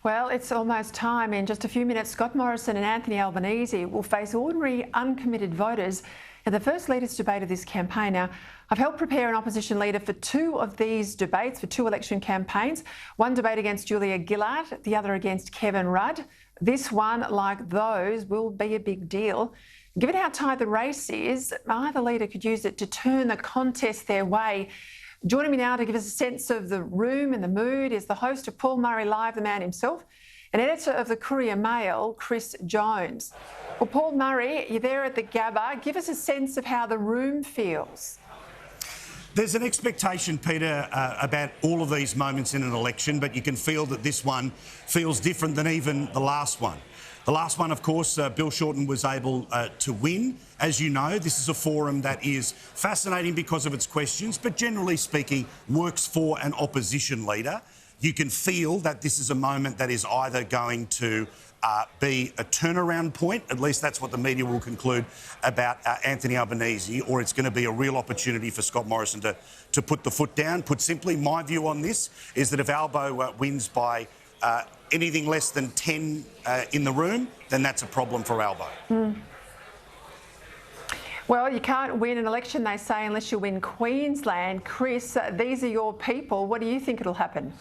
Well, it's almost time. In just a few minutes, Scott Morrison and Anthony Albanese will face ordinary, uncommitted voters in the first leaders' debate of this campaign. Now, I've helped prepare an opposition leader for two of these debates, for two election campaigns. One debate against Julia Gillard, the other against Kevin Rudd. This one, like those, will be a big deal. Given how tight the race is, either leader could use it to turn the contest their way. Joining me now to give us a sense of the room and the mood is the host of Paul Murray Live, the man himself, and editor of the Courier-Mail, Chris Jones. Well, Paul Murray, you're there at the Gabba. Give us a sense of how the room feels. There's an expectation, Peter, about all of these moments in an election, but you can feel that this one feels different than even the last one. The last one, of course, Bill Shorten was able to win. As you know, this is a forum that is fascinating because of its questions, but generally speaking, works for an opposition leader. You can feel that this is a moment that is either going to be a turnaround point, at least that's what the media will conclude about Anthony Albanese, or it's going to be a real opportunity for Scott Morrison to put the foot down. Put simply, my view on this is that if Albo wins by anything less than 10 in the room, then that's a problem for Albo. Well, you can't win an election, they say, unless you win Queensland. Chris, these are your people. What do you think it'll happen?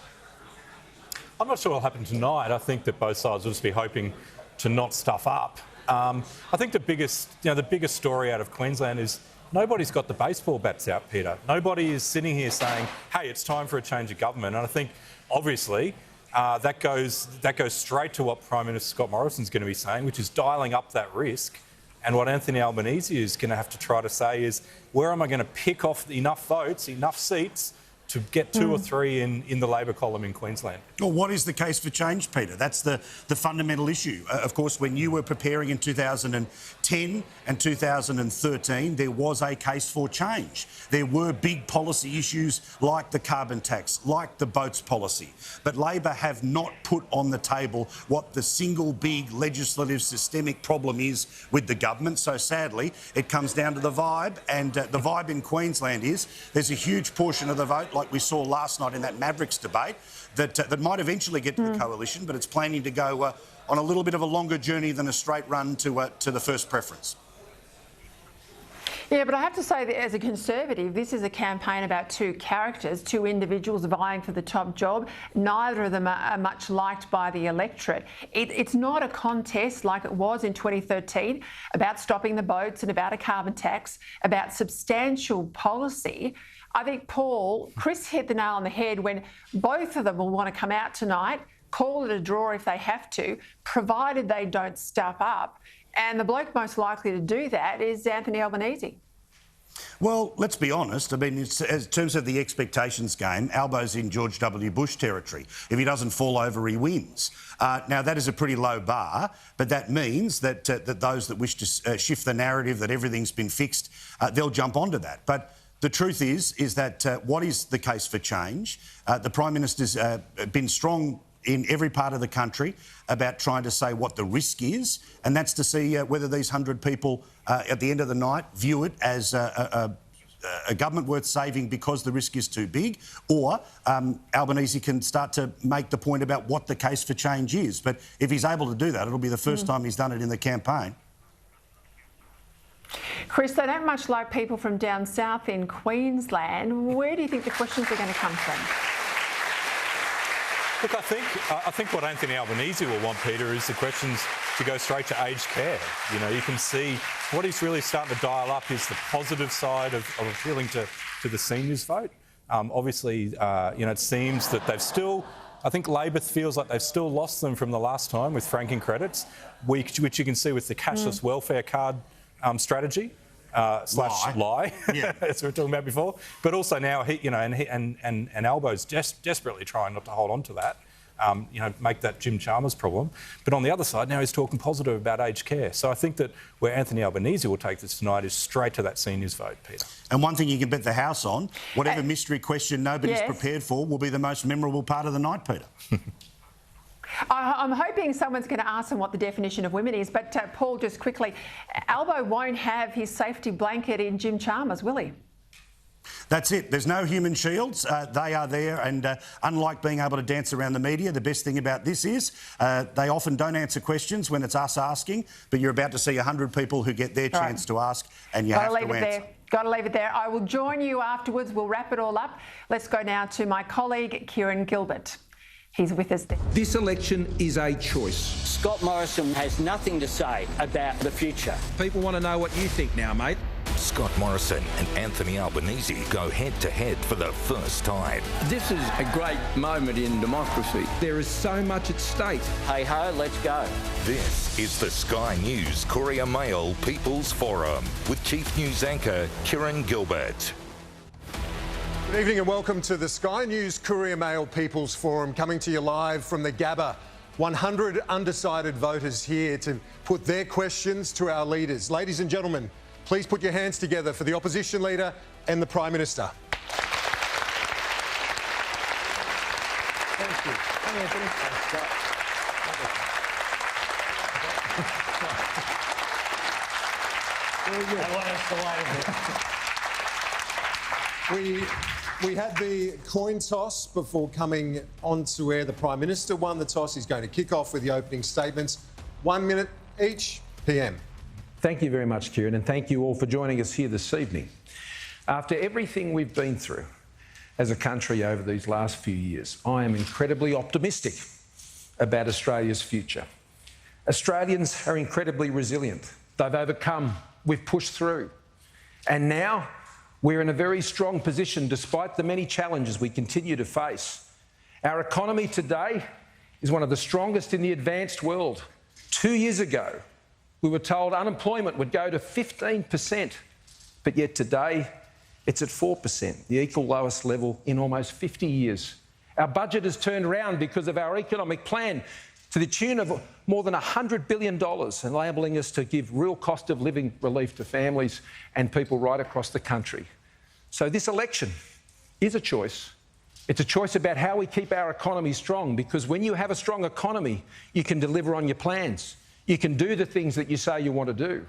I'm not sure what'll happen tonight. I think that both sides will just be hoping to not stuff up. I think the biggest story out of Queensland is nobody's got the baseball bats out, Peter. Nobody is sitting here saying, hey, it's time for a change of government. And I think, obviously, that goes straight to what Prime Minister Scott Morrison's going to be saying, which is dialing up that risk. And what Anthony Albanese is going to have to try to say is, where am I going to pick off enough votes, enough seats, to get two or three in the Labor column in Queensland? Well, what is the case for change, Peter? That's the fundamental issue. Of course, when you were preparing in 2010 and 2013, there was a case for change. There were big policy issues like the carbon tax, like the boats policy. But Labor have not put on the table what the single big legislative systemic problem is with the government. So sadly, it comes down to the vibe. And the vibe in Queensland is there's a huge portion of the vote, like we saw last night in that Mavericks debate, that might eventually get to the coalition, but it's planning to go on a little bit of a longer journey than a straight run to the first preference. Yeah, but I have to say that as a Conservative, this is a campaign about two characters, two individuals vying for the top job. Neither of them are much liked by the electorate. It's not a contest like it was in 2013 about stopping the boats and about a carbon tax, about substantial policy. I think, Paul, Chris hit the nail on the head when both of them will want to come out tonight, call it a draw if they have to, provided they don't stuff up. And the bloke most likely to do that is Anthony Albanese. Well, let's be honest. I mean, in terms of the expectations game, Albo's in George W. Bush territory. If he doesn't fall over, he wins. Now, that is a pretty low bar, but that means that those that wish to shift the narrative that everything's been fixed, they'll jump onto that. But the truth is that what is the case for change? The Prime Minister's been strong in every part of the country about trying to say what the risk is, and that's to see whether these 100 people at the end of the night view it as a government worth saving because the risk is too big, or Albanese can start to make the point about what the case for change is. But if he's able to do that, it'll be the first time he's done it in the campaign. Chris, they don't much like people from down south in Queensland. Where do you think the questions are going to come from? Look, I think what Anthony Albanese will want, Peter, is the questions to go straight to aged care. You know, you can see what he's really starting to dial up is the positive side of appealing to the seniors vote. Obviously, you know, it seems that they've still, I think Labor feels like they've still lost them from the last time with franking credits, which you can see with the cashless welfare card strategy. Slash lie, yeah. As we were talking about before, but also now and Albo's desperately trying not to hold on to that, make that Jim Chalmers problem. But on the other side, now he's talking positive about aged care. So I think that where Anthony Albanese will take this tonight is straight to that seniors vote, Peter. And one thing you can bet the house on, whatever mystery question nobody's prepared for will be the most memorable part of the night, Peter. I'm hoping someone's going to ask him what the definition of women is, but Paul, just quickly, Albo won't have his safety blanket in Jim Chalmers, will he? That's it. There's no human shields. They are there, and unlike being able to dance around the media, the best thing about this is they often don't answer questions when it's us asking, but you're about to see 100 people who get their chance to ask, and you have to answer. Got to leave it there. I will join you afterwards. We'll wrap it all up. Let's go now to my colleague, Kieran Gilbert. He's with us there. This election is a choice. Scott Morrison has nothing to say about the future. People want to know what you think now, mate. Scott Morrison and Anthony Albanese go head-to-head for the first time. This is a great moment in democracy. There is so much at stake. Hey-ho, let's go. This is the Sky News Courier-Mail People's Forum with Chief News Anchor Kieran Gilbert. Good evening and welcome to the Sky News Courier-Mail People's Forum, coming to you live from the Gabba. 100 undecided voters here to put their questions to our leaders. Ladies and gentlemen, please put your hands together for the Opposition Leader and the Prime Minister. Thank you. Hey, Anthony. We had the coin toss before coming onto air. The Prime Minister won the toss. He's going to kick off with the opening statements. 1 minute each. PM. Thank you very much, Kieran, and thank you all for joining us here this evening. After everything we've been through as a country over these last few years, I am incredibly optimistic about Australia's future. Australians are incredibly resilient. They've overcome, we've pushed through, and now we're in a very strong position despite the many challenges we continue to face. Our economy today is one of the strongest in the advanced world. 2 years ago, we were told unemployment would go to 15%, but yet today it's at 4%, the equal lowest level in almost 50 years. Our budget has turned around because of our economic plan to the tune of more than $100 billion, enabling us to give real cost of living relief to families and people right across the country. So this election is a choice. It's a choice about how we keep our economy strong, because when you have a strong economy, you can deliver on your plans. You can do the things that you say you want to do.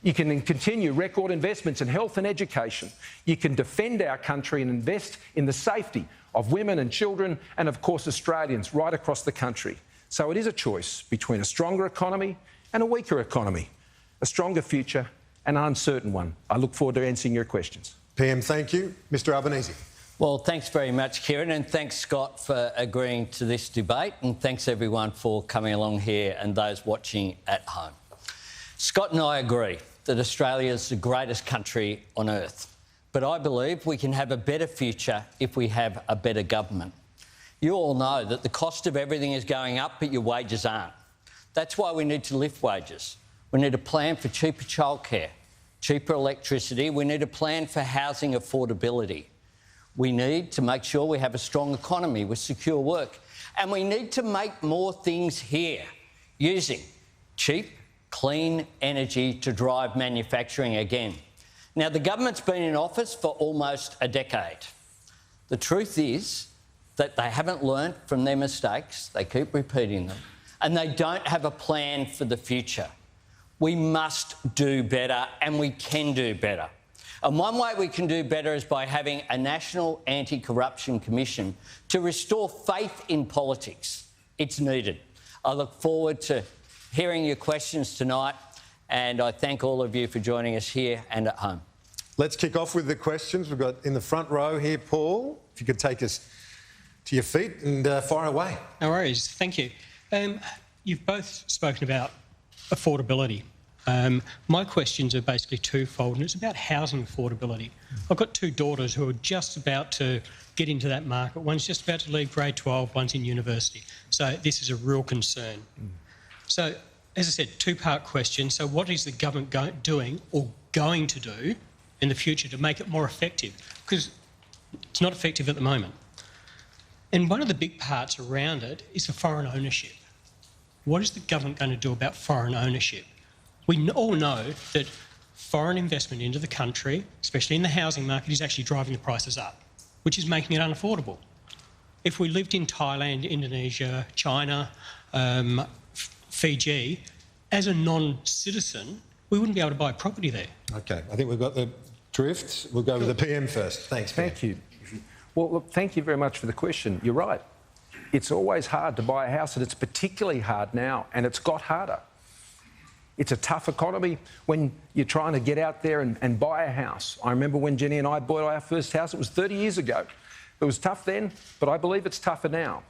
You can continue record investments in health and education. You can defend our country and invest in the safety of women and children and, of course, Australians right across the country. So it is a choice between a stronger economy and a weaker economy, a stronger future and an uncertain one. I look forward to answering your questions. PM, thank you. Mr Albanese. Well, thanks very much, Kieran, and thanks, Scott, for agreeing to this debate, and thanks, everyone, for coming along here and those watching at home. Scott and I agree that Australia is the greatest country on earth, but I believe we can have a better future if we have a better government. You all know that the cost of everything is going up, but your wages aren't. That's why we need to lift wages. We need a plan for cheaper childcare, cheaper electricity. We need a plan for housing affordability. We need to make sure we have a strong economy with secure work. And we need to make more things here using cheap, clean energy to drive manufacturing again. Now, the government's been in office for almost a decade. The truth is that they haven't learnt from their mistakes. They keep repeating them. And they don't have a plan for the future. We must do better, and we can do better. And one way we can do better is by having a National Anti-Corruption Commission to restore faith in politics. It's needed. I look forward to hearing your questions tonight, and I thank all of you for joining us here and at home. Let's kick off with the questions. We've got in the front row here, Paul, if you could take us to your feet and fire away. No worries. Thank you. You've both spoken about affordability. My questions are basically twofold, and it's about housing affordability. I've got two daughters who are just about to get into that market. One's just about to leave grade 12, one's in university. So this is a real concern. So, as I said, two-part question. So what is the government doing or going to do in the future to make it more effective? Because it's not effective at the moment. And one of the big parts around it is for foreign ownership. What is the government going to do about foreign ownership? We all know that foreign investment into the country, especially in the housing market, is actually driving the prices up, which is making it unaffordable. If we lived in Thailand, Indonesia, China, Fiji, as a non-citizen, we wouldn't be able to buy property there. OK, I think we've got the drift. We'll go with the PM first. Thanks, PM. Thank you. Well, look, thank you very much for the question. You're right. It's always hard to buy a house, and it's particularly hard now, and it's got harder. It's a tough economy when you're trying to get out there and buy a house. I remember when Jenny and I bought our first house, it was 30 years ago. It was tough then, but I believe it's tougher now.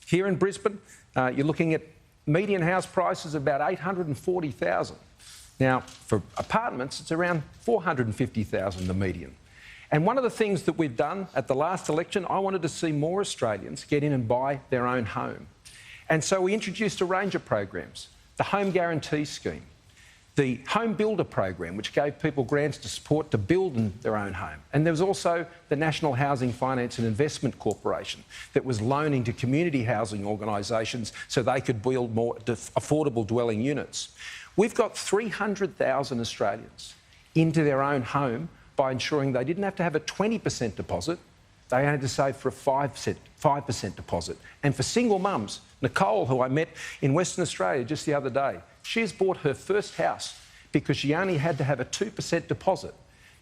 Here in Brisbane, you're looking at median house prices of about $840,000. Now, for apartments, it's around $450,000, the median. And one of the things that we've done at the last election, I wanted to see more Australians get in and buy their own home. And so we introduced a range of programs. The Home Guarantee Scheme, the Home Builder Program, which gave people grants to support to build in their own home. And there was also the National Housing Finance and Investment Corporation that was loaning to community housing organisations so they could build more affordable dwelling units. We've got 300,000 Australians into their own home by ensuring they didn't have to have a 20% deposit, they had to save for a 5% deposit. And for single mums, Nicole, who I met in Western Australia just the other day, she's bought her first house because she only had to have a 2% deposit.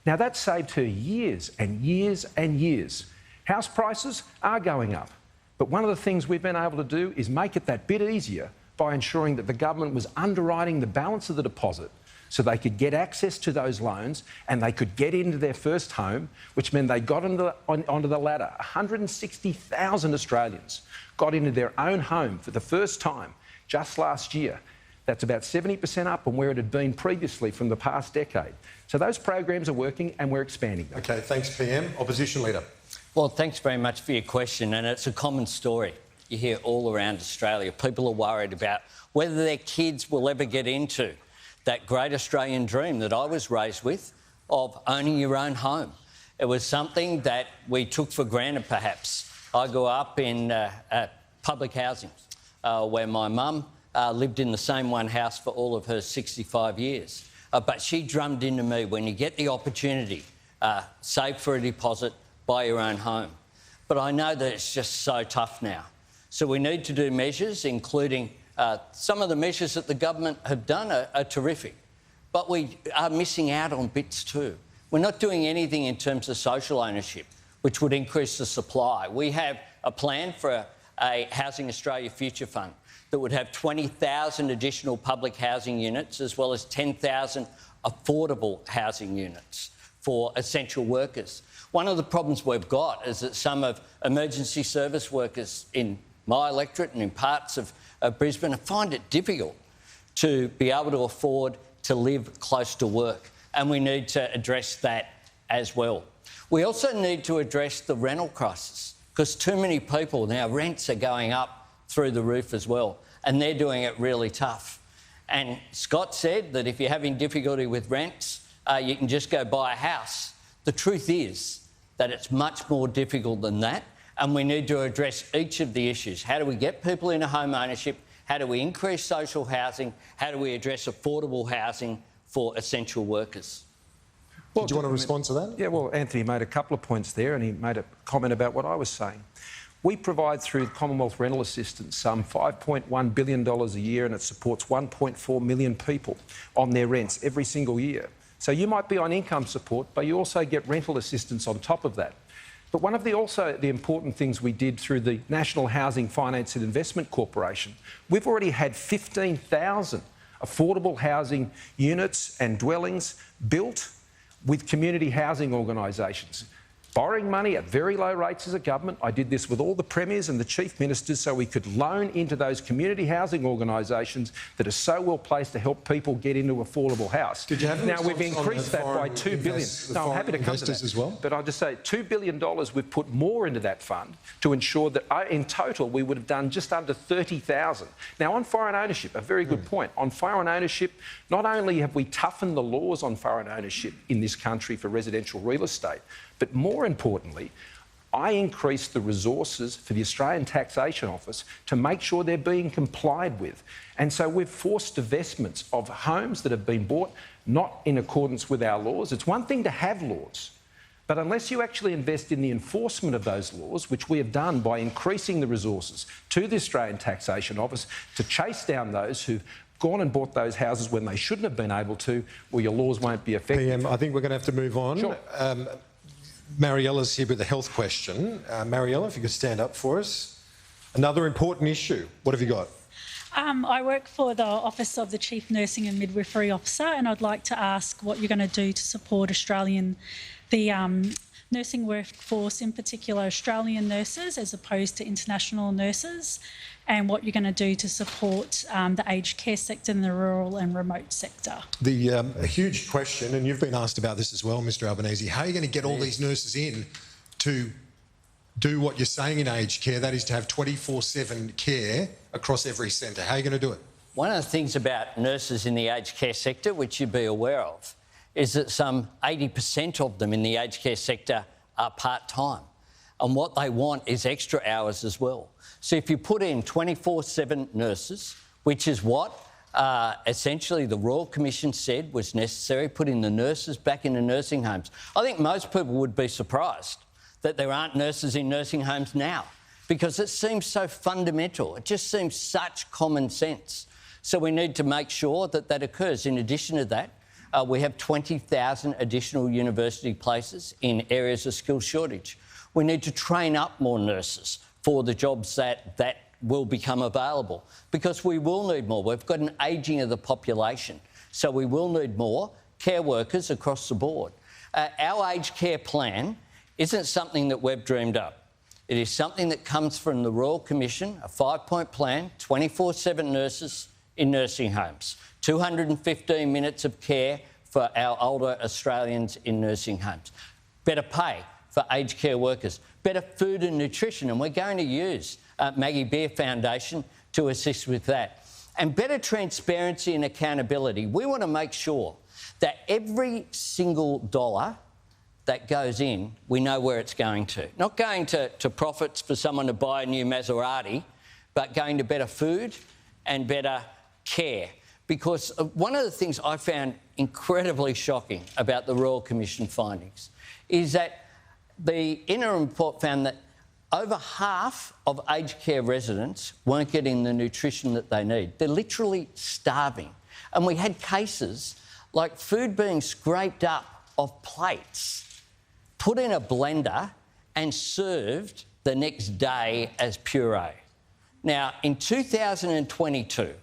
Now, that saved her years and years and years. House prices are going up, but one of the things we've been able to do is make it that bit easier by ensuring that the government was underwriting the balance of the deposit so they could get access to those loans and they could get into their first home, which meant they got onto the ladder. 160,000 Australians got into their own home for the first time just last year. That's about 70% up on where it had been previously from the past decade. So those programs are working and we're expanding them. OK, thanks, PM. Opposition Leader. Well, thanks very much for your question, and it's a common story. You hear all around Australia. People are worried about whether their kids will ever get into that great Australian dream that I was raised with of owning your own home. It was something that we took for granted, perhaps. I grew up in public housing, where my mum lived in the same one house for all of her 65 years. But she drummed into me, when you get the opportunity, save for a deposit, buy your own home. But I know that it's just so tough now. So we need to do measures, including some of the measures that the government have done are terrific, but we are missing out on bits too. We're not doing anything in terms of social ownership, which would increase the supply. We have a plan for a Housing Australia Future Fund that would have 20,000 additional public housing units, as well as 10,000 affordable housing units for essential workers. One of the problems we've got is that some of emergency service workers in my electorate and in parts of Brisbane find it difficult to be able to afford to live close to work, and we need to address that as well. We also need to address the rental crisis, because too many people now, rents are going up through the roof as well, and they're doing it really tough. And Scott said that if you're having difficulty with rents, you can just go buy a house. The truth is that it's much more difficult than that, and we need to address each of the issues. How do we get people into home ownership? How do we increase social housing? How do we address affordable housing for essential workers? Well, do you want to respond to that? Yeah, well, Anthony made a couple of points there, and he made a comment about what I was saying. We provide through Commonwealth Rental Assistance some $5.1 billion a year, and it supports 1.4 million people on their rents every single year. So you might be on income support, but you also get rental assistance on top of that. But one of the important things we did through the National Housing Finance and Investment Corporation, we've already had 15,000 affordable housing units and dwellings built with community housing organisations, borrowing money at very low rates as a government. I did this with all the premiers and the chief ministers so we could loan into those community housing organisations that are so well placed to help people get into affordable house. Did you have now we've increased that by $2 billion. No, I'm happy to come to that as well. But I'll just say $2 billion we've put more into that fund to ensure that in total we would have done just under 30,000. Now on foreign ownership, a very good point. On foreign ownership, not only have we toughened the laws on foreign ownership in this country for residential real estate, but more importantly, I increased the resources for the Australian Taxation Office to make sure they're being complied with. And so we've forced divestments of homes that have been bought not in accordance with our laws. It's one thing to have laws, but unless you actually invest in the enforcement of those laws, which we have done by increasing the resources to the Australian Taxation Office to chase down those who've gone and bought those houses when they shouldn't have been able to, well, your laws won't be effective. PM, I think we're going to have to move on. Sure. Mariella's here with a health question. Mariella, if you could stand up for us. Another important issue. What have you got? I work for the Office of the Chief Nursing and Midwifery Officer, and I'd like to ask what you're going to do to support the nursing workforce, in particular Australian nurses as opposed to international nurses, and what you're going to do to support the aged care sector in the rural and remote sector. A huge question, and you've been asked about this as well, Mr Albanese. How are you going to get all these nurses in to do what you're saying in aged care, that is to have 24/7 care across every centre? How are you going to do it? One of the things about nurses in the aged care sector, which you'd be aware of, is that some 80% of them in the aged care sector are part-time. And what they want is extra hours as well. So if you put in 24/7 nurses, which is what essentially the Royal Commission said was necessary, putting the nurses back into nursing homes, I think most people would be surprised that there aren't nurses in nursing homes now, because it seems so fundamental. It just seems such common sense. So we need to make sure that that occurs. In addition to that, we have 20,000 additional university places in areas of skill shortage. We need to train up more nurses for the jobs that will become available, because we will need more. We've got an ageing of the population, so we will need more care workers across the board. Our aged care plan isn't something that we've dreamed up. It is something that comes from the Royal Commission, a 5-point plan, 24/7 nurses in nursing homes, 215 minutes of care for our older Australians in nursing homes, better pay for aged care workers, better food and nutrition, and we're going to use Maggie Beer Foundation to assist with that, and better transparency and accountability. We want to make sure that every single dollar that goes in, we know where it's going to. Not going to profits for someone to buy a new Maserati, but going to better food and better care. Because one of the things I found incredibly shocking about the Royal Commission findings is that the interim report found that over half of aged care residents weren't getting the nutrition that they need. They're literally starving. And we had cases like food being scraped up off plates, put in a blender and served the next day as puree. Now, in 2022,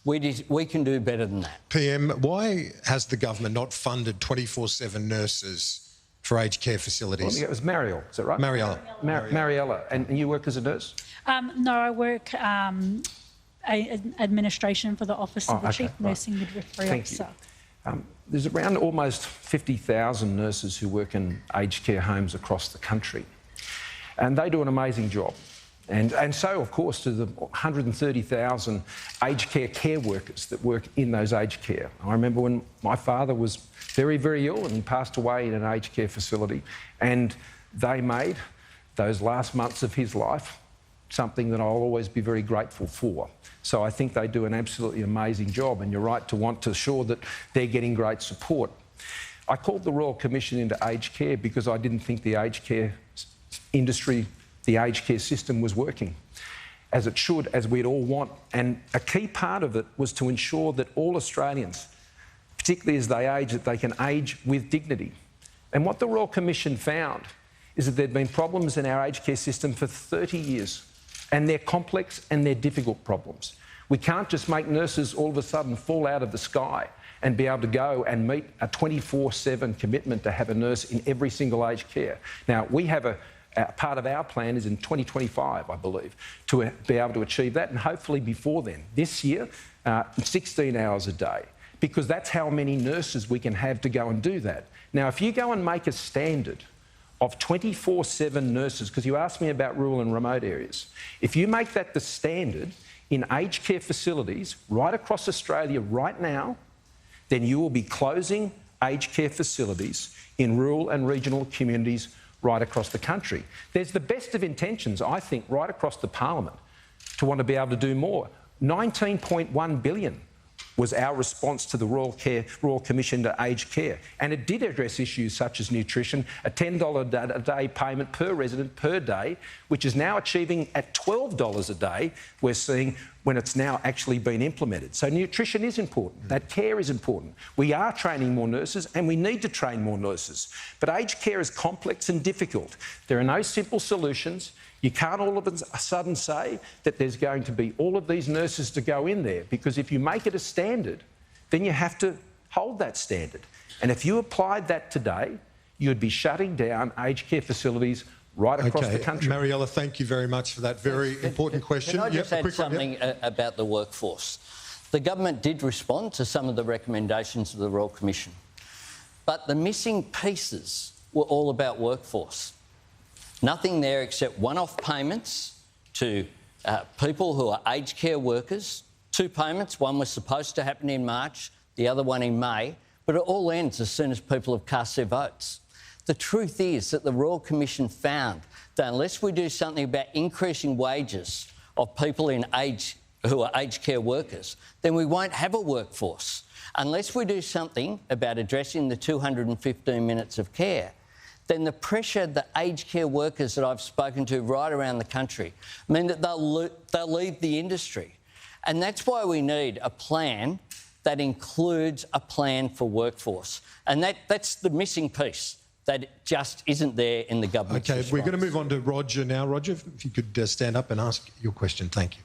we can do better than that. PM, why has the government not funded 24/7 nurses for aged care facilities? Well, it was Mariel, is that right? Mariella. Mariella. And you work as a nurse? No, I work administration for the Office of the Chief Nursing Midwifery Officer. There's around almost 50,000 nurses who work in aged care homes across the country, and they do an amazing job. And so, of course, to the 130,000 aged care workers that work in those aged care. I remember when my father was very, very ill and he passed away in an aged care facility, and they made those last months of his life something that I'll always be very grateful for. So I think they do an absolutely amazing job, and you're right to want to ensure that they're getting great support. I called the Royal Commission into aged care because I didn't think the aged care industry, the aged care system was working as it should, as we'd all want. And a key part of it was to ensure that all Australians, particularly as they age, that they can age with dignity. And what the Royal Commission found is that there'd been problems in our aged care system for 30 years, and they're complex and they're difficult problems. We can't just make nurses all of a sudden fall out of the sky and be able to go and meet a 24/7 commitment to have a nurse in every single aged care. Now, we have part of our plan is in 2025, I believe, to be able to achieve that, and hopefully before then. This year, 16 hours a day, because that's how many nurses we can have to go and do that. Now, if you go and make a standard of 24/7 nurses, because you asked me about rural and remote areas, if you make that the standard in aged care facilities right across Australia right now, then you will be closing aged care facilities in rural and regional communities right across the country. There's the best of intentions, I think, right across the parliament to want to be able to do more. $19.1 billion was our response to the Royal Commission to Aged Care. And it did address issues such as nutrition, a $10 a day payment per resident per day, which is now achieving at $12 a day, we're seeing when it's now actually been implemented. So nutrition is important, that care is important. We are training more nurses and we need to train more nurses. But aged care is complex and difficult. There are no simple solutions. You can't all of a sudden say that there's going to be all of these nurses to go in there, because if you make it a standard, then you have to hold that standard. And if you applied that today, you'd be shutting down aged care facilities right across the country. Mariella, thank you very much for that very important question. Can I just add something about the workforce? The government did respond to some of the recommendations of the Royal Commission, but the missing pieces were all about workforce. Nothing there except one-off payments to people who are aged care workers. 2 payments, one was supposed to happen in March, the other one in May, but it all ends as soon as people have cast their votes. The truth is that the Royal Commission found that unless we do something about increasing wages of people who are aged care workers, then we won't have a workforce. Unless we do something about addressing the 215 minutes of care, then the pressure that aged care workers that I've spoken to right around the country mean that they'll leave the industry. And that's why we need a plan that includes a plan for workforce. And that's the missing piece that just isn't there in the government's response. We're going to move on to Roger now. Roger, if you could stand up and ask your question. Thank you.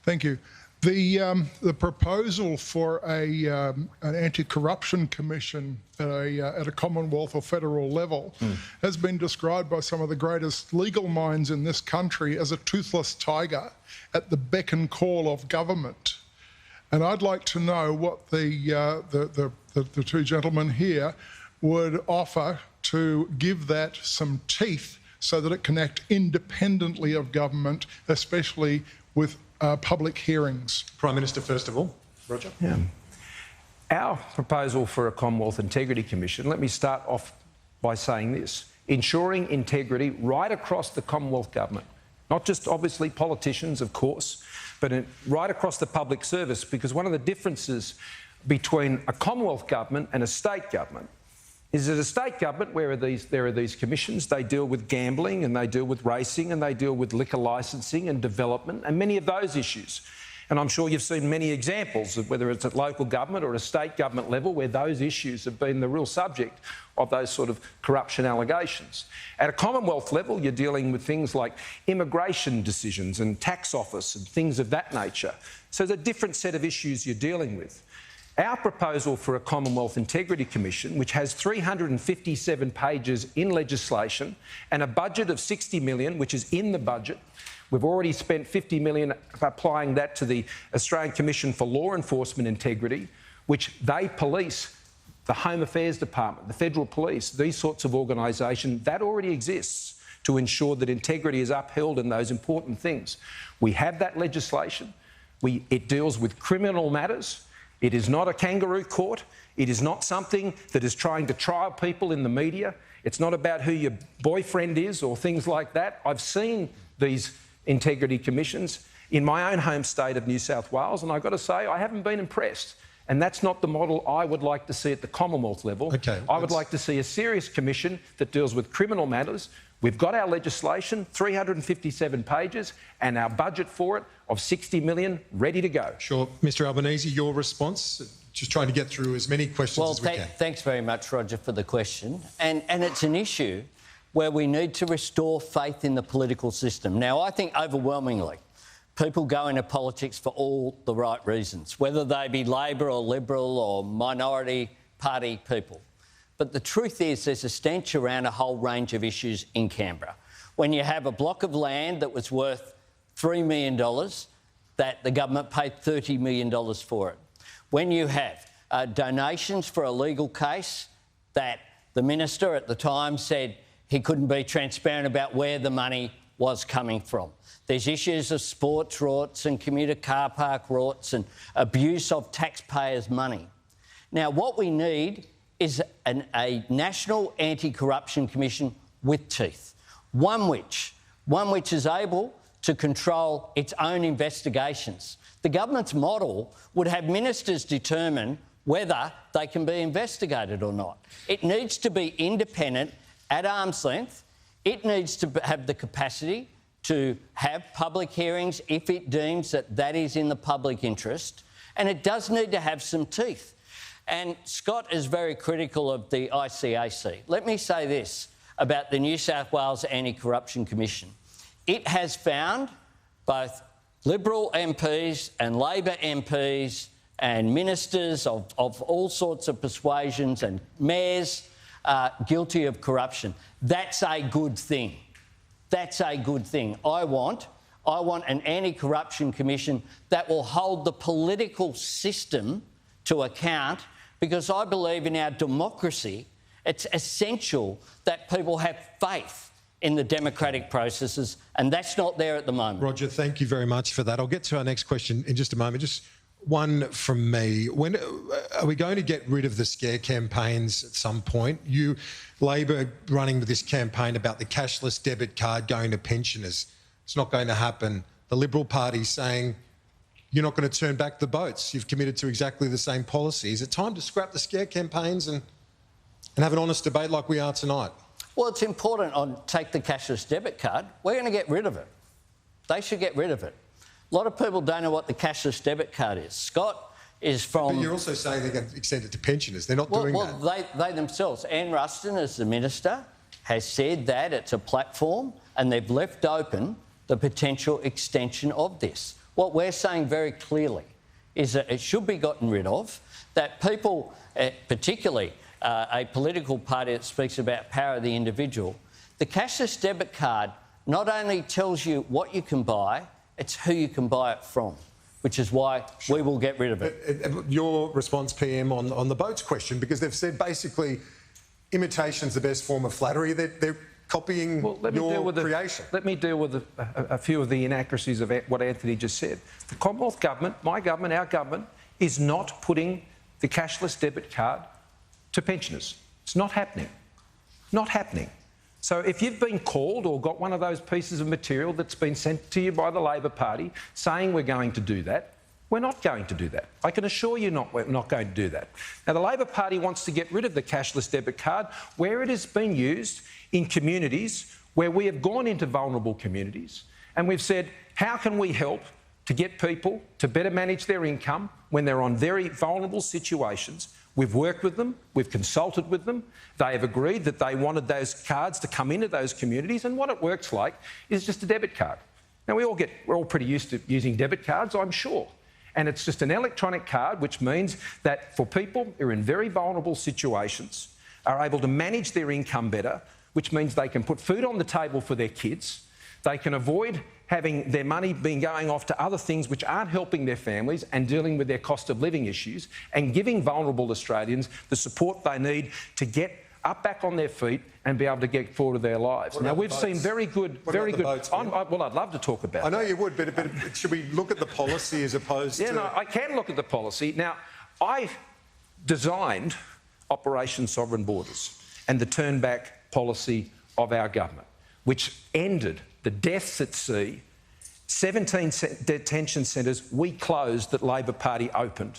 Thank you. The proposal for an anti-corruption commission at a Commonwealth or federal level has been described by some of the greatest legal minds in this country as a toothless tiger at the beck and call of government. And I'd like to know what the two gentlemen here would offer to give that some teeth so that it can act independently of government, especially with public hearings. Prime Minister, first of all. Roger. Yeah. Our proposal for a Commonwealth Integrity Commission, let me start off by saying this: ensuring integrity right across the Commonwealth government, not just obviously politicians, of course, but right across the public service, because one of the differences between a Commonwealth government and a state government is that a state government, there are these commissions, they deal with gambling and they deal with racing and they deal with liquor licensing and development and many of those issues. And I'm sure you've seen many examples of whether it's at local government or at a state government level where those issues have been the real subject of those sort of corruption allegations. At a Commonwealth level, you're dealing with things like immigration decisions and tax office and things of that nature. So there's a different set of issues you're dealing with. Our proposal for a Commonwealth Integrity Commission, which has 357 pages in legislation and a budget of $60 million, which is in the budget. We've already spent $50 million applying that to the Australian Commission for Law Enforcement Integrity, which they police the Home Affairs Department, the Federal Police, these sorts of organisations. That already exists to ensure that integrity is upheld in those important things. We have that legislation. It deals with criminal matters. It is not a kangaroo court. It is not something that is trying to trial people in the media. It's not about who your boyfriend is or things like that. I've seen these integrity commissions in my own home state of New South Wales, and I've got to say I haven't been impressed. And that's not the model I would like to see at the Commonwealth level. I would like to see a serious commission that deals with criminal matters. We've got our legislation, 357 pages, and our budget for it of $60 million ready to go. Sure. Mr Albanese, your response? Just trying to get through as many questions as we can. Thanks very much, Roger, for the question. And it's an issue where we need to restore faith in the political system. Now, I think overwhelmingly people go into politics for all the right reasons, whether they be Labor or Liberal or minority party people. But the truth is there's a stench around a whole range of issues in Canberra. When you have a block of land that was worth $3 million, that the government paid $30 million for it. When you have donations for a legal case that the minister at the time said he couldn't be transparent about where the money was coming from. There's issues of sports rorts and commuter car park rorts and abuse of taxpayers' money. Now, what we need is a national anti-corruption commission with teeth, one which is able to control its own investigations. The government's model would have ministers determine whether they can be investigated or not. It needs to be independent, at arm's length. It needs to have the capacity to have public hearings if it deems that that is in the public interest, and it does need to have some teeth. And Scott is very critical of the ICAC. Let me say this about the New South Wales Anti-Corruption Commission. It has found both Liberal MPs and Labor MPs and ministers of all sorts of persuasions and mayors guilty of corruption. That's a good thing. That's a good thing. I want an anti-corruption commission that will hold the political system to account, because I believe in our democracy it's essential that people have faith in the democratic processes, and that's not there at the moment. Roger, thank you very much for that. I'll get to our next question in just a moment. Just one from me. When are we going to get rid of the scare campaigns at some point? You, Labor, running with this campaign about the cashless debit card going to pensioners. It's not going to happen. The Liberal Party saying you're not going to turn back the boats. You've committed to exactly the same policy. Is it time to scrap the scare campaigns and have an honest debate like we are tonight? Well, it's important on take the cashless debit card. We're going to get rid of it. They should get rid of it. A lot of people don't know what the cashless debit card is. Scott is from... But you're also saying they're going to extend it to pensioners. They're not doing that. Well, they themselves. Anne Ruston, as the Minister, has said that it's a platform and they've left open the potential extension of this. What we're saying very clearly is that it should be gotten rid of, that people, particularly a political party that speaks about power of the individual, the cashless debit card not only tells you what you can buy, it's who you can buy it from, which is why we will get rid of it. Your response, PM, on the boats question, because they've said basically imitation's the best form of flattery. They're copying your creation. Let me deal with a few of the inaccuracies of what Anthony just said. The Commonwealth Government, my government, our government, is not putting the cashless debit card to pensioners. It's not happening. Not happening. So if you've been called or got one of those pieces of material that's been sent to you by the Labor Party saying we're going to do that, we're not going to do that. I can assure you we're not going to do that. Now, the Labor Party wants to get rid of the cashless debit card where it has been used in communities where we have gone into vulnerable communities and we've said, how can we help to get people to better manage their income when they're on very vulnerable situations? We've worked with them, we've consulted with them, they have agreed that they wanted those cards to come into those communities, and what it works like is just a debit card. Now, we're all pretty used to using debit cards, I'm sure, and it's just an electronic card, which means that for people who are in very vulnerable situations, are able to manage their income better, which means they can put food on the table for their kids, they can avoid having their money being going off to other things which aren't helping their families and dealing with their cost of living issues, and giving vulnerable Australians the support they need to get up back on their feet and be able to get forward with their lives. Now, we've seen very good... well, I'd love to talk about I know you would, but should we look at the policy as opposed to... Yeah, no, I can look at the policy. Now, I designed Operation Sovereign Borders and the turn-back policy of our government, which ended the deaths at sea, 17 detention centres we closed that Labor Party opened,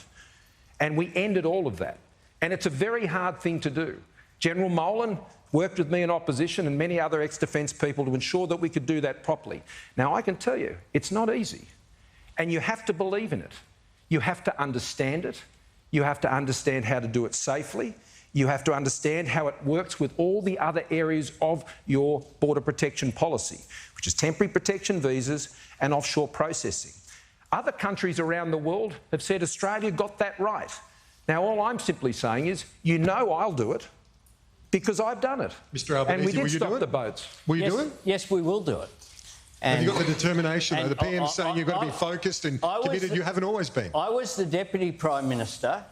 and we ended all of that. And it's a very hard thing to do. General Molan worked with me in opposition and many other ex-defence people to ensure that we could do that properly. Now, I can tell you, it's not easy, and you have to believe in it. You have to understand it. You have to understand how to do it safely. You have to understand how it works with all the other areas of your border protection policy, which is temporary protection visas and offshore processing. Other countries around the world have said Australia got that right. Now, all I'm simply saying is, you know I'll do it because I've done it. Mr Albanese, and we did will you stop do it? the boats. Will you do it? Yes, we will do it. Have you got the determination, though? The PM's saying you've got to be focused and committed. You haven't always been. I was the Deputy Prime Minister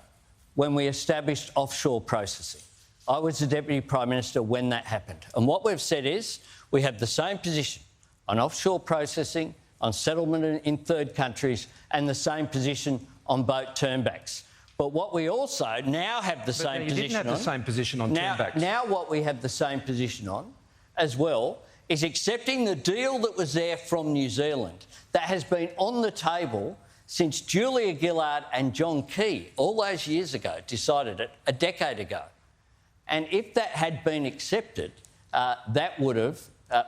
when we established offshore processing. I was the Deputy Prime Minister when that happened. And what we've said is we have the same position on offshore processing, on settlement in third countries, and the same position on boat turnbacks. But what we also now have the same position on... You didn't have the same position on turnbacks. Now what we have the same position on, as well, is accepting the deal that was there from New Zealand that has been on the table since Julia Gillard and John Key, all those years ago, decided it a decade ago. And if that had been accepted, that would have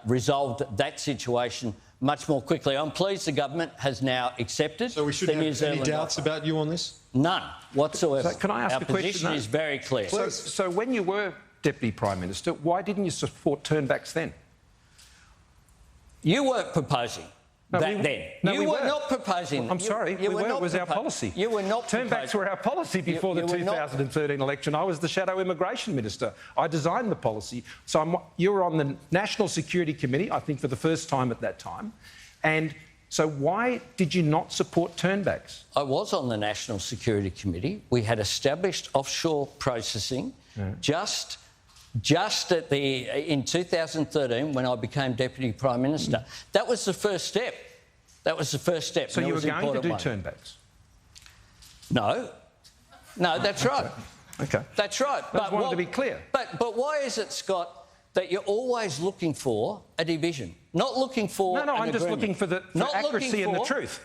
resolved that situation much more quickly. I'm pleased the government has now accepted. So we shouldn't have any doubts about you on this? None whatsoever. So can I ask Our a question? position is very clear. So when you were Deputy Prime Minister, why didn't you support turnbacks then? You weren't proposing then. No, you were not proposing. I'm sorry, you were not it was our policy. You were not Turnbacks were our policy before the 2013 election. I was the Shadow Immigration Minister. I designed the policy. So you were on the National Security Committee, I think for the first time at that time. And so why did you not support turnbacks? I was on the National Security Committee. We had established offshore processing just in 2013 when I became Deputy Prime Minister. That was the first step. That was the first step. So you were going to do turnbacks? No, that's right. Okay. That's right. I just wanted to be clear. But why is it, Scott, that you're always looking for a division, not looking for No, I'm just looking for the accuracy and the truth.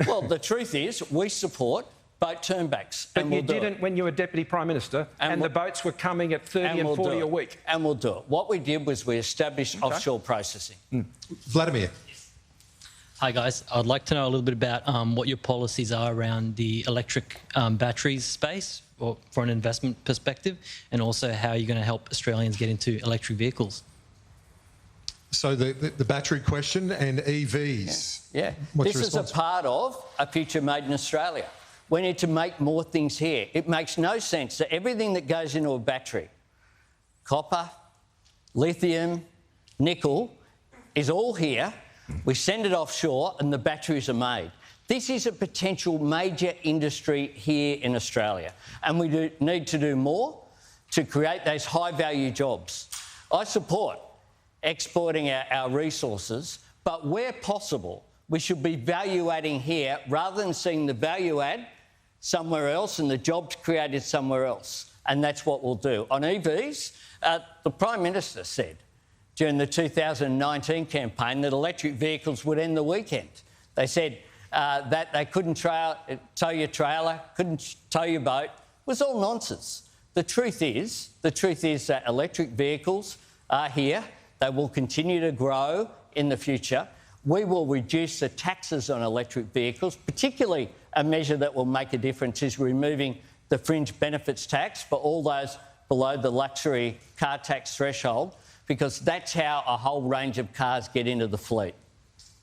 Well, the truth is we support boat turnbacks. But you didn't when you were Deputy Prime Minister and the boats were coming at 30 and 40 a week. And we'll do it. What we did was we established offshore processing. Vladimir. Hi guys, I'd like to know a little bit about what your policies are around the electric batteries space or for an investment perspective, and also how you're going to help Australians get into electric vehicles. So the battery question and EVs. Yeah. What's This is a part of a future made in Australia. We need to make more things here. It makes no sense that everything that goes into a battery, copper, lithium, nickel, is all here. We send it offshore and the batteries are made. This is a potential major industry here in Australia, and we need to do more to create those high-value jobs. I support exporting our resources, but where possible, we should be value-adding here rather than seeing the value add somewhere else and the jobs created somewhere else. And that's what we'll do. On EVs, the Prime Minister said during the 2019 campaign that electric vehicles would end the weekend. They said that they couldn't tow your trailer, couldn't tow your boat. It was all nonsense. The truth is that electric vehicles are here. They will continue to grow in the future. We will reduce the taxes on electric vehicles, particularly a measure that will make a difference is removing the fringe benefits tax for all those below the luxury car tax threshold, because that's how a whole range of cars get into the fleet.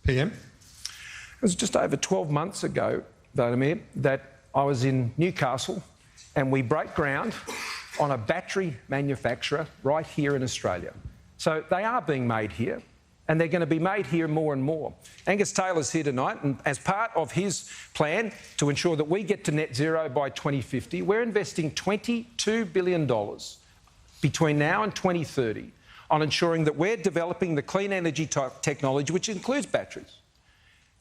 PM? It was just over 12 months ago, Vladimir, that I was in Newcastle and we broke ground on a battery manufacturer right here in Australia. So they are being made here, and they're going to be made here more and more. Angus Taylor's here tonight, and as part of his plan to ensure that we get to net zero by 2050, we're investing $22 billion between now and 2030 on ensuring that we're developing the clean energy technology, which includes batteries,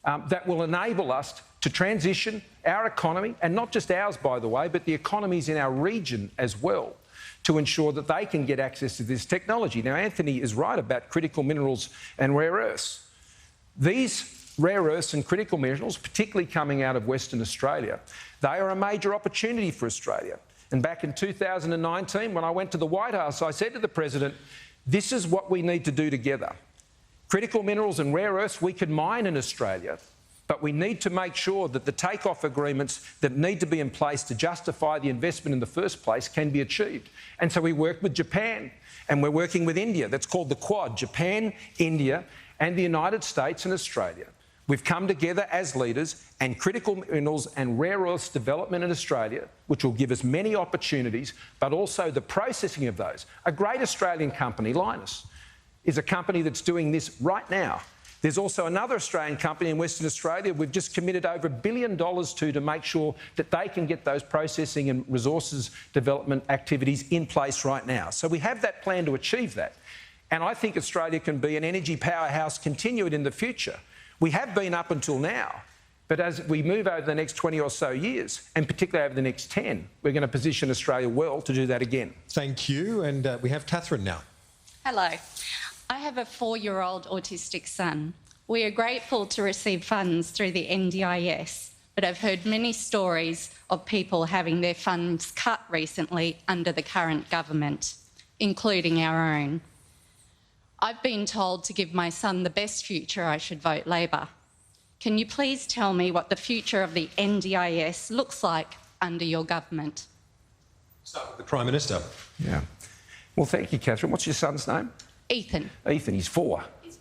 that will enable us to transition our economy, and not just ours, by the way, but the economies in our region as well, to ensure that they can get access to this technology. Now, Anthony is right about critical minerals and rare earths. These rare earths and critical minerals, particularly coming out of Western Australia, they are a major opportunity for Australia. And back in 2019, when I went to the White House, I said to the President, this is what we need to do together. Critical minerals and rare earths we can mine in Australia, but we need to make sure that the take-off agreements that need to be in place to justify the investment in the first place can be achieved. And so we work with Japan, and we're working with India. That's called the Quad: Japan, India, and the United States and Australia. We've come together as leaders, and critical minerals and rare earths development in Australia, which will give us many opportunities, but also the processing of those. A great Australian company, Lynas, is a company that's doing this right now. There's also another Australian company in Western Australia we've just committed over $1 billion to make sure that they can get those processing and resources development activities in place right now. So we have that plan to achieve that. And I think Australia can be an energy powerhouse, continue it in the future. We have been up until now, but as we move over the next 20 or so years, and particularly over the next 10, we're going to position Australia well to do that again. Thank you. And we have Catherine now. Hello. I have a 4-year-old autistic son. We are grateful to receive funds through the NDIS, but I've heard many stories of people having their funds cut recently under the current government, including our own. I've been told to give my son the best future I should vote Labor. Can you please tell me what the future of the NDIS looks like under your government? Start with the Prime Minister. Yeah. Well, thank you, Catherine. What's your son's name? Ethan. Ethan, he's 4. He's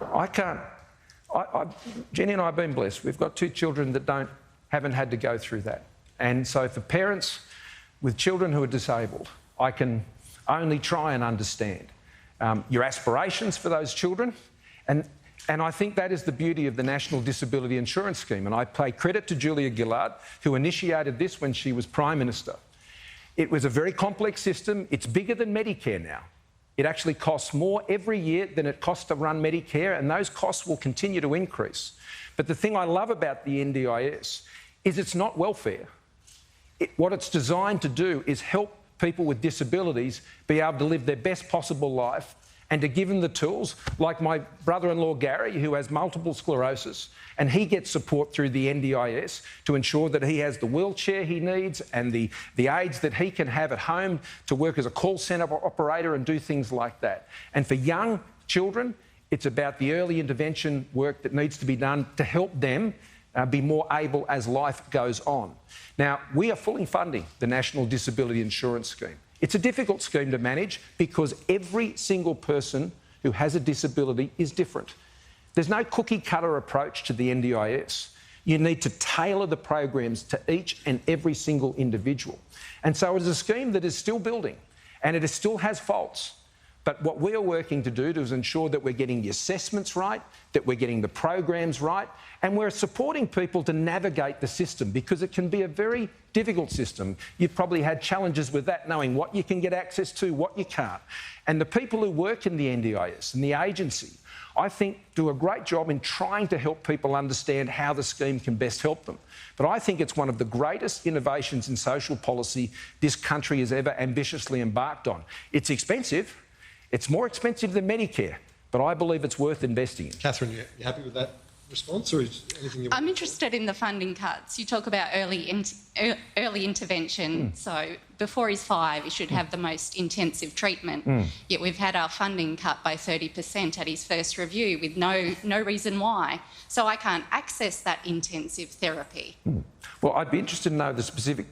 4. Jenny and I have been blessed. We've got 2 children that haven't had to go through that. And so for parents with children who are disabled, I can only try and understand your aspirations for those children. And I think that is the beauty of the National Disability Insurance Scheme. And I pay credit to Julia Gillard, who initiated this when she was Prime Minister. It was a very complex system. It's bigger than Medicare now. It actually costs more every year than it costs to run Medicare, and those costs will continue to increase. But the thing I love about the NDIS is it's not welfare. What it's designed to do is help people with disabilities be able to live their best possible life and to give them the tools, like my brother-in-law Gary, who has multiple sclerosis, and he gets support through the NDIS to ensure that he has the wheelchair he needs and the aids that he can have at home to work as a call centre operator and do things like that. And for young children, it's about the early intervention work that needs to be done to help them be more able as life goes on. Now, we are fully funding the National Disability Insurance Scheme. It's a difficult scheme to manage because every single person who has a disability is different. There's no cookie-cutter approach to the NDIS. You need to tailor the programs to each and every single individual. And so it is a scheme that is still building and it still has faults. But what we are working to do is ensure that we're getting the assessments right, that we're getting the programs right, and we're supporting people to navigate the system because it can be a very difficult system. You've probably had challenges with that, knowing what you can get access to, what you can't. And the people who work in the NDIS and the agency, I think, do a great job in trying to help people understand how the scheme can best help them. But I think it's one of the greatest innovations in social policy this country has ever ambitiously embarked on. It's expensive. It's more expensive than Medicare, but I believe it's worth investing in. Catherine, you happy with that response, or is anything you want? I'm interested in the funding cuts. You talk about early intervention. So before he's 5, he should have the most intensive treatment. Yet we've had our funding cut by 30% at his first review with no reason why. So I can't access that intensive therapy. Well, I'd be interested to know the specific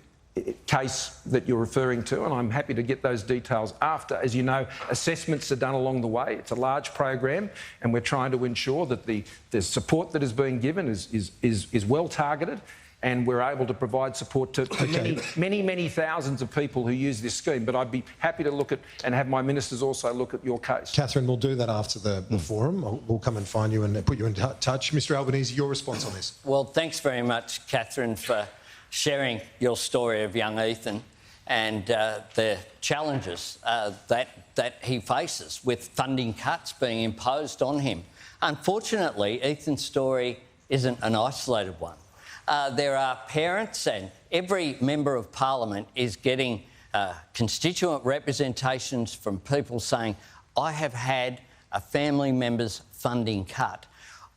case that you're referring to, and I'm happy to get those details after. As you know, assessments are done along the way. It's a large program, and we're trying to ensure that the support that is being given is well targeted, and we're able to provide support to many thousands of people who use this scheme. But I'd be happy to look at and have my ministers also look at your case. Catherine, we'll do that after the forum. We'll come and find you and put you in touch. Mr Albanese, your response on this? Well, thanks very much, Catherine, for sharing your story of young Ethan and the challenges that he faces with funding cuts being imposed on him. Unfortunately, Ethan's story isn't an isolated one. There are parents, and every member of Parliament is getting constituent representations from people saying, I have had a family member's funding cut.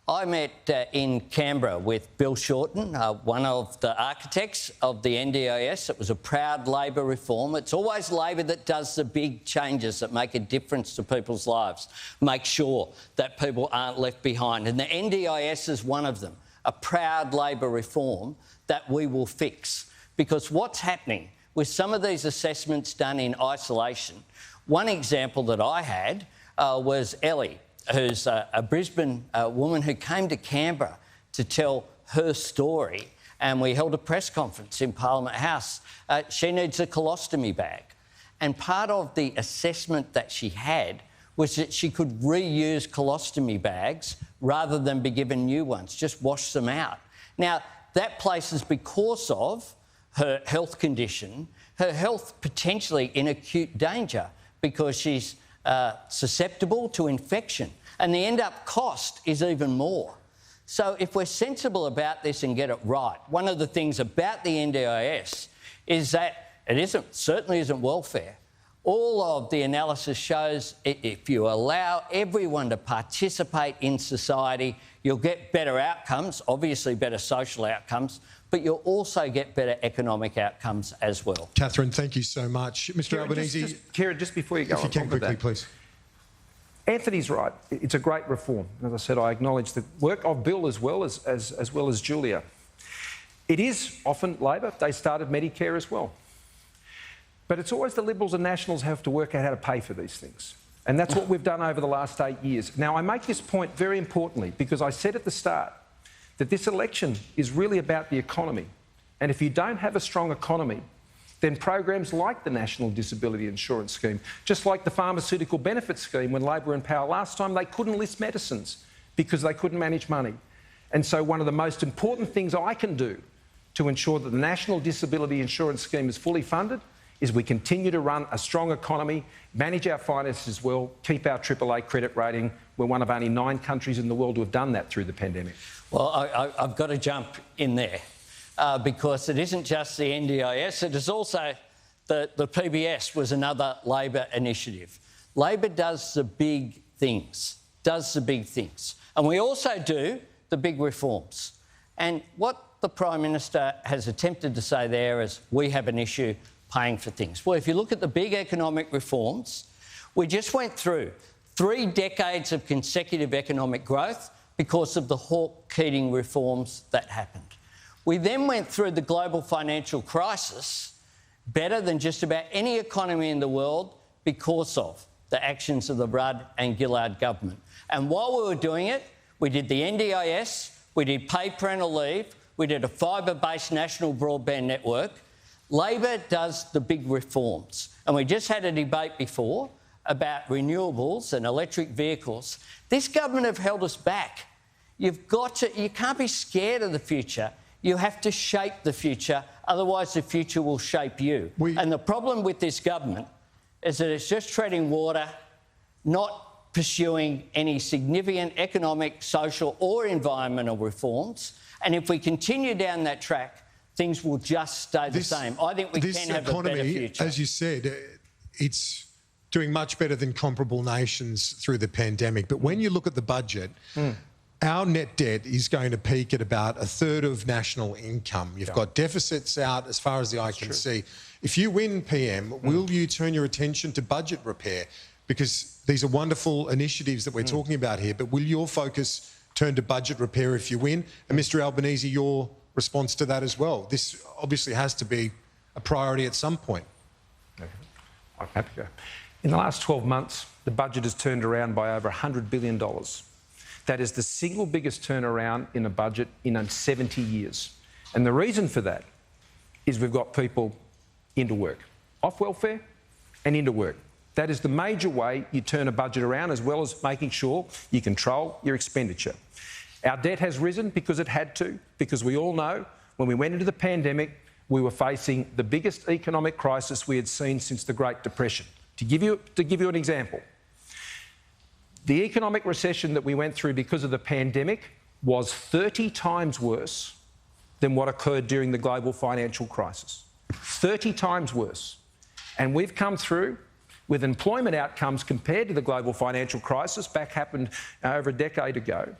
I met in Canberra with Bill Shorten, one of the architects of the NDIS. It was a proud Labor reform. It's always Labor that does the big changes that make a difference to people's lives, make sure that people aren't left behind. And the NDIS is one of them, a proud Labor reform that we will fix. Because what's happening with some of these assessments done in isolation, one example that I had was Ellie, who's a Brisbane woman who came to Canberra to tell her story, and we held a press conference in Parliament House. She needs a colostomy bag. And part of the assessment that she had was that she could reuse colostomy bags rather than be given new ones, just wash them out. Now, that places, because of her health condition, her health potentially in acute danger because she's susceptible to infection. And the end-up cost is even more. So if we're sensible about this and get it right, one of the things about the NDIS is that it certainly isn't welfare. All of the analysis shows if you allow everyone to participate in society, you'll get better outcomes, obviously better social outcomes, but you'll also get better economic outcomes as well. Catherine, thank you so much. Mr Kieran, Albanese... Kieran, just before you go if you can quickly, that, please. Anthony's right. It's a great reform. As I said, I acknowledge the work of Bill as well as Julia. It is often Labor. They started Medicare as well. But it's always the Liberals and Nationals have to work out how to pay for these things. And that's what we've done over the last 8 years. Now, I make this point very importantly because I said at the start that this election is really about the economy. And if you don't have a strong economy, then programs like the National Disability Insurance Scheme, just like the Pharmaceutical Benefits Scheme when Labor were in power last time, they couldn't list medicines because they couldn't manage money. And so one of the most important things I can do to ensure that the National Disability Insurance Scheme is fully funded is we continue to run a strong economy, manage our finances well, keep our AAA credit rating. We're one of only 9 countries in the world who have done that through the pandemic. Well, I've got to jump in there because it isn't just the NDIS, it is also the PBS was another Labor initiative. Labor does the big things, And we also do the big reforms. And what the Prime Minister has attempted to say there is we have an issue paying for things. Well, if you look at the big economic reforms, we just went through 3 decades of consecutive economic growth because of the Hawke-Keating reforms that happened. We then went through the global financial crisis better than just about any economy in the world because of the actions of the Rudd and Gillard government. And while we were doing it, we did the NDIS, we did paid parental leave, we did a fibre-based national broadband network. Labor does the big reforms. And we just had a debate before about renewables and electric vehicles. This government have held us back. You can't be scared of the future. You have to shape the future, otherwise the future will shape you. And the problem with this government is that it's just treading water, not pursuing any significant economic, social or environmental reforms. And if we continue down that track, things will just stay the same. I think we can have a better future. As you said, it's doing much better than comparable nations through the pandemic. But when you look at the budget, our net debt is going to peak at about 1/3 of national income. You've got deficits out as far as the eye can see. If you win PM, will you turn your attention to budget repair? Because these are wonderful initiatives that we're talking about here, but will your focus turn to budget repair if you win? And Mr Albanese, your response to that as well. This obviously has to be a priority at some point. I'm happy to go. In the last 12 months, the budget has turned around by over $100 billion. That is the single biggest turnaround in a budget in 70 years. And the reason for that is we've got people into work, off welfare and into work. That is the major way you turn a budget around, as well as making sure you control your expenditure. Our debt has risen because it had to, because we all know when we went into the pandemic, we were facing the biggest economic crisis we had seen since the Great Depression. To give you an example, the economic recession that we went through because of the pandemic was 30 times worse than what occurred during the global financial crisis. 30 times worse. And we've come through with employment outcomes compared to the global financial crisis, back happened over a decade ago,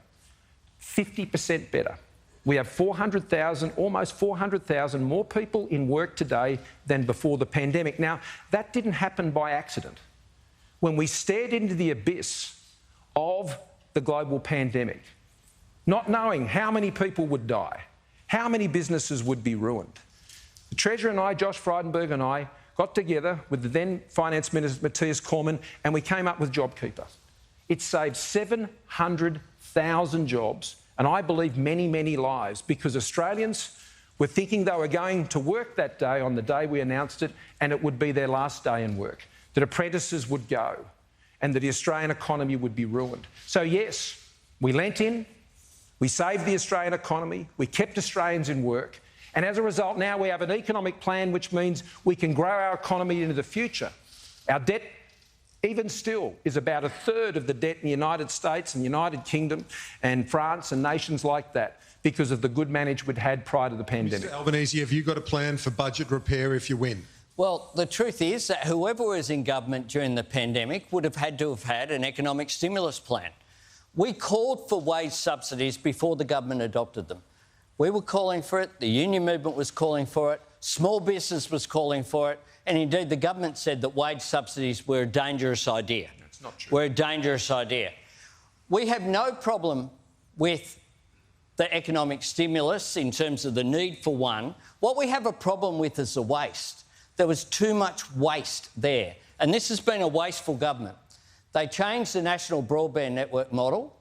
50% better. We have 400,000, almost 400,000 more people in work today than before the pandemic. Now, that didn't happen by accident. When we stared into the abyss of the global pandemic, not knowing how many people would die, how many businesses would be ruined, the Treasurer and I, Josh Frydenberg and I, got together with the then Finance Minister, Matthias Cormann, and we came up with JobKeeper. It saved 700,000 jobs, and I believe many, many lives, because Australians were thinking they were going to work that day on the day we announced it, and it would be their last day in work, that apprentices would go, and that the Australian economy would be ruined. So yes, we lent in, we saved the Australian economy, we kept Australians in work, and as a result now we have an economic plan which means we can grow our economy into the future. Our debt, even still, is about 1/3 of the debt in the United States and the United Kingdom and France and nations like that, because of the good management we'd had prior to the pandemic. Mr Albanese, have you got a plan for budget repair if you win? Well, the truth is that whoever was in government during the pandemic would have had to have had an economic stimulus plan. We called for wage subsidies before the government adopted them. We were calling for it, the union movement was calling for it, small business was calling for it, and indeed the government said that wage subsidies were a dangerous idea. That's not true. Were a dangerous idea. We have no problem with the economic stimulus in terms of the need for one. What we have a problem with is the waste. There was too much waste there, and this has been a wasteful government. They changed the national broadband network model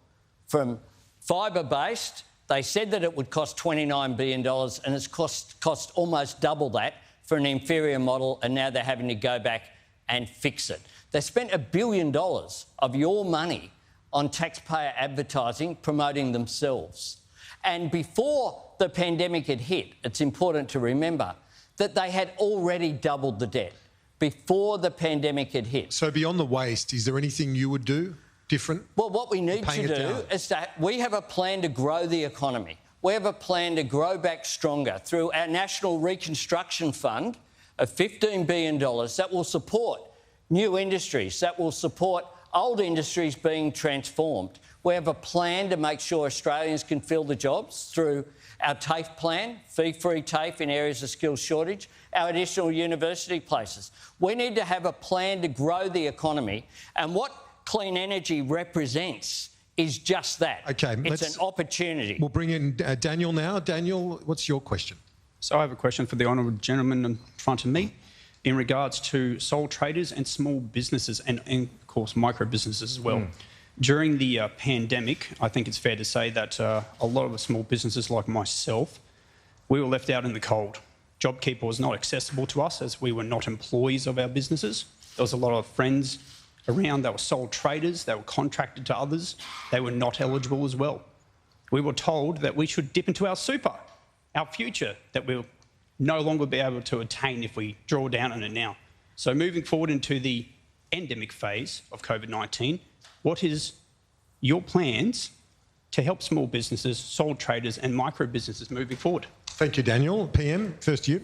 from fibre-based. They said that it would cost $29 billion and it's cost almost double that for an inferior model, and now they're having to go back and fix it. They spent $1 billion of your money on taxpayer advertising promoting themselves. And before the pandemic had hit, it's important to remember that they had already doubled the debt before the pandemic had hit. So beyond the waste, is there anything you would do different? Well, what we need to do is that we have a plan to grow the economy. We have a plan to grow back stronger through our National Reconstruction Fund of $15 billion that will support new industries, that will support old industries being transformed. We have a plan to make sure Australians can fill the jobs through our TAFE plan, fee-free TAFE in areas of skills shortage, our additional university places. We need to have a plan to grow the economy, and what clean energy represents is just that. Okay, it's an opportunity. We'll bring in Daniel now. Daniel, what's your question? So I have a question for the honourable gentleman in front of me in regards to sole traders and small businesses and of course, micro businesses as well. During the pandemic, I think it's fair to say that a lot of the small businesses like myself, we were left out in the cold. JobKeeper was not accessible to us as we were not employees of our businesses. There was a lot of friends around that were sole traders, they were contracted to others, they were not eligible as well. We were told that we should dip into our super, our future, that we'll no longer be able to attain if we draw down on it now. So moving forward into the endemic phase of COVID-19, what is your plans to help small businesses, sole traders and micro businesses moving forward? Thank you, Daniel. PM, first to you.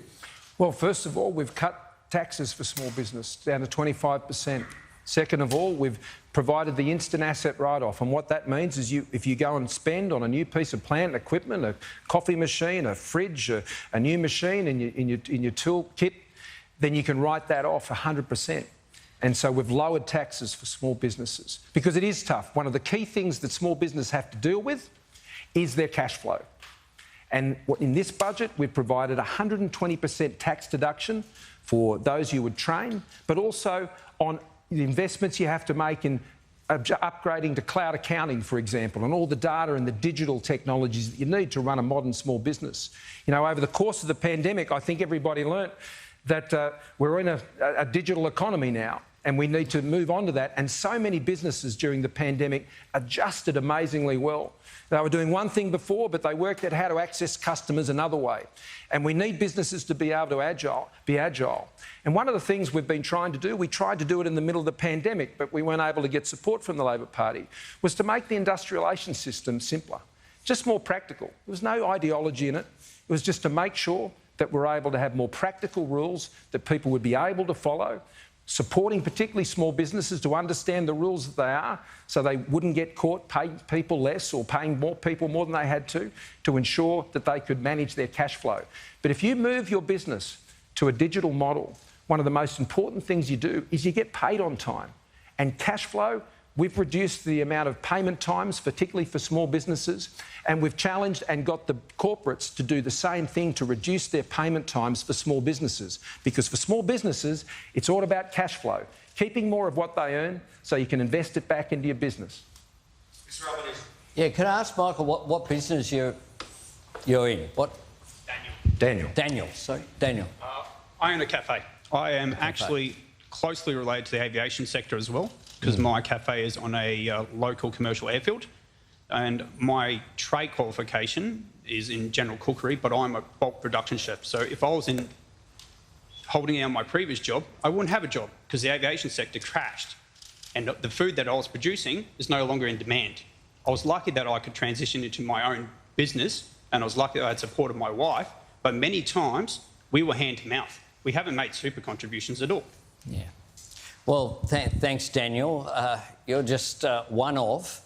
Well, first of all, we've cut taxes for small business down to 25%. Second of all, we've provided the instant asset write-off, and what that means is if you go and spend on a new piece of plant and equipment, a coffee machine, a fridge, a new machine in your tool kit, then you can write that off 100%. And so we've lowered taxes for small businesses because it is tough. One of the key things that small businesses have to deal with is their cash flow. And in this budget, we've provided 120% tax deduction for those you would train, but also on the investments you have to make in upgrading to cloud accounting, for example, and all the data and the digital technologies that you need to run a modern small business. You know, over the course of the pandemic, I think everybody learnt that we're in a digital economy now, and we need to move on to that. And so many businesses during the pandemic adjusted amazingly well. They were doing one thing before, but they worked out how to access customers another way. And we need businesses to be able to be agile. And one of the things we've been trying to do, we tried to do it in the middle of the pandemic, but we weren't able to get support from the Labor Party, was to make the industrialisation system simpler, just more practical. There was no ideology in it. It was just to make sure that we're able to have more practical rules that people would be able to follow, supporting particularly small businesses to understand the rules that they are so they wouldn't get caught paying people less or paying more people more than they had to ensure that they could manage their cash flow. But if you move your business to a digital model, one of the most important things you do is you get paid on time. And cash flow, we've reduced the amount of payment times, particularly for small businesses, and we've challenged and got the corporates to do the same thing to reduce their payment times for small businesses. Because for small businesses, it's all about cash flow, keeping more of what they earn so you can invest it back into your business. Mr. Albanese. Yeah, can I ask Michael what business you're in? What? Daniel. Sorry, Daniel. I own a cafe. I am actually closely related to the aviation sector as well, because my cafe is on a local commercial airfield, and my trade qualification is in general cookery, but I'm a bulk production chef. So if I was in holding out my previous job, I wouldn't have a job because the aviation sector crashed and the food that I was producing is no longer in demand. I was lucky that I could transition into my own business, and I was lucky that I had support of my wife, but many times we were hand to mouth. We haven't made super contributions at all. Yeah. Well, thanks, Daniel. You're just one of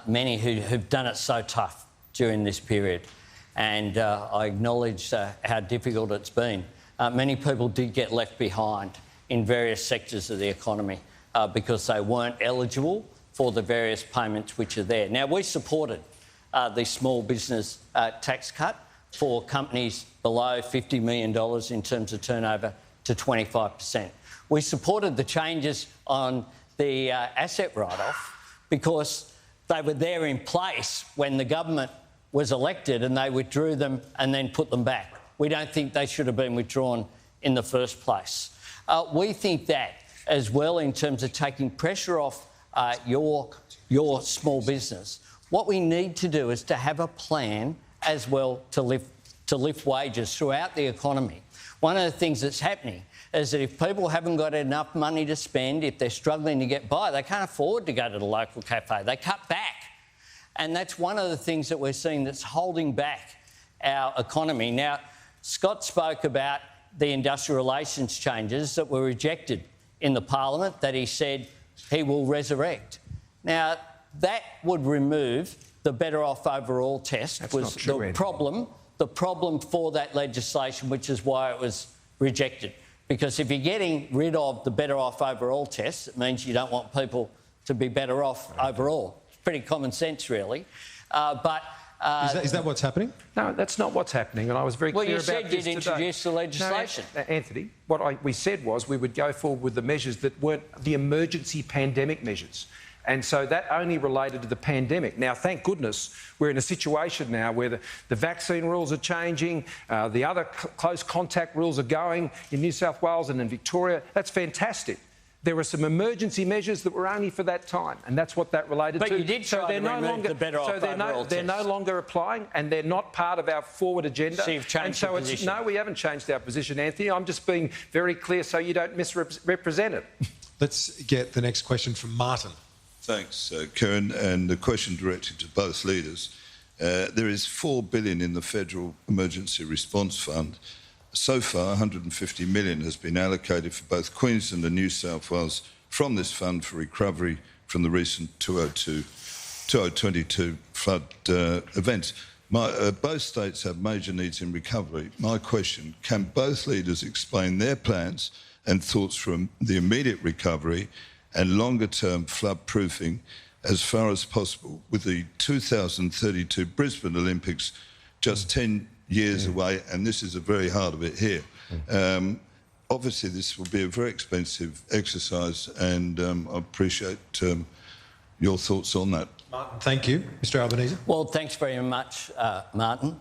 many who've done it so tough during this period. And I acknowledge how difficult it's been. Many people did get left behind in various sectors of the economy because they weren't eligible for the various payments which are there. Now, we supported the small business tax cut for companies below $50 million in terms of turnover to 25%. We supported the changes on the asset write-off because they were there in place when the government was elected and they withdrew them and then put them back. We don't think they should have been withdrawn in the first place. We think that as well in terms of taking pressure off your small business. What we need to do is to have a plan as well to lift wages throughout the economy. One of the things that's happening is that if people haven't got enough money to spend, if they're struggling to get by, they can't afford to go to the local cafe. They cut back. And that's one of the things that we're seeing that's holding back our economy. Now, Scott spoke about the industrial relations changes that were rejected in the Parliament that he said he will resurrect. Now, that would remove the Better Off Overall test. That's was the problem for that legislation, which is why it was rejected. Because if you're getting rid of the Better Off Overall test, it means you don't want people to be better off overall. It's pretty common sense, really. Is that what's happening? No, that's not what's happening, and I was very clear about this today. Well, you said you'd introduce the legislation. No, Anthony, what we said was we would go forward with the measures that weren't the emergency pandemic measures. And so that only related to the pandemic. Now, thank goodness, we're in a situation now where the vaccine rules are changing, the other close contact rules are going in New South Wales and in Victoria. That's fantastic. There were some emergency measures that were only for that time, and that's what that related to. But you did try to remove the Better Off Overall test. They're no longer applying, and they're not part of our forward agenda. So you've changed your position? No, we haven't changed our position, Anthony. I'm just being very clear so you don't misrepresent it. Let's get the next question from Martin. Thanks, Kieran, and the question directed to both leaders. There is $4 billion in the Federal Emergency Response Fund. So far, $150 million has been allocated for both Queensland and New South Wales from this fund for recovery from the recent 2022 flood events. Both states have major needs in recovery. My question, can both leaders explain their plans and thoughts from the immediate recovery and longer-term flood-proofing as far as possible, with the 2032 Brisbane Olympics just 10 years away, and this is the very heart of it here. Obviously, this will be a very expensive exercise, and I appreciate your thoughts on that. Martin, thank you. Mr Albanese. Well, thanks very much, Martin.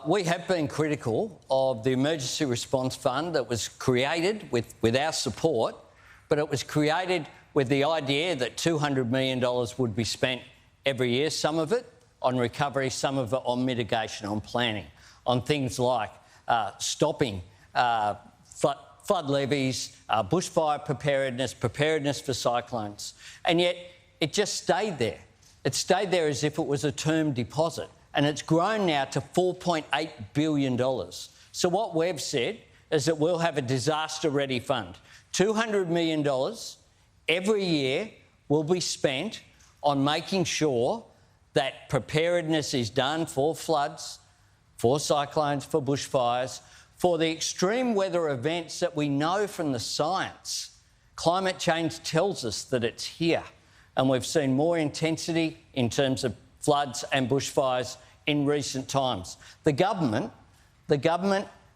We have been critical of the Emergency Response Fund that was created with our support, but it was created with the idea that $200 million would be spent every year, some of it on recovery, some of it on mitigation, on planning, on things like stopping flood levies, bushfire preparedness for cyclones. And yet it just stayed there. It stayed there as if it was a term deposit, and it's grown now to $4.8 billion. So what we've said is that we'll have a disaster-ready fund. $200 million every year will be spent on making sure that preparedness is done for floods, for cyclones, for bushfires, for the extreme weather events that we know from the science. Climate change tells us that it's here, and we've seen more intensity in terms of floods and bushfires in recent times. The government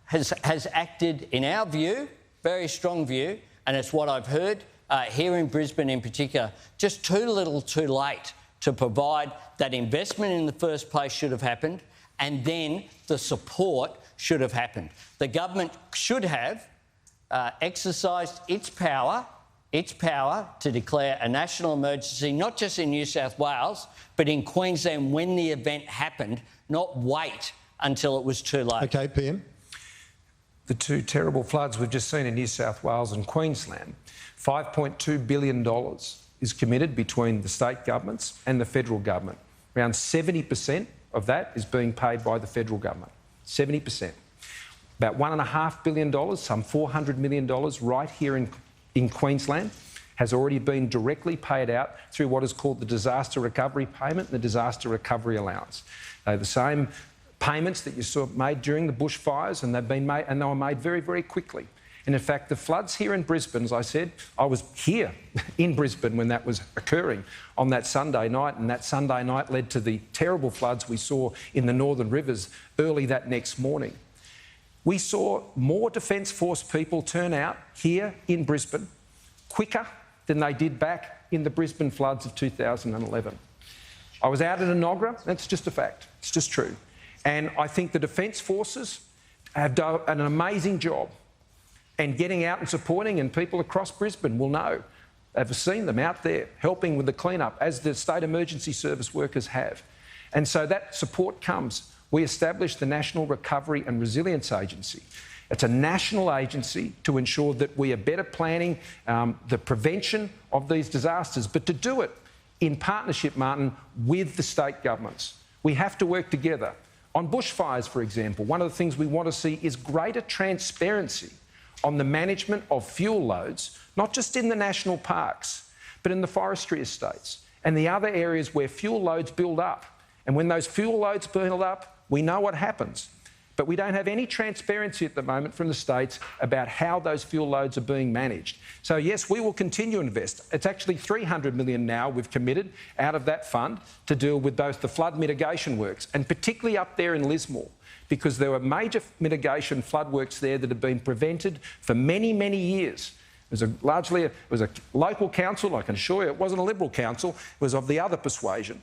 has acted, in our view, very strong view, and it's what I've heard here in Brisbane in particular, just too little too late to provide that investment in the first place should have happened, and then the support should have happened. The government should have exercised its power to declare a national emergency, not just in New South Wales, but in Queensland when the event happened, not wait until it was too late. OK, PM. The two terrible floods we've just seen in New South Wales and Queensland, $5.2 billion is committed between the state governments and the federal government. Around 70% of that is being paid by the federal government. 70%. about $1.5 billion, some $400 million right here in Queensland, has already been directly paid out through what is called the disaster recovery payment and the disaster recovery allowance. They're the same payments that you saw made during the bushfires, and they were made very, very quickly. And in fact, the floods here in Brisbane, as I said, I was here in Brisbane when that was occurring on that Sunday night, and that Sunday night led to the terrible floods we saw in the Northern Rivers early that next morning. We saw more Defence Force people turn out here in Brisbane quicker than they did back in the Brisbane floods of 2011. I was out at Enoggera, that's just a fact, it's just true. And I think the Defence Forces have done an amazing job and getting out and supporting, and people across Brisbane will know. They've seen them out there helping with the clean-up, as the State Emergency Service workers have. And so that support comes. We established the National Recovery and Resilience Agency. It's a national agency to ensure that we are better planning the prevention of these disasters, but to do it in partnership, Martin, with the state governments. We have to work together. On bushfires, for example, one of the things we want to see is greater transparency on the management of fuel loads, not just in the national parks, but in the forestry estates and the other areas where fuel loads build up. And when those fuel loads build up, we know what happens. But we don't have any transparency at the moment from the states about how those fuel loads are being managed. So yes, we will continue to invest. It's actually $300 million now we've committed out of that fund to deal with both the flood mitigation works, and particularly up there in Lismore, because there were major mitigation flood works there that have been prevented for many, many years. It was a local council, I can assure you, it wasn't a Liberal council, it was of the other persuasion,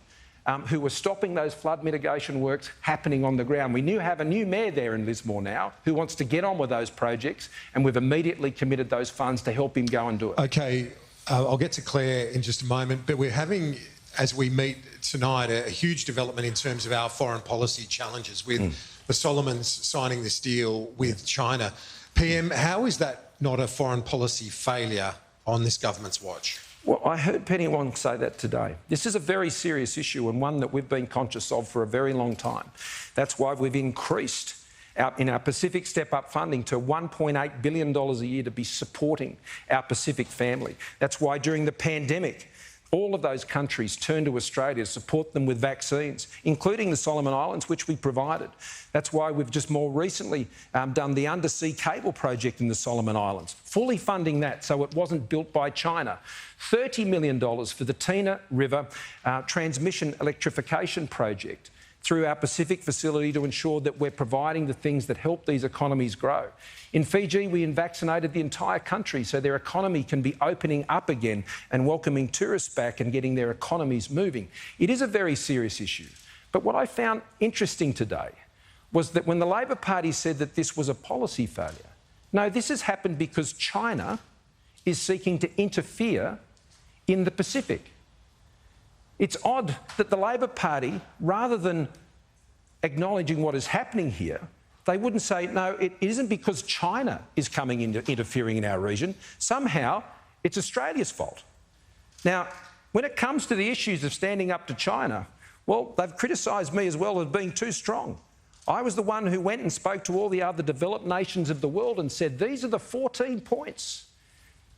who were stopping those flood mitigation works happening on the ground. We have a new mayor there in Lismore now who wants to get on with those projects, and we've immediately committed those funds to help him go and do it. OK, I'll get to Claire in just a moment, but we're having, as we meet tonight, a huge development in terms of our foreign policy challenges with the Solomons signing this deal with China. PM, how is that not a foreign policy failure on this government's watch? Well, I heard Penny Wong say that today. This is a very serious issue and one that we've been conscious of for a very long time. That's why we've increased in our Pacific Step-Up funding to $1.8 billion a year to be supporting our Pacific family. That's why during the pandemic, all of those countries turned to Australia to support them with vaccines, including the Solomon Islands, which we provided. That's why we've just more recently done the undersea cable project in the Solomon Islands, fully funding that so it wasn't built by China. $30 million for the Tina River transmission electrification project through our Pacific facility to ensure that we're providing the things that help these economies grow. In Fiji, we vaccinated the entire country so their economy can be opening up again and welcoming tourists back and getting their economies moving. It is a very serious issue. But what I found interesting today was that when the Labor Party said that this was a policy failure, no, this has happened because China is seeking to interfere in the Pacific. It's odd that the Labor Party, rather than acknowledging what is happening here, they wouldn't say, no, it isn't because China is coming in interfering in our region. Somehow, it's Australia's fault. Now, when it comes to the issues of standing up to China, well, they've criticised me as well as being too strong. I was the one who went and spoke to all the other developed nations of the world and said, these are the 14 points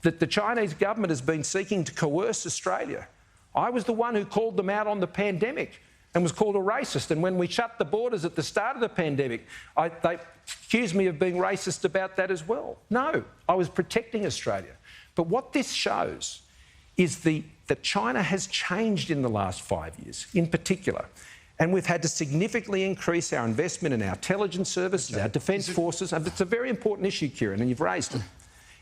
that the Chinese government has been seeking to coerce Australia. I was the one who called them out on the pandemic and was called a racist. And when we shut the borders at the start of the pandemic, they accused me of being racist about that as well. No, I was protecting Australia. But what this shows is that China has changed in the last 5 years, in particular. And we've had to significantly increase our investment in our intelligence services, our defence forces. And it's a very important issue, Kieran, and you've raised it.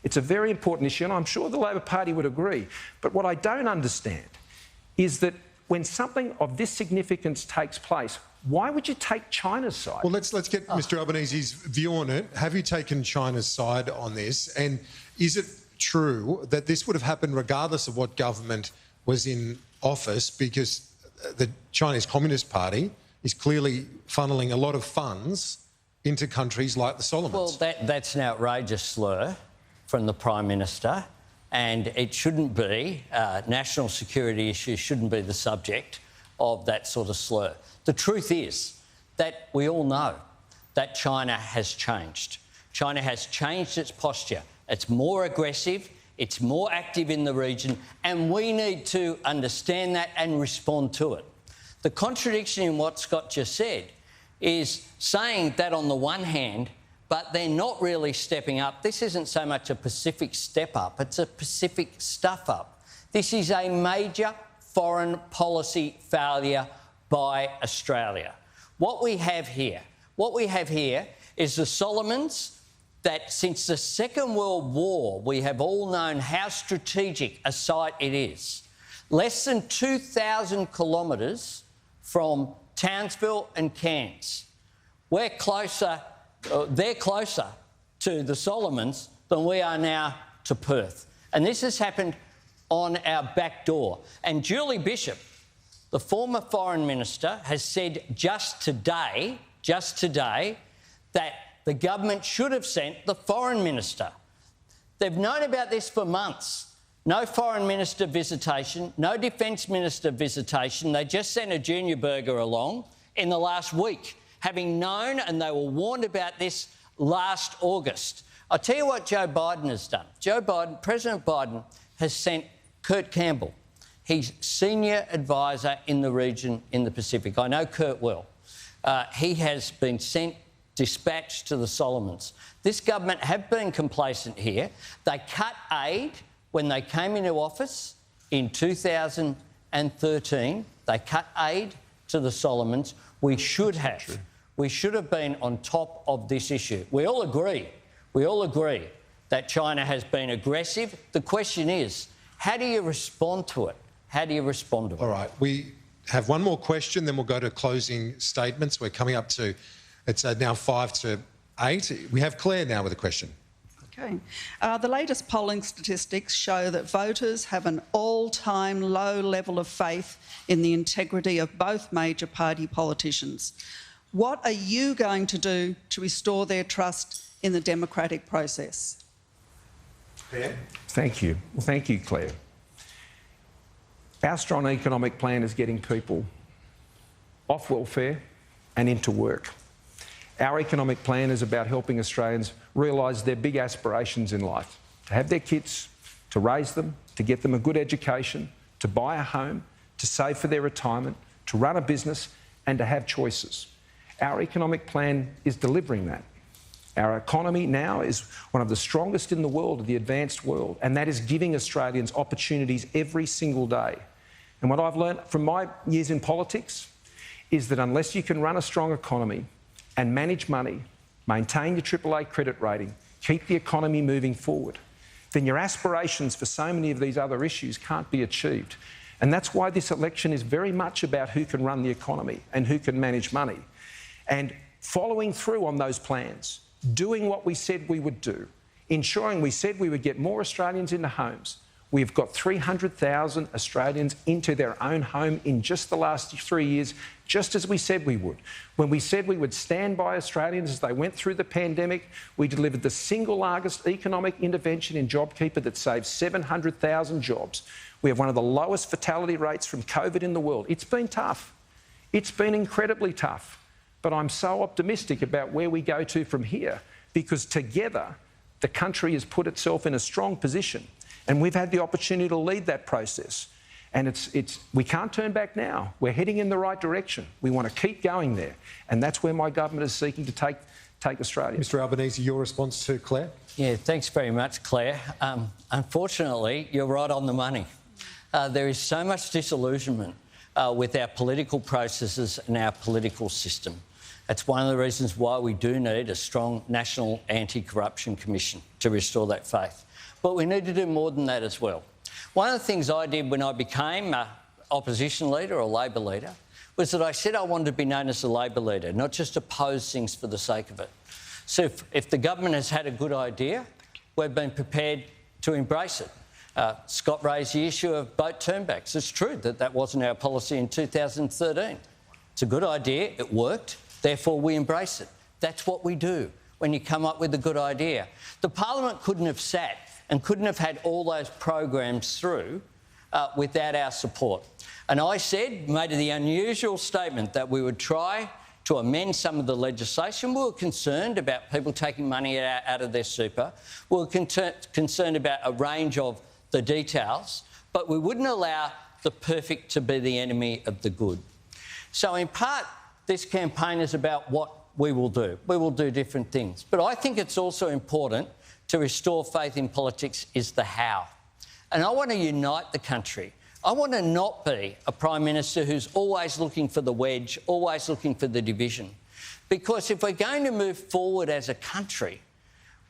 It's a very important issue, and I'm sure the Labor Party would agree. But what I don't understand is that when something of this significance takes place, why would you take China's side? Well, let's get Mr Albanese's view on it. Have you taken China's side on this? And is it true that this would have happened regardless of what government was in office, because the Chinese Communist Party is clearly funneling a lot of funds into countries like the Solomons? Well, that's an outrageous slur from the Prime Minister. And it shouldn't be, national security issues shouldn't be the subject of that sort of slur. The truth is that we all know that China has changed. China has changed its posture. It's more aggressive, it's more active in the region, and we need to understand that and respond to it. The contradiction in what Scott just said is saying that on the one hand, but they're not really stepping up. This isn't so much a Pacific step up, it's a Pacific stuff up. This is a major foreign policy failure by Australia. What we have here is the Solomons, that since the Second World War, we have all known how strategic a site it is. Less than 2,000 kilometres from Townsville and Cairns. They're closer to the Solomons than we are now to Perth. And this has happened on our back door. And Julie Bishop, the former Foreign Minister, has said just today, that the government should have sent the Foreign Minister. They've known about this for months. No Foreign Minister visitation, no Defence Minister visitation. They just sent a junior burger along in the last week, having known, and they were warned about this last August. I'll tell you what Joe Biden has done. President Biden has sent Kurt Campbell. He's senior advisor in the region in the Pacific. I know Kurt well. He has been dispatched to the Solomons. This government have been complacent here. They cut aid when they came into office in 2013. They cut aid to the Solomons. We should have been on top of this issue. We all agree that China has been aggressive. The question is, how do you respond to it? All right, we have one more question, then we'll go to closing statements. We're coming up to, it's now 5 to 8. We have Claire now with a question. Okay. The latest polling statistics show that voters have an all-time low level of faith in the integrity of both major party politicians. What are you going to do to restore their trust in the democratic process? Claire? Thank you. Well, thank you, Claire. Our strong economic plan is getting people off welfare and into work. Our economic plan is about helping Australians realise their big aspirations in life, to have their kids, to raise them, to get them a good education, to buy a home, to save for their retirement, to run a business and to have choices. Our economic plan is delivering that. Our economy now is one of the strongest in the world, the advanced world, and that is giving Australians opportunities every single day. And what I've learned from my years in politics is that unless you can run a strong economy and manage money, maintain your AAA credit rating, keep the economy moving forward, then your aspirations for so many of these other issues can't be achieved. And that's why this election is very much about who can run the economy and who can manage money. And following through on those plans, doing what we said we would do, ensuring we said we would get more Australians into homes. We've got 300,000 Australians into their own home in just the last 3 years, just as we said we would. When we said we would stand by Australians as they went through the pandemic, we delivered the single largest economic intervention in JobKeeper that saved 700,000 jobs. We have one of the lowest fatality rates from COVID in the world. It's been tough. It's been incredibly tough. But I'm so optimistic about where we go to from here, because together the country has put itself in a strong position and we've had the opportunity to lead that process. And we can't turn back now. We're heading in the right direction. We want to keep going there. And that's where my government is seeking to take Australia. Mr Albanese, your response to Claire? Yeah, thanks very much, Claire. Unfortunately, you're right on the money. There is so much disillusionment with our political processes and our political system. That's one of the reasons why we do need a strong National Anti-Corruption Commission to restore that faith. But we need to do more than that as well. One of the things I did when I became an opposition leader or Labor leader was that I said I wanted to be known as a Labor leader, not just oppose things for the sake of it. So if the government has had a good idea, we've been prepared to embrace it. Scott raised the issue of boat turnbacks. It's true that that wasn't our policy in 2013. It's a good idea, it worked, therefore we embrace it. That's what we do when you come up with a good idea. The Parliament couldn't have sat and couldn't have had all those programs through without our support. And I made the unusual statement that we would try to amend some of the legislation. We were concerned about people taking money out of their super. We were concerned about a range of the details, but we wouldn't allow the perfect to be the enemy of the good. So in part, this campaign is about what we will do. We will do different things. But I think it's also important to restore faith in politics is the how. And I want to unite the country. I want to not be a Prime Minister who's always looking for the wedge, always looking for the division. Because if we're going to move forward as a country,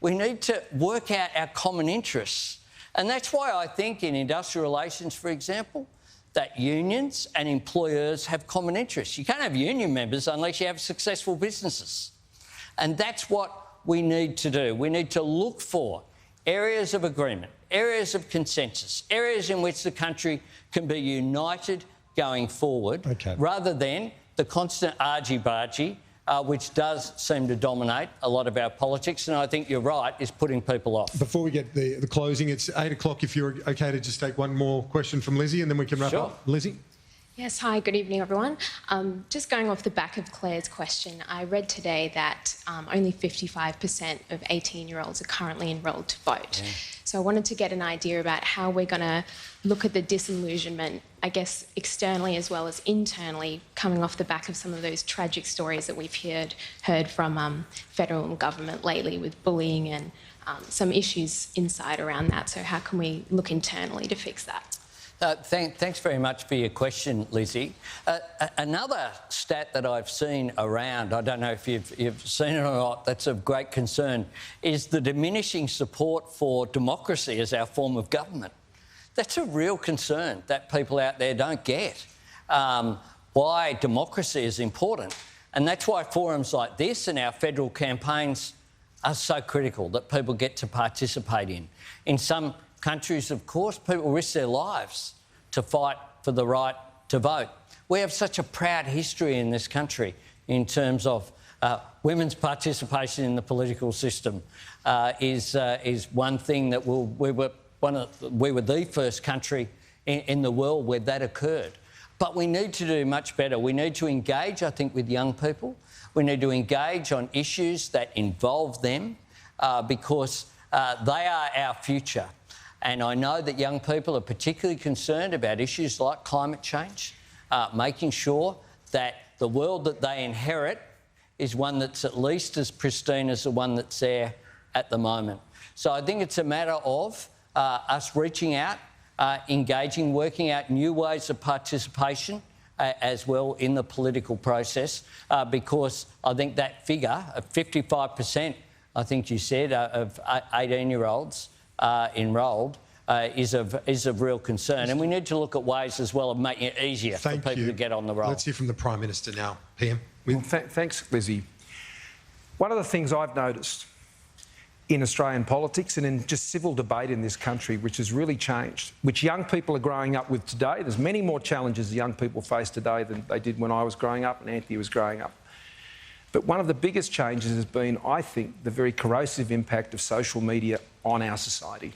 we need to work out our common interests. And that's why I think in industrial relations, for example, that unions and employers have common interests. You can't have union members unless you have successful businesses. And that's what we need to do. We need to look for areas of agreement, areas of consensus, areas in which the country can be united going forward, rather than the constant argy-bargy, which does seem to dominate a lot of our politics, and I think you're right, is putting people off. Before we get the closing, it's 8 o'clock. If you're OK to just take one more question from Lizzie and then we can wrap up. Lizzie? Yes, hi, good evening, everyone. Just going off the back of Claire's question, I read today that only 55% of 18-year-olds are currently enrolled to vote. Yeah. So I wanted to get an idea about how we're going to look at the disillusionment, I guess, externally as well as internally, coming off the back of some of those tragic stories that we've heard from federal government lately with bullying and some issues inside around that. So how can we look internally to fix that? Thanks very much for your question, Lizzie. Another stat that I've seen around, I don't know if you've seen it or not, that's of great concern, is the diminishing support for democracy as our form of government. That's a real concern that people out there don't get, why democracy is important. And that's why forums like this and our federal campaigns are so critical, that people get to participate in. In some countries, of course, people risk their lives to fight for the right to vote. We have such a proud history in this country in terms of women's participation in the political system is one thing that we were the first country in the world where that occurred. But we need to do much better. We need to engage, I think, with young people. We need to engage on issues that involve them because they are our future. And I know that young people are particularly concerned about issues like climate change, making sure that the world that they inherit is one that's at least as pristine as the one that's there at the moment. So I think it's a matter of us reaching out, engaging, working out new ways of participation as well in the political process, because I think that figure of 55%, I think you said, of 18-year-olds enrolled is of real concern. And we need to look at ways as well of making it easier for people to get on the roll. Let's hear from the Prime Minister now. PM? Well, thanks, Lizzie. One of the things I've noticed in Australian politics and in just civil debate in this country, which has really changed, which young people are growing up with today. There's many more challenges young people face today than they did when I was growing up and Anthony was growing up. But one of the biggest changes has been, I think, the very corrosive impact of social media on our society,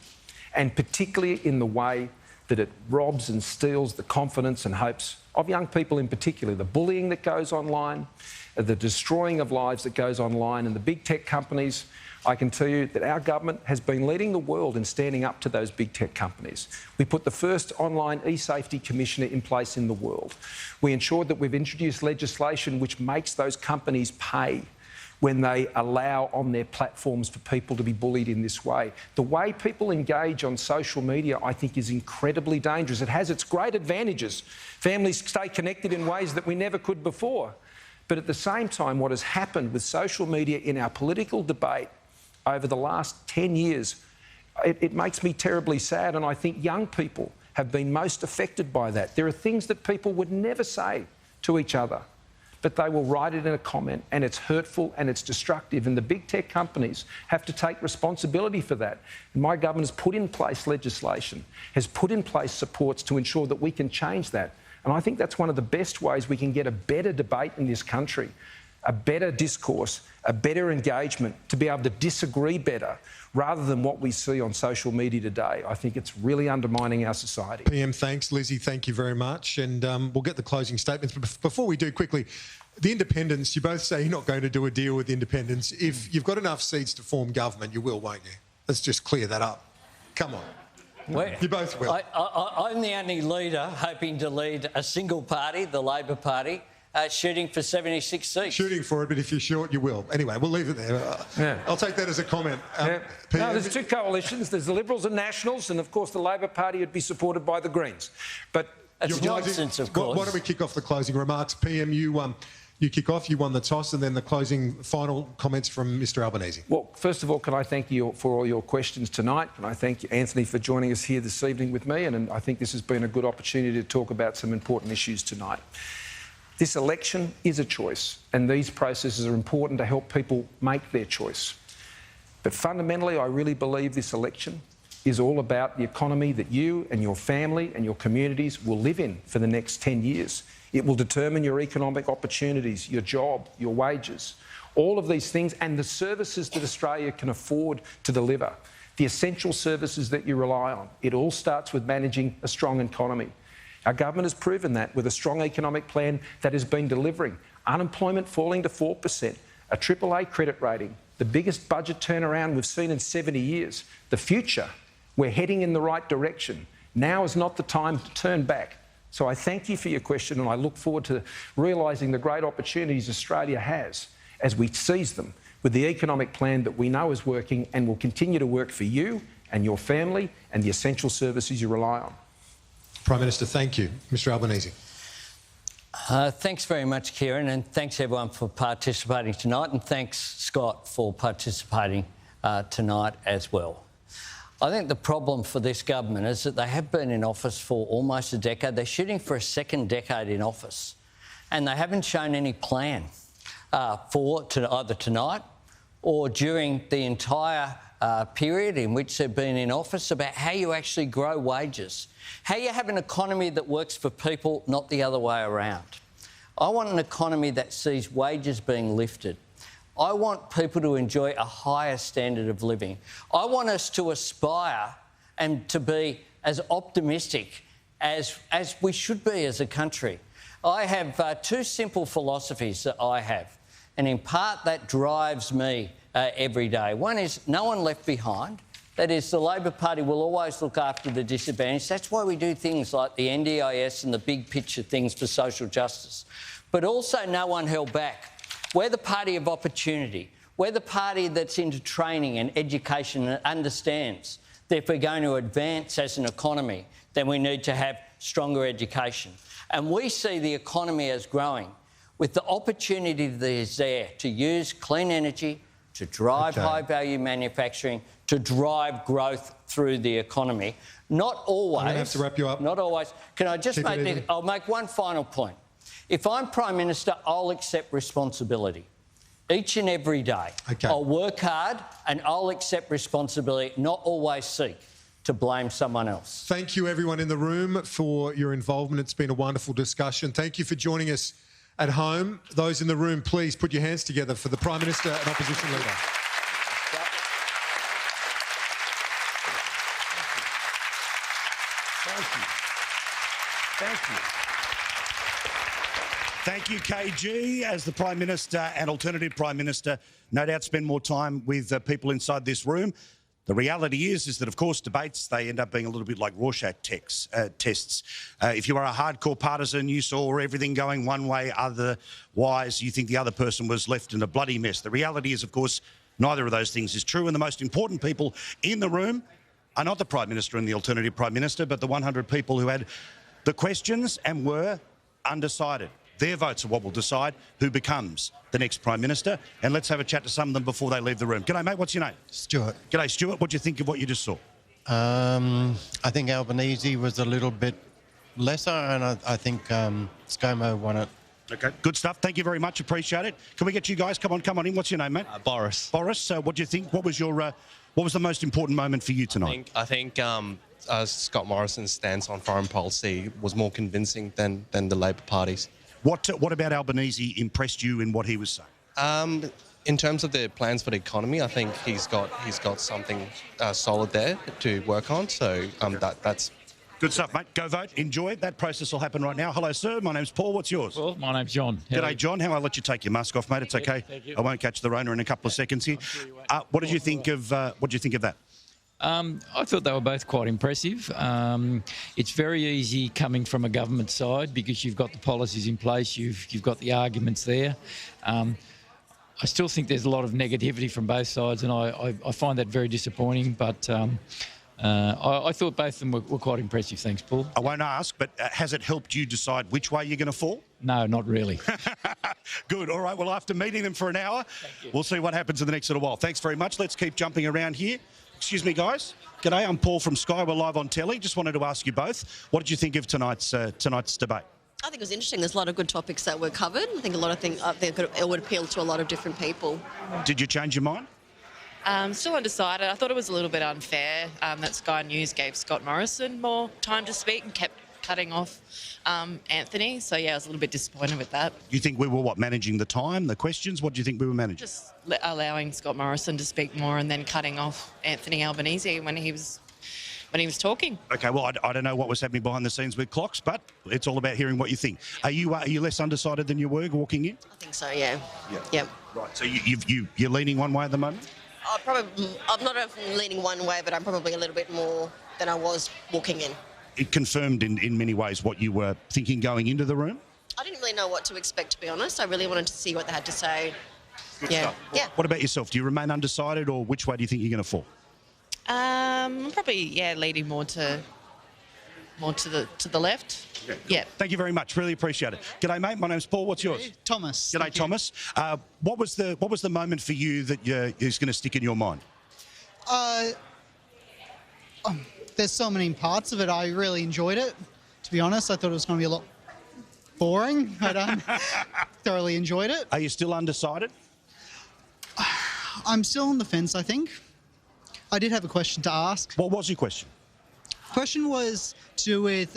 and particularly in the way that it robs and steals the confidence and hopes of young people in particular. The bullying that goes online, the destroying of lives that goes online, and the big tech companies. I can tell you that our government has been leading the world in standing up to those big tech companies. We put the first online e-safety commissioner in place in the world. We ensured that we've introduced legislation which makes those companies pay when they allow on their platforms for people to be bullied in this way. The way people engage on social media, I think, is incredibly dangerous. It has its great advantages. Families stay connected in ways that we never could before. But at the same time, what has happened with social media in our political debate over the last 10 years, it makes me terribly sad, and I think young people have been most affected by that. There are things that people would never say to each other, but they will write it in a comment, and it's hurtful and it's destructive, and the big tech companies have to take responsibility for that. And my government has put in place legislation, has put in place supports to ensure that we can change that. And I think that's one of the best ways we can get a better debate in this country, a better discourse, a better engagement, to be able to disagree better rather than what we see on social media today. I think it's really undermining our society. PM, thanks. Lizzie, thank you very much. And we'll get the closing statements. But before we do, quickly, The independents, you both say you're not going to do a deal with the independents. If you've got enough seats to form government, you will, won't you? Let's just clear that up. Come on. You both will. I'm the only leader hoping to lead a single party, the Labor Party, shooting for 76 seats. Shooting for it, but if you're short, you will. Anyway, we'll leave it there. I'll take that as a comment. No, there's two coalitions. There's the Liberals and Nationals, and of course the Labor Party would be supported by the Greens. But it's nonsense, of course. Why don't we kick off the closing remarks? PM, you kick off. You won the toss, and then the closing final comments from Mr Albanese. Well, first of all, can I thank you for all your questions tonight? Can I thank you, Anthony, for joining us here this evening with me? And I think this has been a good opportunity to talk about some important issues tonight. This election is a choice, and these processes are important to help people make their choice. But fundamentally, I really believe this election is all about the economy that you and your family and your communities will live in for the next 10 years. It will determine your economic opportunities, your job, your wages, all of these things, and the services that Australia can afford to deliver, the essential services that you rely on. It all starts with managing a strong economy. Our government has proven that with a strong economic plan that has been delivering. Unemployment falling to 4%, a AAA credit rating, the biggest budget turnaround we've seen in 70 years. The future, we're heading in the right direction. Now is not the time to turn back. So I thank you for your question, and I look forward to realising the great opportunities Australia has as we seize them with the economic plan that we know is working and will continue to work for you and your family and the essential services you rely on. Prime Minister, thank you. Mr Albanese. Thanks very much, Kieran, and thanks everyone for participating tonight, and thanks, Scott, for participating tonight as well. I think the problem for this government is that they have been in office for almost a decade. They're shooting for a second decade in office, and they haven't shown any plan for either tonight or during the entire period in which they've been in office about how you actually grow wages, how you have an economy that works for people, not the other way around. I want an economy that sees wages being lifted. I want people to enjoy a higher standard of living. I want us to aspire and to be as optimistic as we should be as a country. I have two simple philosophies that I have, and in part that drives me every day. One is no one left behind. That is, the Labor Party will always look after the disadvantaged. That's why we do things like the NDIS and the big picture things for social justice. But also no one held back. We're the party of opportunity. We're the party that's into training and education and understands that if we're going to advance as an economy, then we need to have stronger education. And we see the economy as growing with the opportunity that is there to use clean energy, to drive high-value manufacturing, to drive growth through the economy. Not always. I'm going to have to wrap you up. Not always. Can I just I'll make one final point. If I'm Prime Minister, I'll accept responsibility each and every day. Okay. I'll work hard and I'll accept responsibility, not always seek to blame someone else. Thank you, everyone in the room, for your involvement. It's been a wonderful discussion. Thank you for joining us at home. Those in the room, please put your hands together for the Prime Minister and Opposition Leader. Thank you. Thank you, KG. As the Prime Minister and alternative Prime Minister, no doubt spend more time with people inside this room. The reality is that, of course, debates, they end up being a little bit like Rorschach tests. If you are a hardcore partisan, you saw everything going one way, otherwise you think the other person was left in a bloody mess. The reality is, of course, neither of those things is true, and the most important people in the room are not the Prime Minister and the alternative Prime Minister, but the 100 people who had the questions and were undecided. Their votes are what will decide who becomes the next Prime Minister. And let's have a chat to some of them before they leave the room. G'day, mate. What's your name? Stuart. G'day, Stuart. What do you think of what you just saw? I think Albanese was a little bit lesser, and I think ScoMo won it. Okay, good stuff. Thank you very much. Appreciate it. Can we get you guys? Come on in. What's your name, mate? Boris. Boris. What do you think? What was your? What was the most important moment for you tonight? I think Scott Morrison's stance on foreign policy was more convincing than the Labor Party's. What about Albanese impressed you in what he was saying? In terms of the plans for the economy, I think he's got something solid there to work on. So that's Good stuff, mate. Go vote. Enjoy. That process will happen right now. Hello, sir. My name's Paul. What's yours? Well, my name's John. G'day, John. How I'll let you take your mask off, mate. It's okay. Thank you. I won't catch the Rona in a couple of seconds here. What did you think of that? I thought they were both quite impressive. It's very easy coming from a government side because you've got the policies in place, you've got the arguments there. I still think there's a lot of negativity from both sides, and I find that very disappointing. But I thought both of them were quite impressive. Thanks, Paul. I won't ask, but has it helped you decide which way you're going to fall? No, not really. Good. All right. Well, after meeting them for an hour, we'll see what happens in the next little while. Thanks very much. Let's keep jumping around here. Excuse me, guys. G'day, I'm Paul from Sky. We're live on telly. Just wanted to ask you both, what did you think of tonight's debate? I think it was interesting. There's a lot of good topics that were covered. I think a lot of things it would appeal to a lot of different people. Did you change your mind? Still undecided. I thought it was a little bit unfair that Sky News gave Scott Morrison more time to speak and kept cutting off Anthony. So, yeah, I was a little bit disappointed with that. You think we were, managing the time, the questions? What do you think we were managing? Just allowing Scott Morrison to speak more and then cutting off Anthony Albanese when he was talking. Okay, well, I don't know what was happening behind the scenes with clocks, but it's all about hearing what you think. Are you less undecided than you were walking in? I think so, yeah. Yep. Right, so you're leaning one way at the moment? I'm not leaning one way, but I'm probably a little bit more than I was walking in. It confirmed in many ways what you were thinking going into the room? I didn't really know what to expect, to be honest. I really wanted to see what they had to say. Good yeah. stuff. Yeah. What about yourself? Do you remain undecided, or which way do you think you're going to fall? Probably, leaning more to the left. Yeah. Thank you very much. Really appreciate it. G'day, mate. My name's Paul. What's yours? Thomas. G'day, Thomas. What was the moment for you that is going to stick in your mind? There's so many parts of it. I really enjoyed it. To be honest, I thought it was going to be a lot boring. I thoroughly enjoyed it. Are you still undecided? I'm still on the fence, I think. I did have a question to ask. What was your question? Question was to do with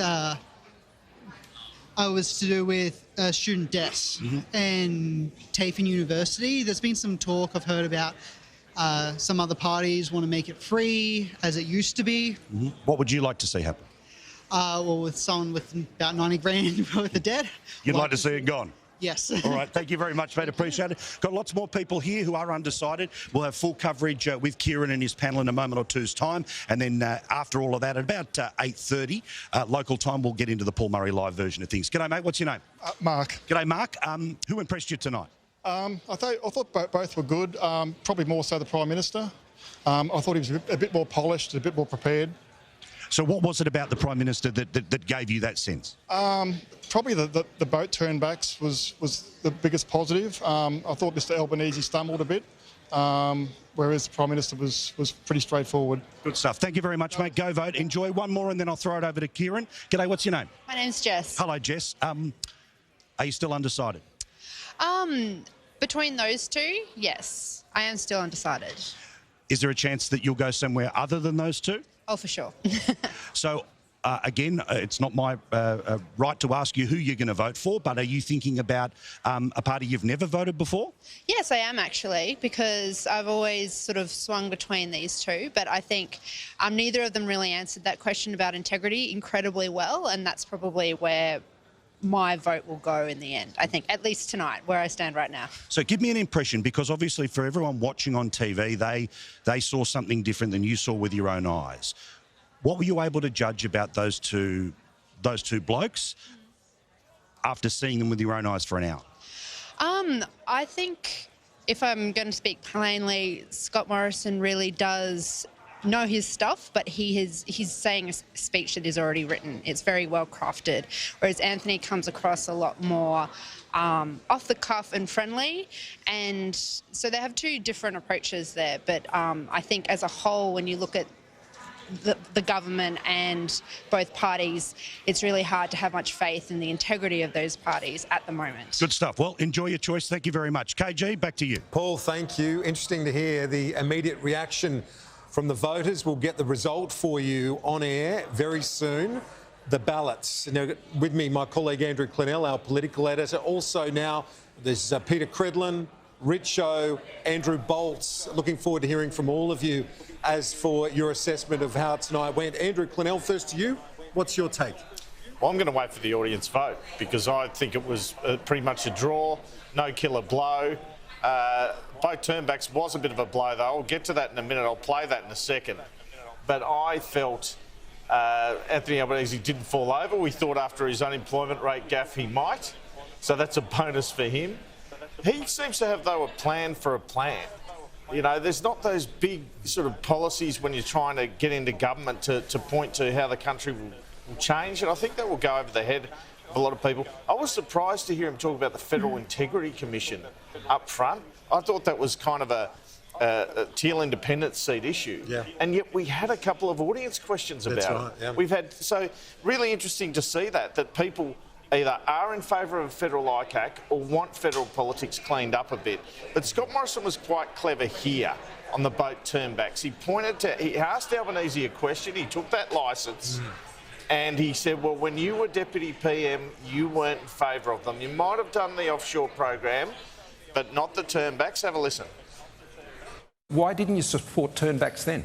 student debt and TAFE University. There's been some talk I've heard about some other parties want to make it free as it used to be. What would you like to see happen? Well, with someone with about 90 grand with the debt. You'd like to see it gone? Yes. All right. Thank you very much, mate. Appreciate it. Got lots more people here who are undecided. We'll have full coverage with Kieran and his panel in a moment or two's time. And then after all of that, at about 8:30 local time, we'll get into the Paul Murray live version of things. G'day, mate. What's your name? Mark. G'day, Mark. Who impressed you tonight? I thought both were good. Probably more so the Prime Minister. I thought he was a bit more polished, a bit more prepared. So what was it about the Prime Minister that gave you that sense? Probably the boat turnbacks was the biggest positive. I thought Mr Albanese stumbled a bit, whereas the Prime Minister was pretty straightforward. Good stuff. Thank you very much, mate. Go vote. Enjoy. One more and then I'll throw it over to Kieran. G'day, what's your name? My name's Jess. Hello, Jess. Are you still undecided? Between those two, yes. I am still undecided. Is there a chance that you'll go somewhere other than those two? Oh, for sure. So, again, it's not my right to ask you who you're going to vote for, but are you thinking about a party you've never voted before? Yes, I am actually, because I've always sort of swung between these two, but I think neither of them really answered that question about integrity incredibly well, and that's probably where my vote will go in the end, I think, at least tonight, where I stand right now. So give me an impression, because obviously for everyone watching on TV, they saw something different than you saw with your own eyes. What were you able to judge about those two blokes after seeing them with your own eyes for an hour? I think, if I'm going to speak plainly, Scott Morrison really does know his stuff, but he's saying a speech that is already written. It's very well crafted, whereas Anthony comes across a lot more off the cuff and friendly, and so they have two different approaches there. But I think as a whole, when you look at the government and both parties, it's really hard to have much faith in the integrity of those parties at the moment. Good stuff. Well, enjoy your choice. Thank you very much. KG, back to you. Paul, thank you. Interesting to hear the immediate reaction from the voters. We'll get the result for you on air very soon. The ballots. Now, with me, my colleague Andrew Clennell, our political editor. Also now, there's Peter Credlin, Richo, Andrew Bolts. Looking forward to hearing from all of you as for your assessment of how tonight went. Andrew Clennell, first to you. What's your take? Well, I'm going to wait for the audience vote because I think it was pretty much a draw, no killer blow. Both turnbacks was a bit of a blow, though. I'll get to that in a minute. I'll play that in a second. But I felt Anthony Albanese didn't fall over. We thought after his unemployment rate gaffe he might. So that's a bonus for him. He seems to have, though, a plan for a plan. You know, there's not those big sort of policies when you're trying to get into government to point to how the country will change. And I think that will go over the head of a lot of people. I was surprised to hear him talk about the Federal Integrity Commission up front. I thought that was kind of a Teal independence seat issue. Yeah. And yet we had a couple of audience questions about That's right, it. yeah. We've had, so really interesting to see that people either are in favour of a federal ICAC or want federal politics cleaned up a bit. But Scott Morrison was quite clever here on the boat turnbacks. He asked Albanese a question, he took that licence, and he said, well, when you were Deputy PM, you weren't in favour of them. You might have done the offshore program, but not the turnbacks. Have a listen. Why didn't you support turnbacks then?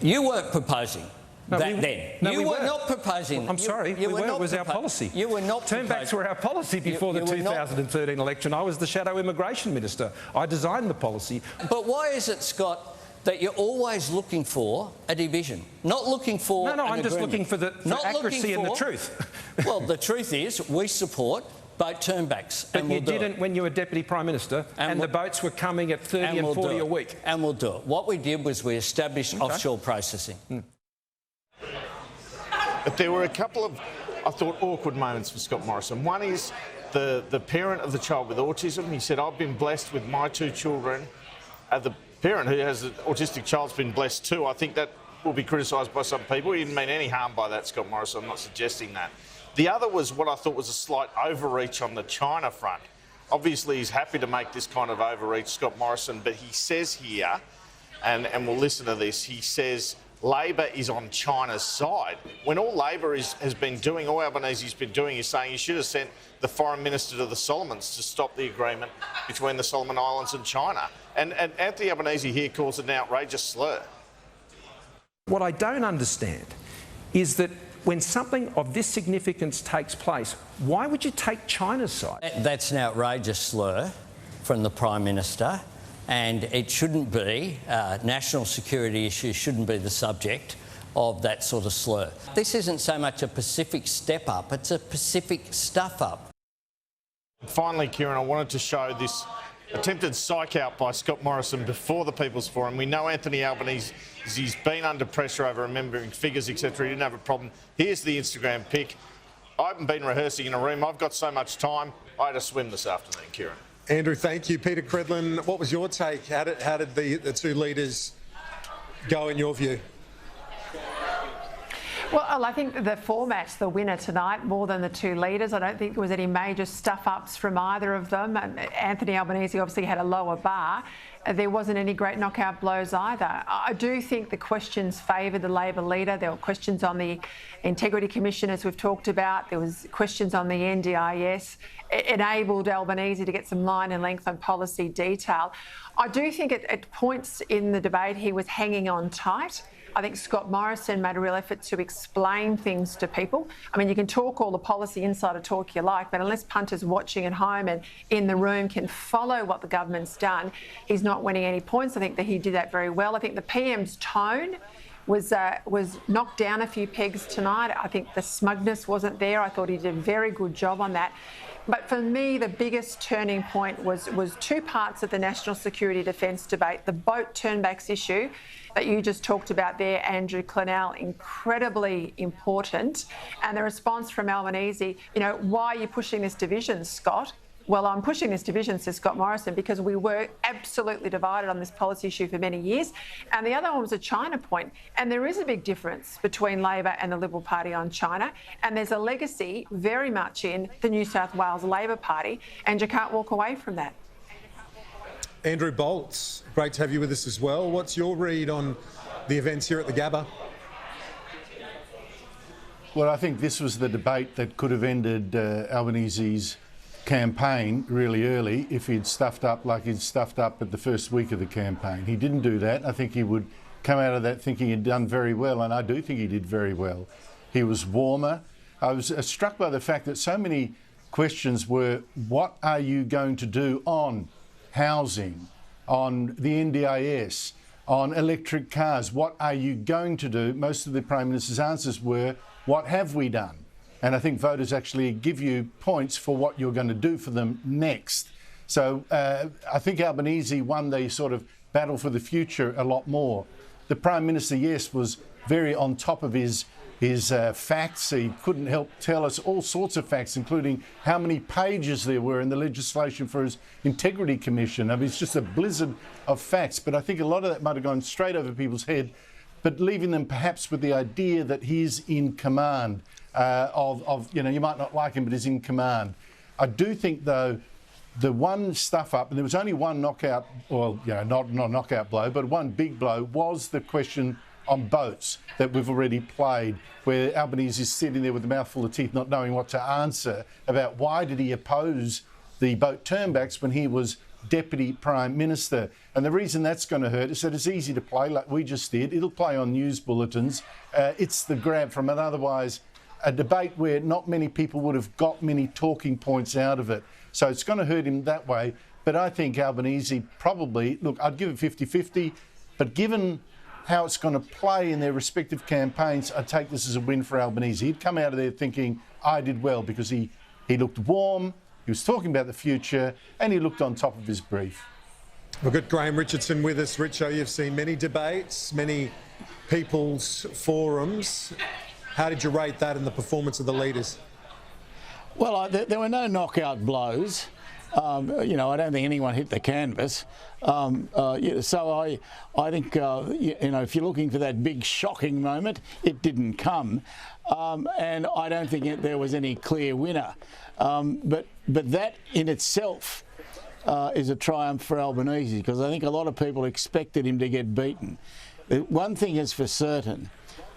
You weren't proposing then. No, you were not proposing. I'm sorry, You were it not was our policy. You were not Turnbacks proposing. were our policy before the You were not- 2013 election. I was the Shadow Immigration Minister. I designed the policy. But why is it, Scott, that you're always looking for a division, not looking for No, an I'm just agreement? looking for the Not accuracy looking and the for- truth. Well, the truth is we support boat turnbacks. But and you we'll do didn't it. when you were Deputy Prime Minister and the boats were coming at 30 and we'll 40 do a it. week. And we'll do it. What we did was we established offshore processing. But there were a couple of, I thought, awkward moments for Scott Morrison. One is the parent of the child with autism. He said, I've been blessed with my two children. The parent who has an autistic child's been blessed too. I think that will be criticised by some people. He didn't mean any harm by that, Scott Morrison. I'm not suggesting that. The other was what I thought was a slight overreach on the China front. Obviously, he's happy to make this kind of overreach, Scott Morrison, but he says here, and we'll listen to this, he says Labor is on China's side. When all Labor has been doing, all Albanese's been doing is saying he should have sent the Foreign Minister to the Solomons to stop the agreement between the Solomon Islands and China. And Anthony Albanese here calls it an outrageous slur. What I don't understand is that when something of this significance takes place, why would you take China's side? That's an outrageous slur from the Prime Minister, and it shouldn't be, national security issues shouldn't be the subject of that sort of slur. This isn't so much a Pacific step up, it's a Pacific stuff up. Finally, Kieran, I wanted to show this attempted psych out by Scott Morrison before the People's Forum. We know Anthony Albanese, he's been under pressure over remembering figures, etc. He didn't have a problem. Here's the Instagram pic. I haven't been rehearsing in a room. I've got so much time. I had a swim this afternoon, Kieran. Andrew, thank you. Peter Credlin, what was your take? How did the two leaders go in your view? Well, I think the format's the winner tonight more than the two leaders. I don't think there was any major stuff-ups from either of them. Anthony Albanese obviously had a lower bar. There wasn't any great knockout blows either. I do think the questions favoured the Labor leader. There were questions on the Integrity Commission, as we've talked about. There was questions on the NDIS. It enabled Albanese to get some line and length on policy detail. I do think at points in the debate he was hanging on tight. I think Scott Morrison made a real effort to explain things to people. I mean, you can talk all the policy insider talk you like, but unless punters watching at home and in the room can follow what the government's done, he's not winning any points. I think that he did that very well. I think the PM's tone was knocked down a few pegs tonight. I think the smugness wasn't there. I thought he did a very good job on that. But for me, the biggest turning point was two parts of the national security defence debate. The boat turnbacks issue that you just talked about there, Andrew Clennell, incredibly important. And the response from Albanese, why are you pushing this division, Scott? Well, I'm pushing this division, says Scott Morrison, because we were absolutely divided on this policy issue for many years. And the other one was a China point. And there is a big difference between Labor and the Liberal Party on China. And there's a legacy very much in the New South Wales Labor Party, and you can't walk away from that. Andrew Bolts, great to have you with us as well. What's your read on the events here at the Gabba? Well, I think this was the debate that could have ended Albanese's campaign really early if he'd stuffed up like he'd stuffed up at the first week of the campaign. He didn't do that. I think he would come out of that thinking he'd done very well, and I do think he did very well. He was warmer. I was struck by the fact that so many questions were, what are you going to do on housing, on the NDIS, on electric cars? What are you going to do? Most of the Prime Minister's answers were, what have we done? And I think voters actually give you points for what you're going to do for them next. So I think Albanese won the sort of battle for the future a lot more. The Prime Minister, yes, was very on top of his facts. He couldn't help tell us all sorts of facts, including how many pages there were in the legislation for his Integrity Commission. I mean, it's just a blizzard of facts. But I think a lot of that might have gone straight over people's head, but leaving them perhaps with the idea that he's in command you might not like him, but he's in command. I do think, though, the one stuff up, and there was only one knockout, or, not a knockout blow, but one big blow, was the question on boats that we've already played, where Albanese is sitting there with a mouthful of teeth not knowing what to answer about why did he oppose the boat turnbacks when he was Deputy Prime Minister. And the reason that's going to hurt is that it's easy to play, like we just did. It'll play on news bulletins. It's the grab from an otherwise a debate where not many people would have got many talking points out of it. So it's going to hurt him that way. But I think Albanese probably, look, I'd give it 50-50, but given how it's going to play in their respective campaigns, I take this as a win for Albanese. He'd come out of there thinking, I did well, because he looked warm, he was talking about the future, and he looked on top of his brief. We've got Graham Richardson with us. Richo, you've seen many debates, many people's forums. How did you rate that and the performance of the leaders? Well, there were no knockout blows. I don't think anyone hit the canvas. So I think, if you're looking for that big shocking moment, it didn't come. And I don't think there was any clear winner. But that in itself is a triumph for Albanese, because I think a lot of people expected him to get beaten. One thing is for certain,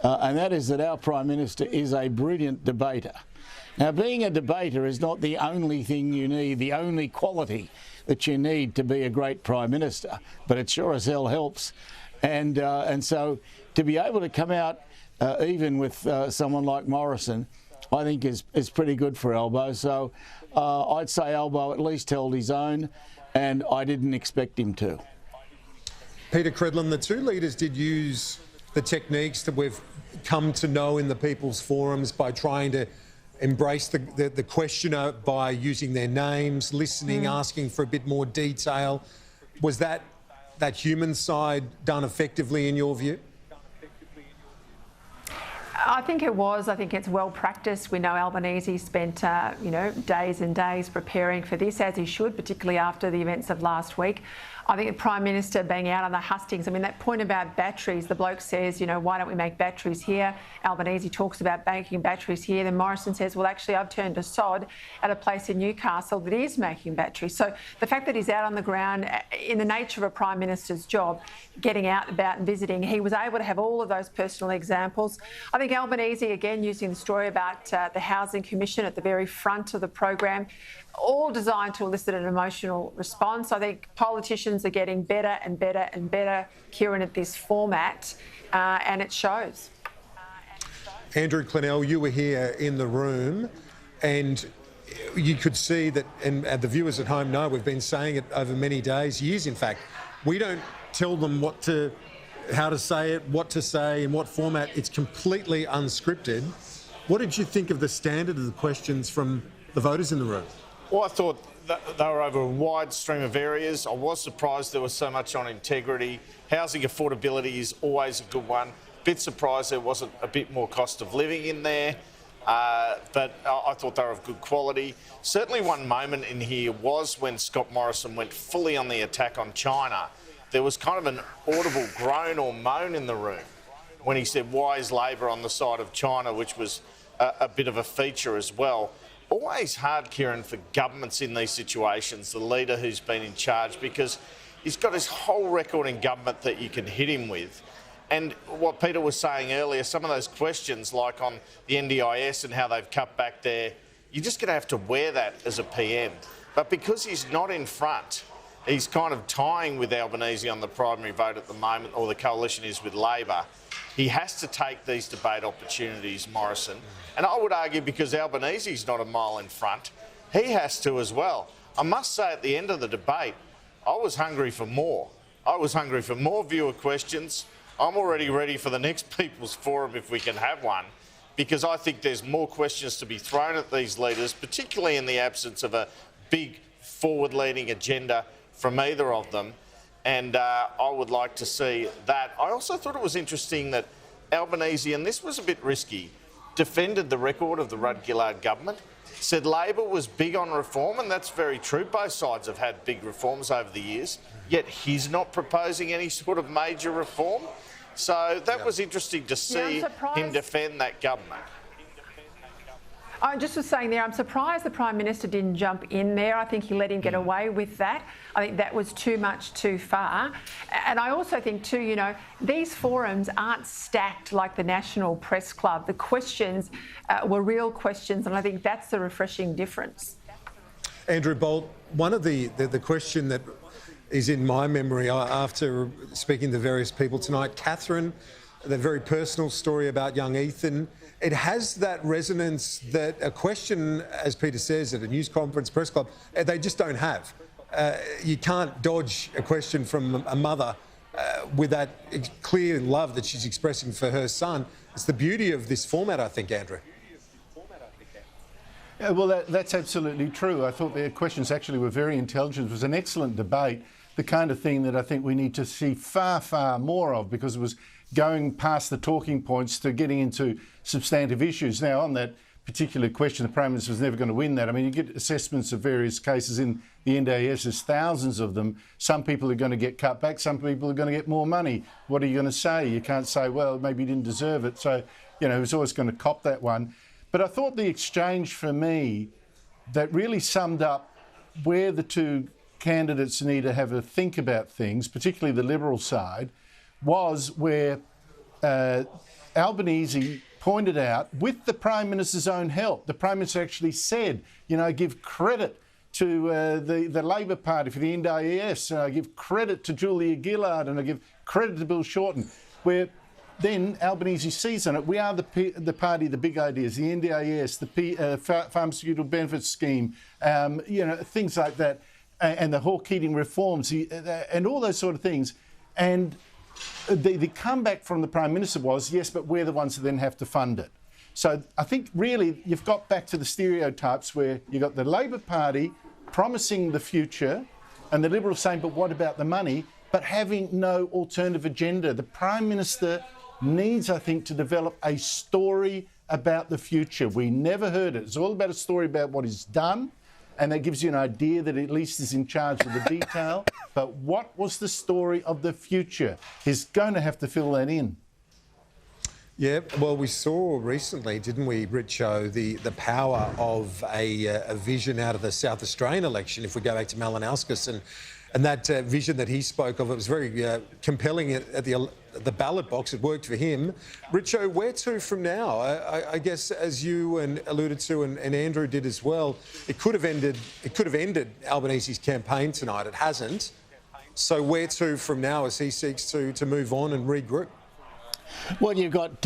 and that is that our Prime Minister is a brilliant debater. Now, being a debater is not the only thing you need, the only quality that you need to be a great Prime Minister, but it sure as hell helps. And so to be able to come out even with someone like Morrison, I think is pretty good for Albo. So I'd say Albo at least held his own, and I didn't expect him to. Peter Credlin, the two leaders did use the techniques that we've come to know in the people's forums by trying to embrace the questioner by using their names, listening, asking for a bit more detail. Was that human side done effectively in your view? I think it was. I think it's well practiced. We know Albanese spent, days and days preparing for this, as he should, particularly after the events of last week. I think the Prime Minister being out on the hustings, that point about batteries, the bloke says, why don't we make batteries here? Albanese talks about making batteries here. Then Morrison says, well, actually, I've turned to sod at a place in Newcastle that is making batteries. So the fact that he's out on the ground, in the nature of a Prime Minister's job, getting out about and visiting, he was able to have all of those personal examples. I think Albanese, again, using the story about the Housing Commission at the very front of the program, all designed to elicit an emotional response. I think politicians are getting better and better and better, Kieran, at this format, and it shows. Andrew Clennell, you were here in the room, and you could see that, and the viewers at home know, we've been saying it over many days, years in fact, we don't tell them how to say it, what to say, in what format. It's completely unscripted. What did you think of the standard of the questions from the voters in the room? Well, I thought they were over a wide stream of areas. I was surprised there was so much on integrity. Housing affordability is always a good one. Bit surprised there wasn't a bit more cost of living in there, but I thought they were of good quality. Certainly one moment in here was when Scott Morrison went fully on the attack on China. There was kind of an audible groan or moan in the room when he said, why is Labor on the side of China, which was a bit of a feature as well. Always hard, Kieran, for governments in these situations, the leader who's been in charge, because he's got his whole record in government that you can hit him with. And what Peter was saying earlier, some of those questions like on the NDIS and how they've cut back there, you're just going to have to wear that as a PM. But because he's not in front he's kind of tying with Albanese on the primary vote at the moment, or the coalition is with Labor. He has to take these debate opportunities, Morrison. And I would argue because Albanese's not a mile in front, he has to as well. I must say at the end of the debate, I was hungry for more. I was hungry for more viewer questions. I'm already ready for the next People's Forum if we can have one, because I think there's more questions to be thrown at these leaders, particularly in the absence of a big forward-leaning agenda from either of them. And I would like to see that. I also thought it was interesting that Albanese, and this was a bit risky, defended the record of the Rudd-Gillard government, said Labor was big on reform, and that's very true. Both sides have had big reforms over the years, yet he's not proposing any sort of major reform. So that was interesting to see him defend that government. I just was saying there, I'm surprised the Prime Minister didn't jump in there. I think he let him get away with that. I think that was too much too far. And I also think too, you know, these forums aren't stacked like the National Press Club. The questions were real questions, and I think that's the refreshing difference. Andrew Bolt, one of the question that is in my memory after speaking to various people tonight, Catherine, the very personal story about young Ethan, it has that resonance that a question, as Peter says, at a news conference, press club, they just don't have. You can't dodge a question from a mother with that clear love that she's expressing for her son. It's the beauty of this format, I think, Andrew. Yeah, well, that's absolutely true. I thought the questions actually were very intelligent. It was an excellent debate, the kind of thing that I think we need to see far, far more of, because it was going past the talking points to getting into substantive issues. Now, on that particular question, the Prime Minister was never going to win that. I mean, you get assessments of various cases in the NDIS, there's thousands of them. Some people are going to get cut back, some people are going to get more money. What are you going to say? You can't say, well, maybe he didn't deserve it. So, you know, he was always going to cop that one. But I thought the exchange for me that really summed up where the two candidates need to have a think about things, particularly the Liberal side, was where Albanese pointed out, with the Prime Minister's own help, the Prime Minister actually said, you know, give credit to the Labor Party for the NDIS, and I give credit to Julia Gillard, and I give credit to Bill Shorten, where then Albanese sees on it, we are the party, the big ideas, the NDIS, the pharmaceutical benefits scheme, you know, things like that, and the Hawke-Keating reforms, and all those sort of things. And the comeback from the Prime Minister was, yes, but we're the ones who then have to fund it. So I think really you've got back to the stereotypes where you've got the Labor Party promising the future and the Liberals saying, but what about the money? But having no alternative agenda. The Prime Minister needs, I think, to develop a story about the future. We never heard it. It's all about a story about what is done, and that gives you an idea that at least is in charge of the detail. But what was the story of the future? He's going to have to fill that in. Yeah, well, we saw recently, didn't we, Richo, the power of a vision out of the South Australian election, if we go back to Malinowskis, and that vision that he spoke of, it was very compelling at the ballot box. It worked for him. Richo, where to from now? I guess, as you alluded to, and Andrew did as well, it could have ended Albanese's campaign tonight. It hasn't. So where to from now as he seeks to move on and regroup? Well, you've got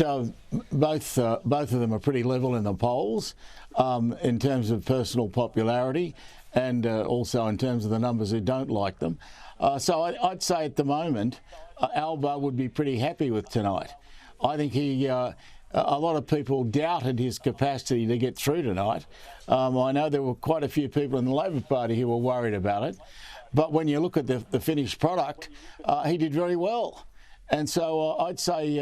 both of them are pretty level in the polls in terms of personal popularity, and also in terms of the numbers who don't like them. So I'd say at the moment, Alba would be pretty happy with tonight. I think a lot of people doubted his capacity to get through tonight. I know there were quite a few people in the Labor Party who were worried about it. But when you look at the finished product, he did very well. And so I'd say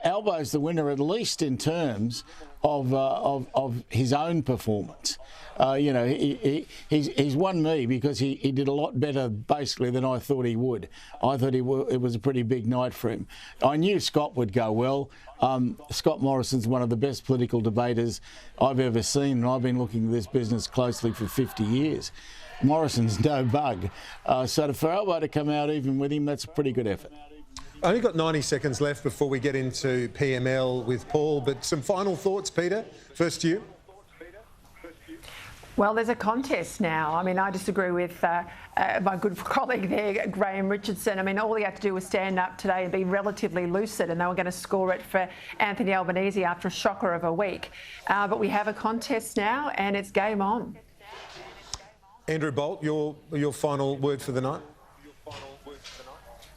Albo's the winner, at least in terms of his own performance. You know, he's won me because he did a lot better, basically, than I thought he would. I thought it was a pretty big night for him. I knew Scott would go well. Scott Morrison's one of the best political debaters I've ever seen, and I've been looking at this business closely for 50 years. Morrison's no bug. So for Albo to come out even with him, that's a pretty good effort. Only got 90 seconds left before we get into PML with Paul, but some final thoughts, Peter? First to you. Well, there's a contest now. I mean, I disagree with my good colleague there, Graham Richardson. I mean, all he had to do was stand up today and be relatively lucid, and they were going to score it for Anthony Albanese after a shocker of a week. But we have a contest now, and it's game on. Andrew Bolt, your final word for the night?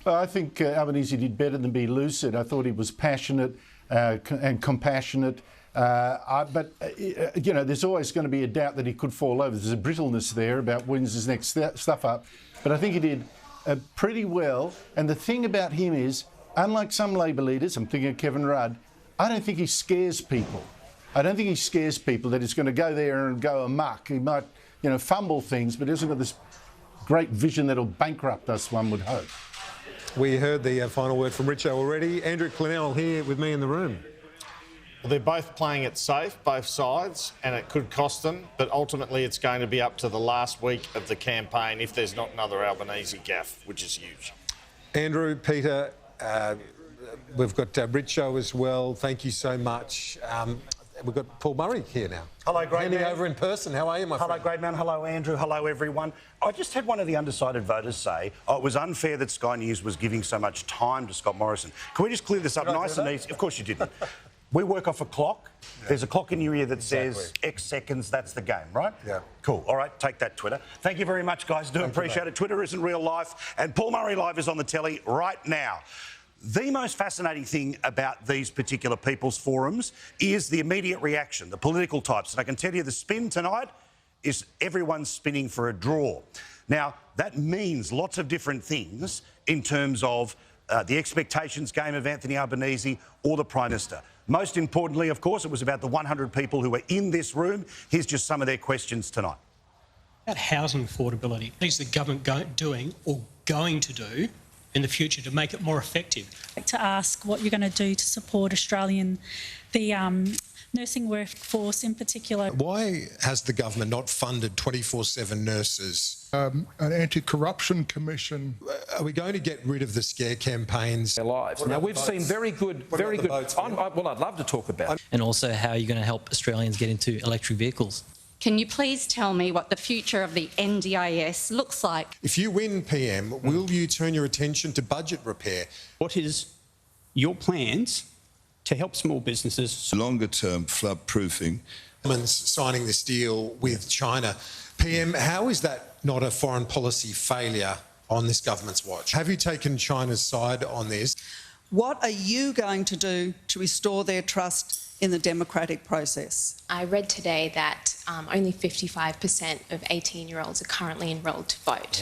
I think Albanese did better than be lucid. I thought he was passionate and compassionate. But you know, there's always going to be a doubt that he could fall over. There's a brittleness there about when's his next stuff up. But I think he did pretty well. And the thing about him is, unlike some Labor leaders, I'm thinking of Kevin Rudd, I don't think he scares people. I don't think he scares people that he's going to go there and go amok. He might, you know, fumble things, but he hasn't got this great vision that'll bankrupt us, one would hope. We heard the final word from Richo already. Andrew Clennell here with me in the room. Well, they're both playing it safe, both sides, and it could cost them, but ultimately it's going to be up to the last week of the campaign if there's not another Albanese gaffe, which is huge. Andrew, Peter, we've got Richo as well. Thank you so much. We've got Paul Murray here now. Hello, great Handing man. over in person. How are you, my friend? Hello, great man. Hello, Andrew. Hello, everyone. I just had one of the undecided voters say, oh, it was unfair that Sky News was giving so much time to Scott Morrison. Can we just clear this up nice and easy? Of course you didn't. We work off a clock. Yeah. There's a clock in your ear that says X seconds, that's the game, right? Yeah. Cool. All right, take that, Twitter. Thank you very much, guys. Do appreciate it. Twitter isn't real life. And Paul Murray Live is on the telly right now. The most fascinating thing about these particular people's forums is the immediate reaction, the political types. And I can tell you the spin tonight is everyone's spinning for a draw. Now, that means lots of different things in terms of the expectations game of Anthony Albanese or the Prime Minister. Most importantly, of course, it was about the 100 people who were in this room. Here's just some of their questions tonight. About housing affordability. What is the government doing or going to do in the future to make it more effective? I'd like to ask what you're going to do to support the nursing workforce in particular. Why has the government not funded 24/7 nurses? An anti-corruption commission. Are we going to get rid of the scare campaigns? Their lives. Now, we've seen very good... Well, I'd love to talk about it. And also how you're going to help Australians get into electric vehicles. Can you please tell me what the future of the NDIS looks like? If you win, PM, will you turn your attention to budget repair? What is your plans to help small businesses? Longer-term flood-proofing. Signing this deal with China. PM, how is that not a foreign policy failure on this government's watch? Have you taken China's side on this? What are you going to do to restore their trust in the democratic process? I read today that only 55% of 18-year-olds are currently enrolled to vote.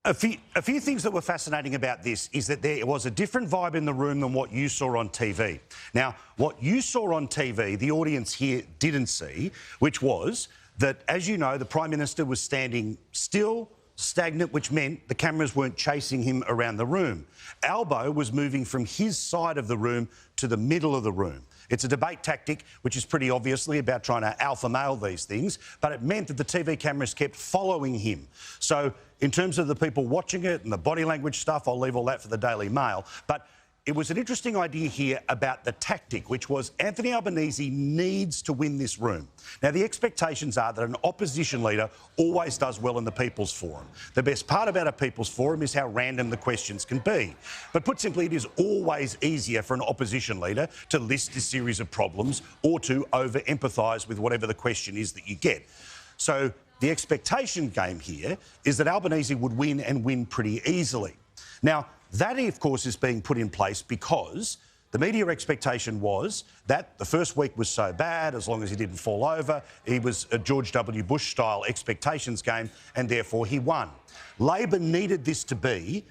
A few things that were fascinating about this is that there was a different vibe in the room than what you saw on TV. Now, what you saw on TV, the audience here didn't see, which was that, as you know, the Prime Minister was standing still, stagnant, which meant the cameras weren't chasing him around the room. Albo was moving from his side of the room to the middle of the room. It's a debate tactic, which is pretty obviously about trying to alpha male these things, but it meant that the TV cameras kept following him. So in terms of the people watching it and the body language stuff, I'll leave all that for the Daily Mail. But it was an interesting idea here about the tactic, which was Anthony Albanese needs to win this room. Now, the expectations are that an opposition leader always does well in the People's Forum. The best part about a People's Forum is how random the questions can be. But put simply, it is always easier for an opposition leader to list a series of problems or to over-empathise with whatever the question is that you get. So the expectation game here is that Albanese would win and win pretty easily. Now, that, of course, is being put in place because the media expectation was that the first week was so bad, as long as he didn't fall over, he was a George W. Bush-style expectations game, and therefore he won. Labor needed this to be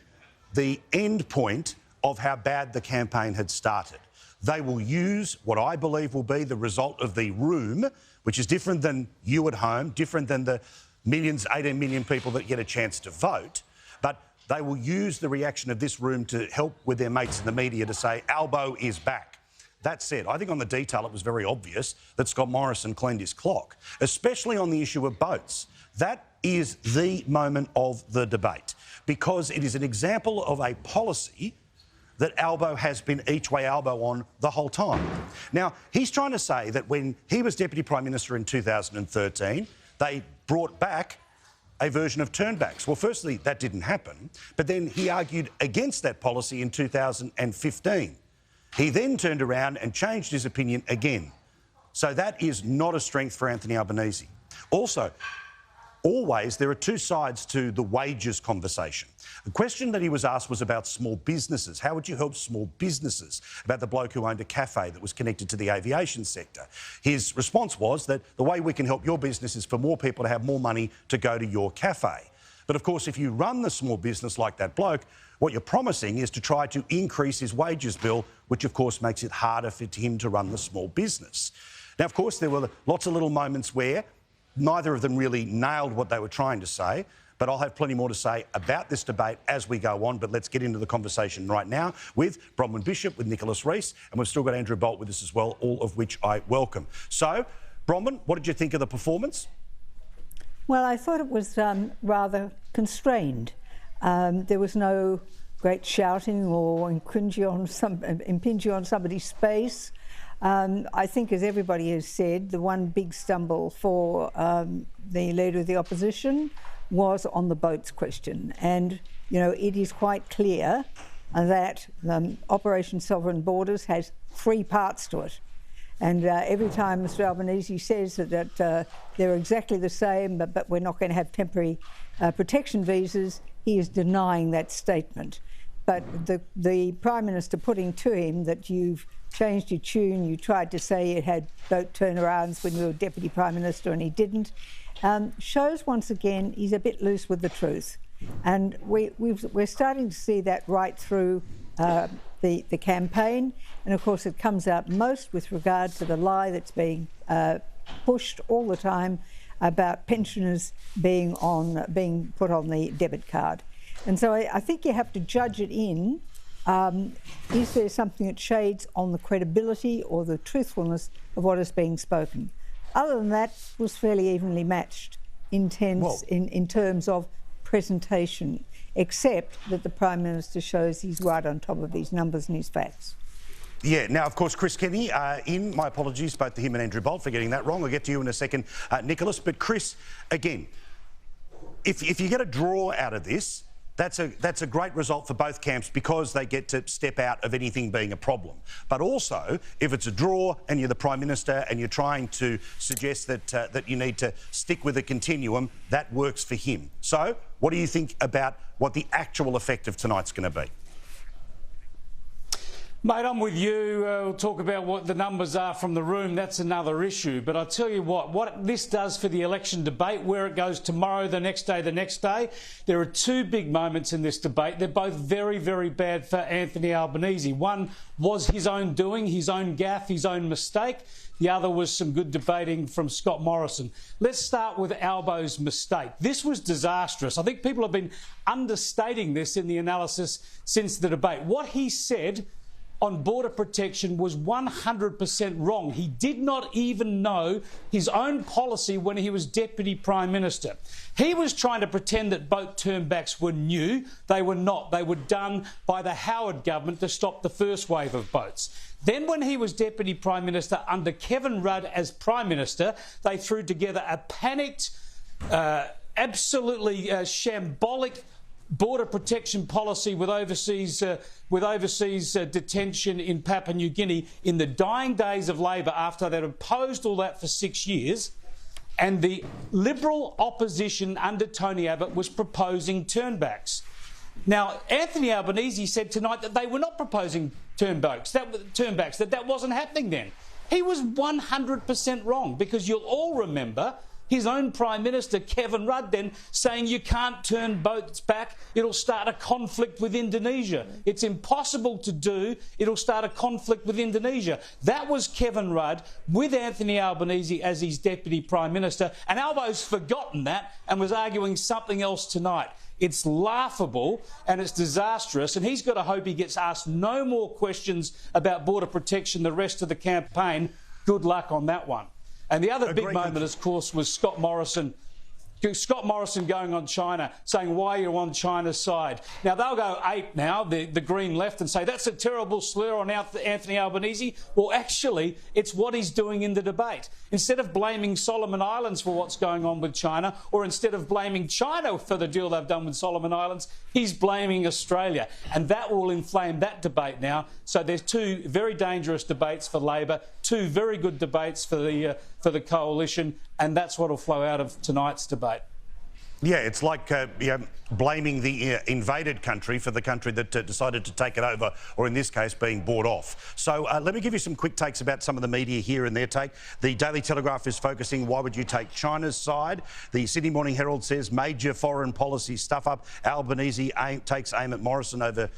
the end point of how bad the campaign had started. They will use what I believe will be the result of the room, which is different than you at home, different than the 18 million people that get a chance to vote, but they will use the reaction of this room to help with their mates in the media to say, Albo is back. That said, I think on the detail it was very obvious that Scott Morrison cleaned his clock, especially on the issue of boats. That is the moment of the debate because it is an example of a policy that Albo has been each way Albo on the whole time. Now, he's trying to say that when he was Deputy Prime Minister in 2013, they brought back a version of turnbacks. Well, firstly, that didn't happen, but then he argued against that policy in 2015. He then turned around and changed his opinion again. So that is not a strength for Anthony Albanese. Also, always there are two sides to the wages conversation. The question that he was asked was about small businesses. How would you help small businesses? About the bloke who owned a cafe that was connected to the aviation sector. His response was that the way we can help your business is for more people to have more money to go to your cafe. But of course, if you run the small business like that bloke, what you're promising is to try to increase his wages bill, which of course makes it harder for him to run the small business. Now, of course, there were lots of little moments where neither of them really nailed what they were trying to say, but I'll have plenty more to say about this debate as we go on. But let's get into the conversation right now with Bronwyn Bishop, with Nicholas Rees, and we've still got Andrew Bolt with us as well, all of which I welcome. So, Bronwyn, what did you think of the performance? Well, I thought it was rather constrained. There was no great shouting or impinging on somebody's space. I think, as everybody has said, the one big stumble for the Leader of the Opposition was on the boats question. And, you know, it is quite clear that Operation Sovereign Borders has three parts to it. And every time Mr Albanese says that they're exactly the same, but we're not going to have temporary protection visas, he is denying that statement. But the Prime Minister putting to him that you've changed your tune, you tried to say it had boat turnarounds when you were Deputy Prime Minister and he didn't, shows once again he's a bit loose with the truth. And we're starting to see that right through the campaign. And of course it comes out most with regard to the lie that's being pushed all the time about pensioners being put on the debit card. And so I think you have to judge it in, is there something that shades on the credibility or the truthfulness of what is being spoken? Other than that, it was fairly evenly matched in terms of presentation, except that the Prime Minister shows he's right on top of his numbers and his facts. Yeah, now, of course, Chris Kenny my apologies both to him and Andrew Bolt for getting that wrong. I'll get to you in a second, Nicholas. But Chris, again, if you get a draw out of this, that's a great result for both camps because they get to step out of anything being a problem. But also, if it's a draw and you're the Prime Minister and you're trying to suggest that you need to stick with a continuum, that works for him. So, what do you think about what the actual effect of tonight's going to be? Mate, I'm with you. We'll talk about what the numbers are from the room. That's another issue. But I'll tell you what this does for the election debate, where it goes tomorrow, the next day, there are two big moments in this debate. They're both very, very bad for Anthony Albanese. One was his own doing, his own gaffe, his own mistake. The other was some good debating from Scott Morrison. Let's start with Albo's mistake. This was disastrous. I think people have been understating this in the analysis since the debate. What he said on border protection was 100% wrong. He did not even know his own policy when he was Deputy Prime Minister. He was trying to pretend that boat turnbacks were new. They were not. They were done by the Howard government to stop the first wave of boats. Then when he was Deputy Prime Minister under Kevin Rudd as Prime Minister, they threw together a panicked, absolutely shambolic border protection policy with overseas detention in Papua New Guinea in the dying days of Labor after they'd opposed all that for 6 years. And the Liberal opposition under Tony Abbott was proposing turnbacks. Now, Anthony Albanese said tonight that they were not proposing turnbacks, that wasn't happening then. He was 100% wrong, because you'll all remember his own Prime Minister, Kevin Rudd, then saying you can't turn boats back, it'll start a conflict with Indonesia. It's impossible to do, it'll start a conflict with Indonesia. That was Kevin Rudd with Anthony Albanese as his Deputy Prime Minister, and Albo's forgotten that and was arguing something else tonight. It's laughable and it's disastrous, and he's got to hope he gets asked no more questions about border protection the rest of the campaign. Good luck on that one. And the other big moment, of course, was Scott Morrison Scott Morrison going on China, saying, why are you on China's side? Now, they'll go ape now, the Green left, and say, that's a terrible slur on Anthony Albanese. Well, actually, it's what he's doing in the debate. Instead of blaming Solomon Islands for what's going on with China, or instead of blaming China for the deal they've done with Solomon Islands, he's blaming Australia. And that will inflame that debate now. So there's two very dangerous debates for Labor, two very good debates for the coalition, and that's what will flow out of tonight's debate. Yeah, it's like blaming the invaded country for the country that decided to take it over, or in this case, being bought off. So let me give you some quick takes about some of the media here and their take. The Daily Telegraph is focusing, why would you take China's side? The Sydney Morning Herald says, major foreign policy stuff-up. Albanese takes aim at Morrison over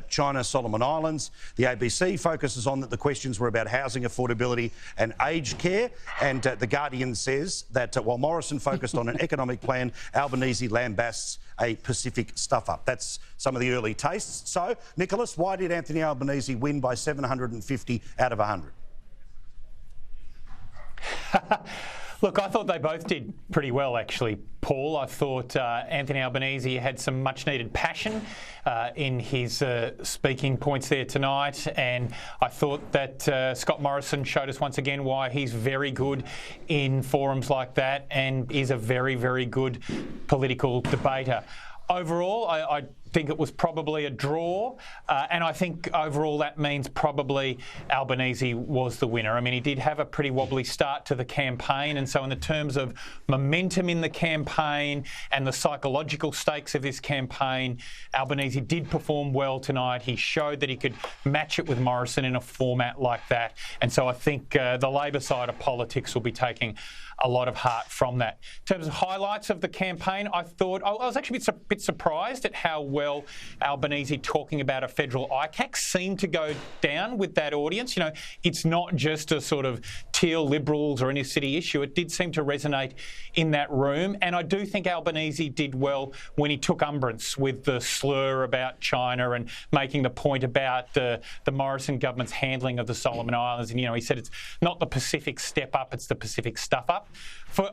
China, Solomon Islands. The ABC focuses on that the questions were about housing affordability and aged care. And The Guardian says that while Morrison focused on an economic plan, Albanese lambasts a Pacific stuff-up. That's some of the early tastes. So, Nicholas, why did Anthony Albanese win by 750 out of 100? Look, I thought they both did pretty well, actually, Paul. I thought Anthony Albanese had some much-needed passion in his speaking points there tonight, and I thought that Scott Morrison showed us once again why he's very good in forums like that and is a very, very good political debater. Overall, I think it was probably a draw, and I think overall that means probably Albanese was the winner. I mean, he did have a pretty wobbly start to the campaign, and so in the terms of momentum in the campaign and the psychological stakes of this campaign, Albanese did perform well tonight. He showed that he could match it with Morrison in a format like that, and so I think the Labor side of politics will be taking a lot of heart from that. In terms of highlights of the campaign, I thought I was actually a bit surprised at how well Albanese talking about a federal ICAC seemed to go down with that audience. You know, it's not just a sort of teal Liberals or inner city issue. It did seem to resonate in that room, and I do think Albanese did well when he took umbrance with the slur about China and making the point about the Morrison government's handling of the Solomon Islands. And, you know, he said it's not the Pacific step up, it's the Pacific stuff up.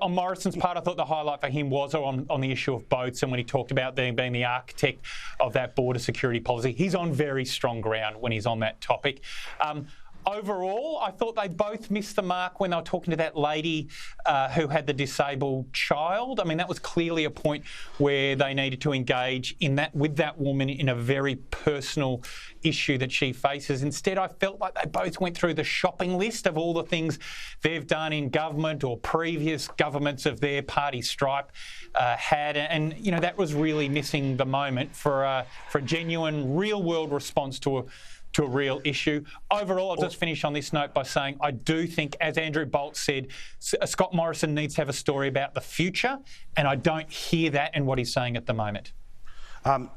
On Morrison's part, I thought the highlight for him was on the issue of boats, and when he talked about being the architect of that border security policy. He's on very strong ground when he's on that topic. Overall, I thought they both missed the mark when they were talking to that lady who had the disabled child. I mean, that was clearly a point where they needed to engage with that woman in a very personal issue that she faces. Instead, I felt like they both went through the shopping list of all the things they've done in government or previous governments of their party stripe had, and you know that was really missing the moment for a genuine, real-world response to a real issue. Overall, I'll just finish on this note by saying I do think, as Andrew Bolt said, Scott Morrison needs to have a story about the future, and I don't hear that in what he's saying at the moment.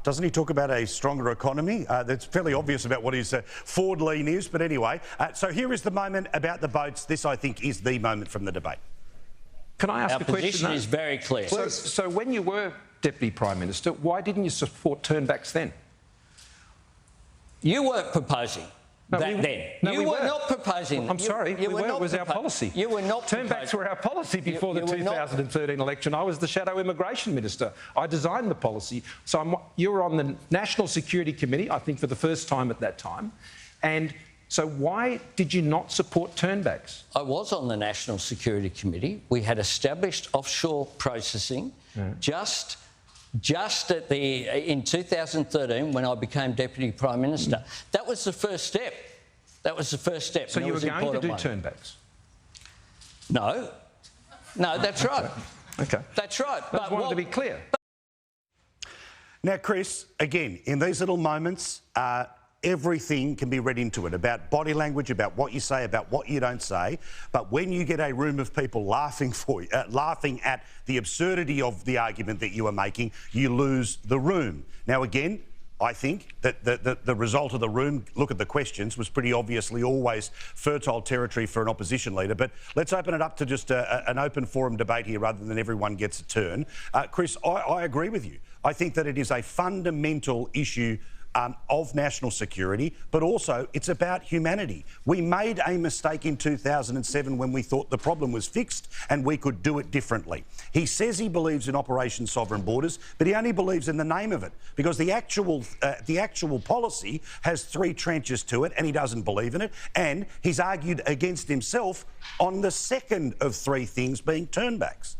Doesn't he talk about a stronger economy? That's fairly obvious about what his forward lean is, but anyway. So here is the moment about the boats. This, I think, is the moment from the debate. Can I ask Our a question? position is very clear. So when you were Deputy Prime Minister, why didn't you support turnbacks then? You weren't proposing then. You were not proposing. I'm sorry, you were not it was our policy. You were not Turnbacks were our policy before the 2013 election. I was the Shadow Immigration Minister. I designed the policy. So you were on the National Security Committee, I think for the first time at that time. And so why did you not support turnbacks? I was on the National Security Committee. We had established offshore processing just in 2013 when I became Deputy Prime Minister. That was the first step. That was the first step. So you were going to do turnbacks? No. No, that's right. Okay. That's right. I just wanted to be clear. Now, Chris, again, in these little moments, everything can be read into it, about body language, about what you say, about what you don't say. But when you get a room of people laughing at the absurdity of the argument that you are making, you lose the room. Now, again, I think that the result of the room, look at the questions, was pretty obviously always fertile territory for an opposition leader. But let's open it up to just an open forum debate here rather than everyone gets a turn. Chris, I agree with you. I think that it is a fundamental issue of national security, but also it's about humanity. We made a mistake in 2007 when we thought the problem was fixed and we could do it differently. He says he believes in Operation Sovereign Borders, but he only believes in the name of it, because the actual policy has 3 trenches to it, and he doesn't believe in it. And he's argued against himself on the second of 3 things being turnbacks.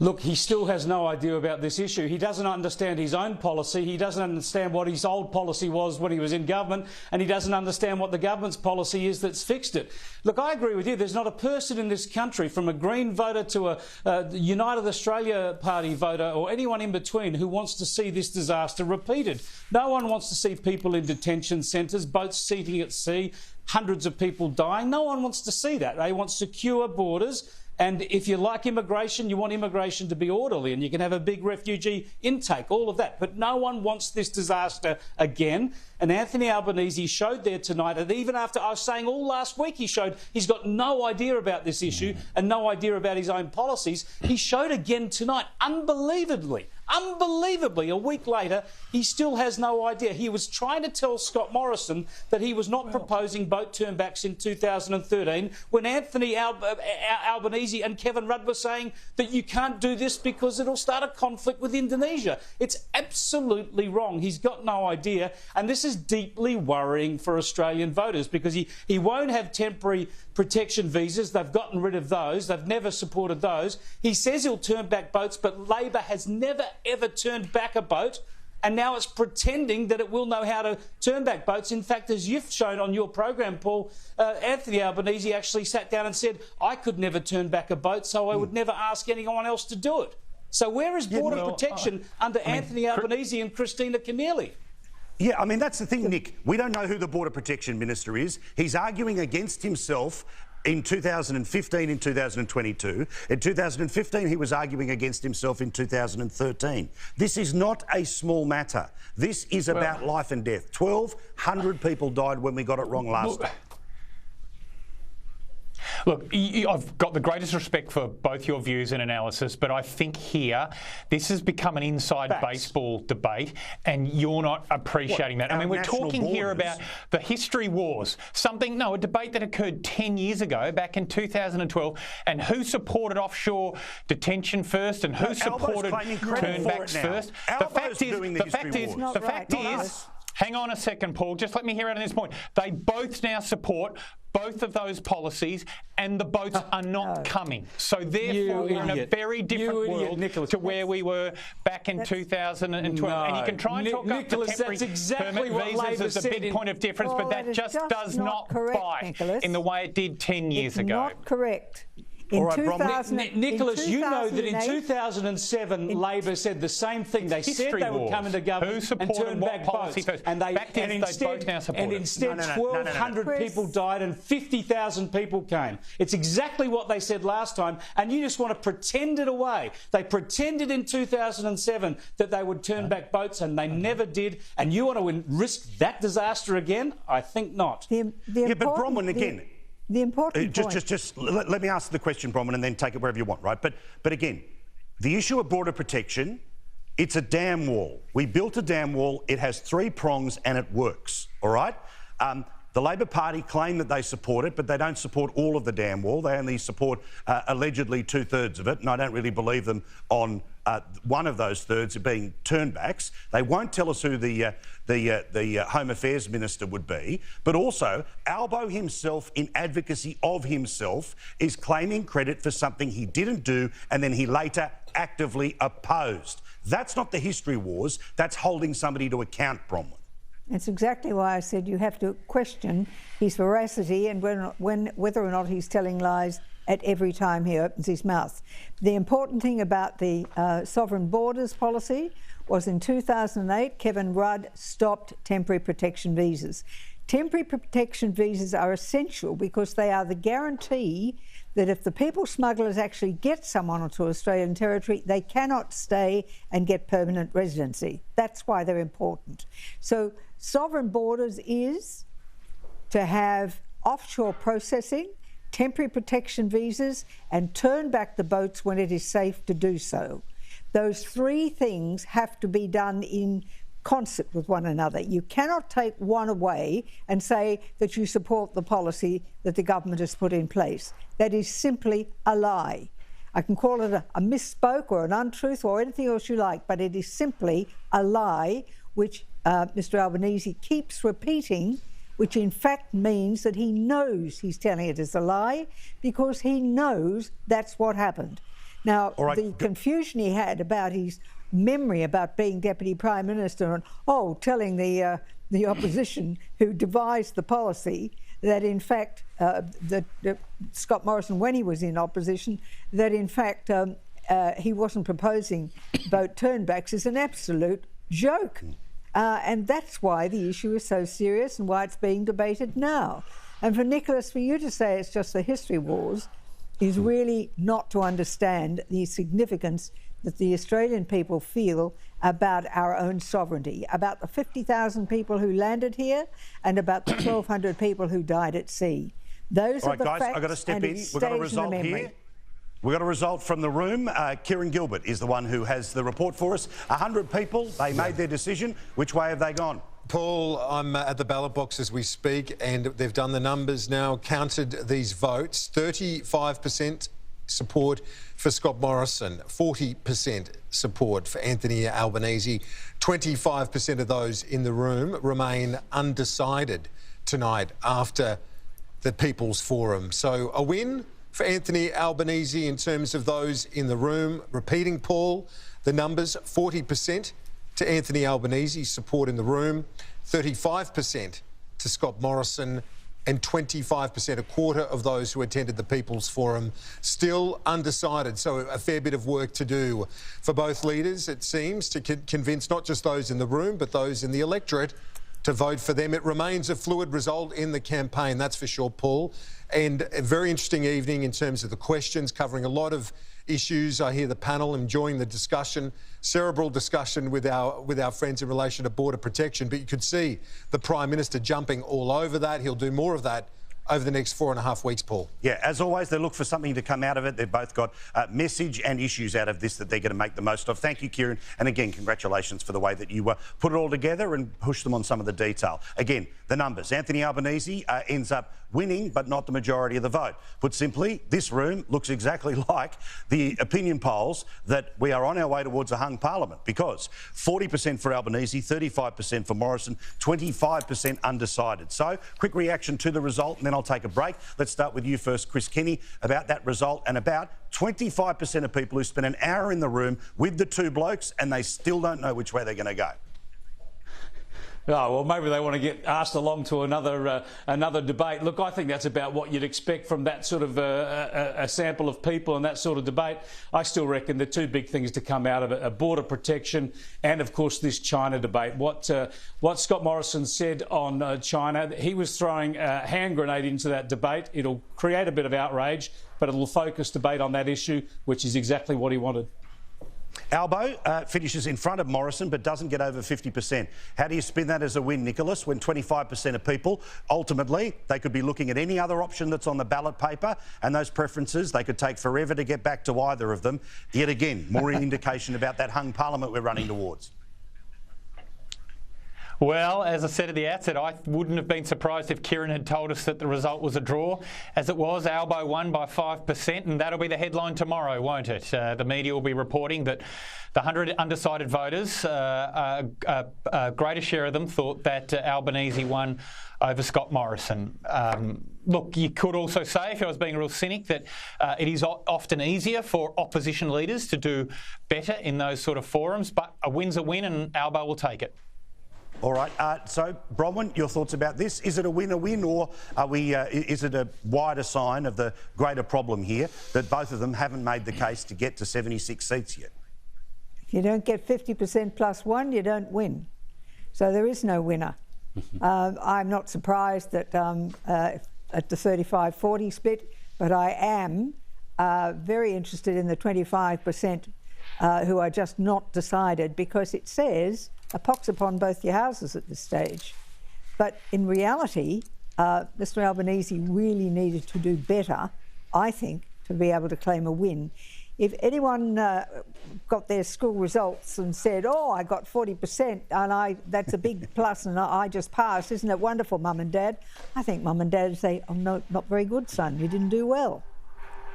Look, he still has no idea about this issue. He doesn't understand his own policy. He doesn't understand what his old policy was when he was in government, and he doesn't understand what the government's policy is that's fixed it. Look, I agree with you. There's not a person in this country, from a Green voter to a United Australia Party voter or anyone in between, who wants to see this disaster repeated. No one wants to see people in detention centres, boats sinking at sea, hundreds of people dying. No one wants to see that. They want secure borders. And if you like immigration, you want immigration to be orderly, and you can have a big refugee intake, all of that. But no one wants this disaster again. And Anthony Albanese showed there tonight, and even after I was saying all last week, he showed he's got no idea about this issue and no idea about his own policies. He showed again tonight, unbelievably, a week later, he still has no idea. He was trying to tell Scott Morrison that he was not proposing boat turnbacks in 2013 when Anthony Albanese and Kevin Rudd were saying that you can't do this because it'll start a conflict with Indonesia. It's absolutely wrong. He's got no idea, and this is deeply worrying for Australian voters, because he won't have temporary protection visas. They've gotten rid of those. They've never supported those. He says he'll turn back boats, but Labor has never, ever turned back a boat, and now it's pretending that it will know how to turn back boats. In fact, as you've shown on your program, Paul, Anthony Albanese actually sat down and said, I could never turn back a boat, so I would never ask anyone else to do it. So where is border protection under Anthony Albanese and Christina Keneally? Yeah, I mean, that's the thing, Nick. We don't know who the Border Protection Minister is. He's arguing against himself in 2015, in 2022. In 2015, he was arguing against himself in 2013. This is not a small matter. This is about life and death. 1,200 people died when we got it wrong last time. Look, I've got the greatest respect for both your views and analysis, but I think here this has become an inside baseball debate, and you're not appreciating that. I mean, we're talking here about the history wars, a debate that occurred 10 years ago, back in 2012, and who supported offshore detention first and who supported turnbacks first. The fact is, hang on a second, Paul, just let me hear out on this point. They both now support both of those policies, and the boats are not coming. So therefore, we're in a very different world to where we were back in 2012. No. And you can try and talk Nicholas, up the temporary permit visas as a big point of difference, but that just does not bite in the way it did 10 years ago. Not correct. Nicholas, you know that in 2007, Labor said the same thing. They said they would come into government and turn back boats. And instead 1,200 people died and 50,000 people came. It's exactly what they said last time, and you just want to pretend it away. They pretended in 2007 that they would turn back boats, and they never did. And you want to risk that disaster again? I think not. But Bronwyn, again... The important point... Just let me ask the question, Bronwyn, and then take it wherever you want, right? But again, the issue of border protection, it's a dam wall. We built a dam wall. It has 3 prongs and it works, all right? The Labor Party claim that they support it, but they don't support all of the dam wall. They only support allegedly 2/3 of it, and I don't really believe them on one of those thirds being turnbacks. They won't tell us who the Home Affairs Minister would be, but also Albo himself, in advocacy of himself, is claiming credit for something he didn't do and then he later actively opposed. That's not the history wars. That's holding somebody to account, Bronwyn. That's exactly why I said you have to question his veracity and whether or not he's telling lies at every time he opens his mouth. The important thing about the sovereign borders policy was in 2008, Kevin Rudd stopped temporary protection visas. Temporary protection visas are essential because they are the guarantee that if the people smugglers actually get someone onto Australian territory, they cannot stay and get permanent residency. That's why they're important. So sovereign borders is to have offshore processing, temporary protection visas, and turn back the boats when it is safe to do so. Those 3 things have to be done in concert with one another. You cannot take one away and say that you support the policy that the government has put in place. That is simply a lie. I can call it a misspoke or an untruth or anything else you like, but it is simply a lie which Mr Albanese keeps repeating, which in fact means that he knows he's telling it as a lie because he knows that's what happened. Now, the confusion he had about his memory about being Deputy Prime Minister and, telling the opposition who devised the policy that in fact, Scott Morrison, when he was in opposition, that in fact he wasn't proposing vote turnbacks is an absolute joke. And that's why the issue is so serious and why it's being debated now. And for Nicholas, for you to say it's just the history wars is really not to understand the significance that the Australian people feel about our own sovereignty, about the 50,000 people who landed here and about the 1,200 people who died at sea. Those are the facts. I've got to step in. We've got a result here. We've got a result from the room. Kieran Gilbert is the one who has the report for us. 100 people, they made their decision. Which way have they gone? Paul, I'm at the ballot box as we speak, and they've done the numbers now, counted these votes. 35% support for Scott Morrison, 40% support for Anthony Albanese. 25% of those in the room remain undecided tonight after the People's Forum. So a win for Anthony Albanese in terms of those in the room. Repeating, Paul, the numbers: 40% to Anthony Albanese support in the room, 35% to Scott Morrison, and 25%, a quarter of those who attended the People's Forum, still undecided. So a fair bit of work to do for both leaders, it seems, to convince not just those in the room, but those in the electorate to vote for them. It remains a fluid result in the campaign, that's for sure, Paul. And a very interesting evening in terms of the questions, covering a lot of issues. I hear the panel enjoying the discussion, cerebral discussion with our friends in relation to border protection. But you could see the Prime Minister jumping all over that. He'll do more of that over the next 4.5 weeks, Paul. Yeah, as always, they look for something to come out of it. They've both got message and issues out of this that they're going to make the most of. Thank you, Kieran. And again, congratulations for the way that you put it all together and pushed them on some of the detail. Again, the numbers. Anthony Albanese ends up winning, but not the majority of the vote. Put simply, this room looks exactly like the opinion polls that we are on our way towards a hung parliament, because 40% for Albanese, 35% for Morrison, 25% undecided. So, quick reaction to the result, and then I'll take a break. Let's start with you first, Chris Kenny, about that result and about 25% of people who spent an hour in the room with the two blokes and they still don't know which way they're going to go. Oh, well, maybe they want to get asked along to another debate. Look, I think that's about what you'd expect from that sort of a sample of people and that sort of debate. I still reckon the two big things to come out of it are border protection and, of course, this China debate. What Scott Morrison said on China, he was throwing a hand grenade into that debate. It'll create a bit of outrage, but it'll focus debate on that issue, which is exactly what he wanted. Albo finishes in front of Morrison but doesn't get over 50%. How do you spin that as a win, Nicholas, when 25% of people, ultimately, they could be looking at any other option that's on the ballot paper, and those preferences, they could take forever to get back to either of them. Yet again, more indication about that hung parliament we're running towards. Well, as I said at the outset, I wouldn't have been surprised if Kieran had told us that the result was a draw. As it was, Albo won by 5%, and that'll be the headline tomorrow, won't it? The media will be reporting that the 100 undecided voters, a greater share of them thought that Albanese won over Scott Morrison. Look, you could also say, if I was being a real cynic, that it is often easier for opposition leaders to do better in those sort of forums, but a win's a win and Albo will take it. All right, so Bronwyn, your thoughts about this? Is it a win, or are we? Is it a wider sign of the greater problem here that both of them haven't made the case to get to 76 seats yet? If you don't get 50% plus one, you don't win. So there is no winner. I'm not surprised that at the 35-40 split, but I am very interested in the 25% who are just not decided, because it says a pox upon both your houses at this stage. But in reality, Mr Albanese really needed to do better, I think, to be able to claim a win. if anyone got their school results and said, oh, I got 40% and that's a big plus and I just passed, isn't it wonderful, Mum and Dad? I think Mum and Dad would say, oh, no, not very good, son, you didn't do well.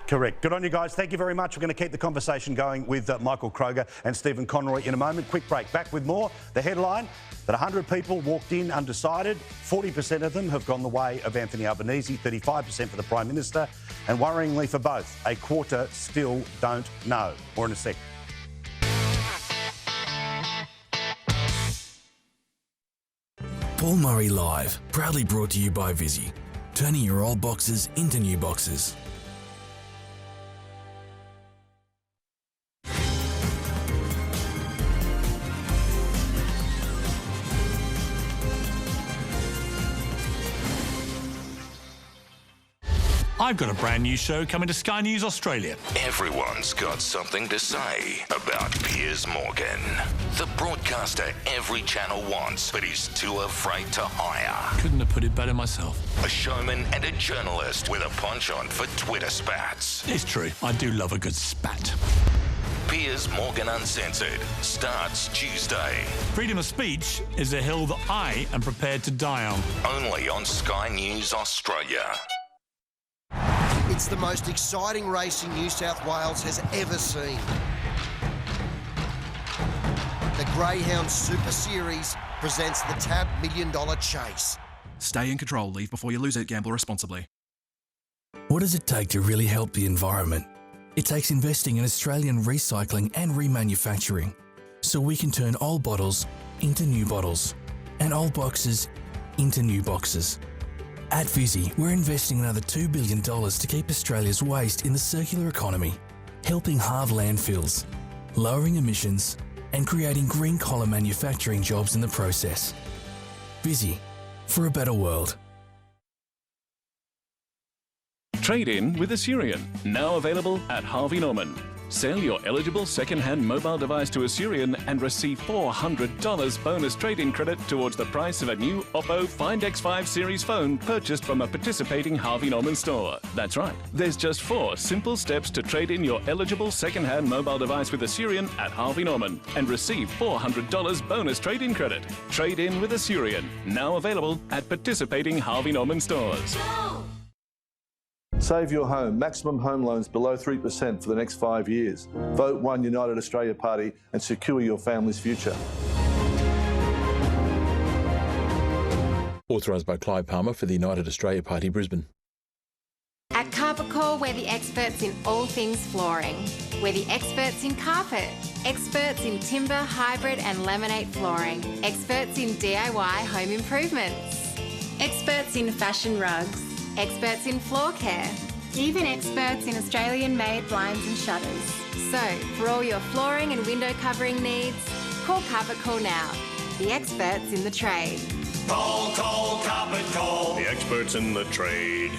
Correct. Good on you guys. Thank you very much. We're going to keep the conversation going with Michael Kroger and Stephen Conroy in a moment. Quick break. Back with more. The headline that 100 people walked in undecided. 40% of them have gone the way of Anthony Albanese, 35% for the Prime Minister, and worryingly for both, a quarter still don't know. More in a sec. Paul Murray Live, proudly brought to you by Visi, turning your old boxes into new boxes. I've got a brand new show coming to Sky News Australia. Everyone's got something to say about Piers Morgan. The broadcaster every channel wants, but is too afraid to hire. Couldn't have put it better myself. A showman and a journalist with a penchant for Twitter spats. It's true, I do love a good spat. Piers Morgan Uncensored starts Tuesday. Freedom of speech is a hill that I am prepared to die on. Only on Sky News Australia. It's the most exciting racing New South Wales has ever seen. The Greyhound Super Series presents the TAB $1 Million Chase. Stay in control. Leave before you lose it. Gamble responsibly. What does it take to really help the environment? It takes investing in Australian recycling and remanufacturing, so we can turn old bottles into new bottles and old boxes into new boxes. At Visi, we're investing another $2 billion to keep Australia's waste in the circular economy, helping halve landfills, lowering emissions, and creating green-collar manufacturing jobs in the process. Visi, for a better world. Trade in with Assyrian, now available at Harvey Norman. Sell your eligible second-hand mobile device to Assyrian and receive $400 bonus trade-in credit towards the price of a new Oppo Find X5 series phone purchased from a participating Harvey Norman store. That's right. There's just 4 simple steps to trade in your eligible second-hand mobile device with Assyrian at Harvey Norman and receive $400 bonus trade-in credit. Trade in with Assyrian, now available at participating Harvey Norman stores. Save your home. Maximum home loans below 3% for the next 5 years. Vote One United Australia Party and secure your family's future. Authorised by Clive Palmer for the United Australia Party, Brisbane. At Carpet Call, we're the experts in all things flooring. We're the experts in carpet, experts in timber, hybrid and laminate flooring, experts in DIY home improvements, experts in fashion rugs, experts in floor care, even experts in Australian-made blinds and shutters. So, for all your flooring and window covering needs, call Carpet Call now, the experts in the trade. Call Carpet Call. The experts in the trade.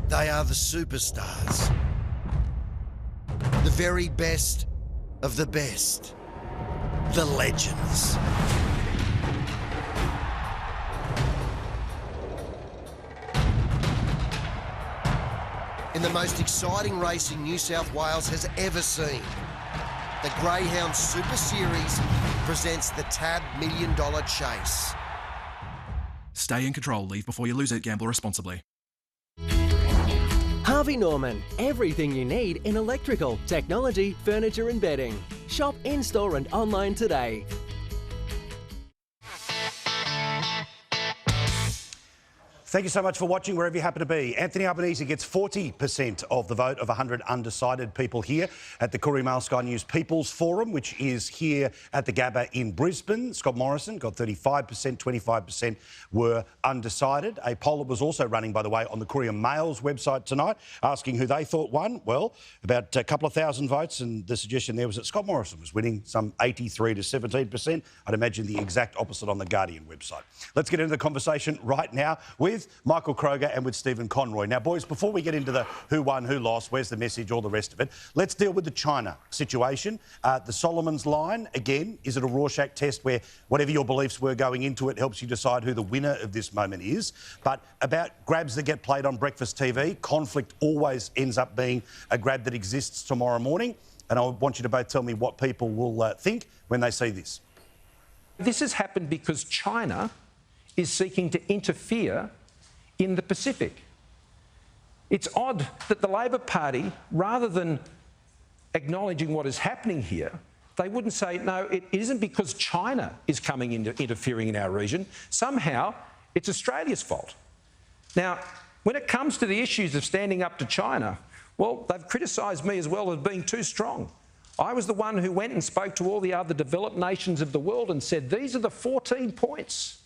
They are the superstars. The very best of the best. The legends. In the most exciting racing New South Wales has ever seen. The Greyhound Super Series presents the TAB $1 Million Chase. Stay in control. Leave before you lose it. Gamble responsibly. Harvey Norman. Everything you need in electrical, technology, furniture and bedding. Shop in-store and online today. Thank you so much for watching wherever you happen to be. Anthony Albanese gets 40% of the vote of 100 undecided people here at the Courier-Mail Sky News People's Forum, which is here at the Gabba in Brisbane. Scott Morrison got 35%, 25% were undecided. A poll that was also running, by the way, on the Courier-Mail's website tonight, asking who they thought won. Well, about a couple of thousand votes, and the suggestion there was that Scott Morrison was winning some 83 to 17%. I'd imagine the exact opposite on the Guardian website. Let's get into the conversation right now with with Michael Kroger and with Stephen Conroy. Now, boys, before we get into the who won, who lost, where's the message, all the rest of it, let's deal with the China situation. The Solomon's line, again, is it a Rorschach test where whatever your beliefs were going into it helps you decide who the winner of this moment is? But about grabs that get played on breakfast TV, conflict always ends up being a grab that exists tomorrow morning. And I want you to both tell me what people will think when they see this. This has happened because China is seeking to interfere in the Pacific. It's odd that the Labor Party, rather than acknowledging what is happening here, they wouldn't say, no, it isn't because China is coming into interfering in our region. Somehow, it's Australia's fault. Now, when it comes to the issues of standing up to China, well, they've criticised me as well as being too strong. I was the one who went and spoke to all the other developed nations of the world and said, these are the 14 points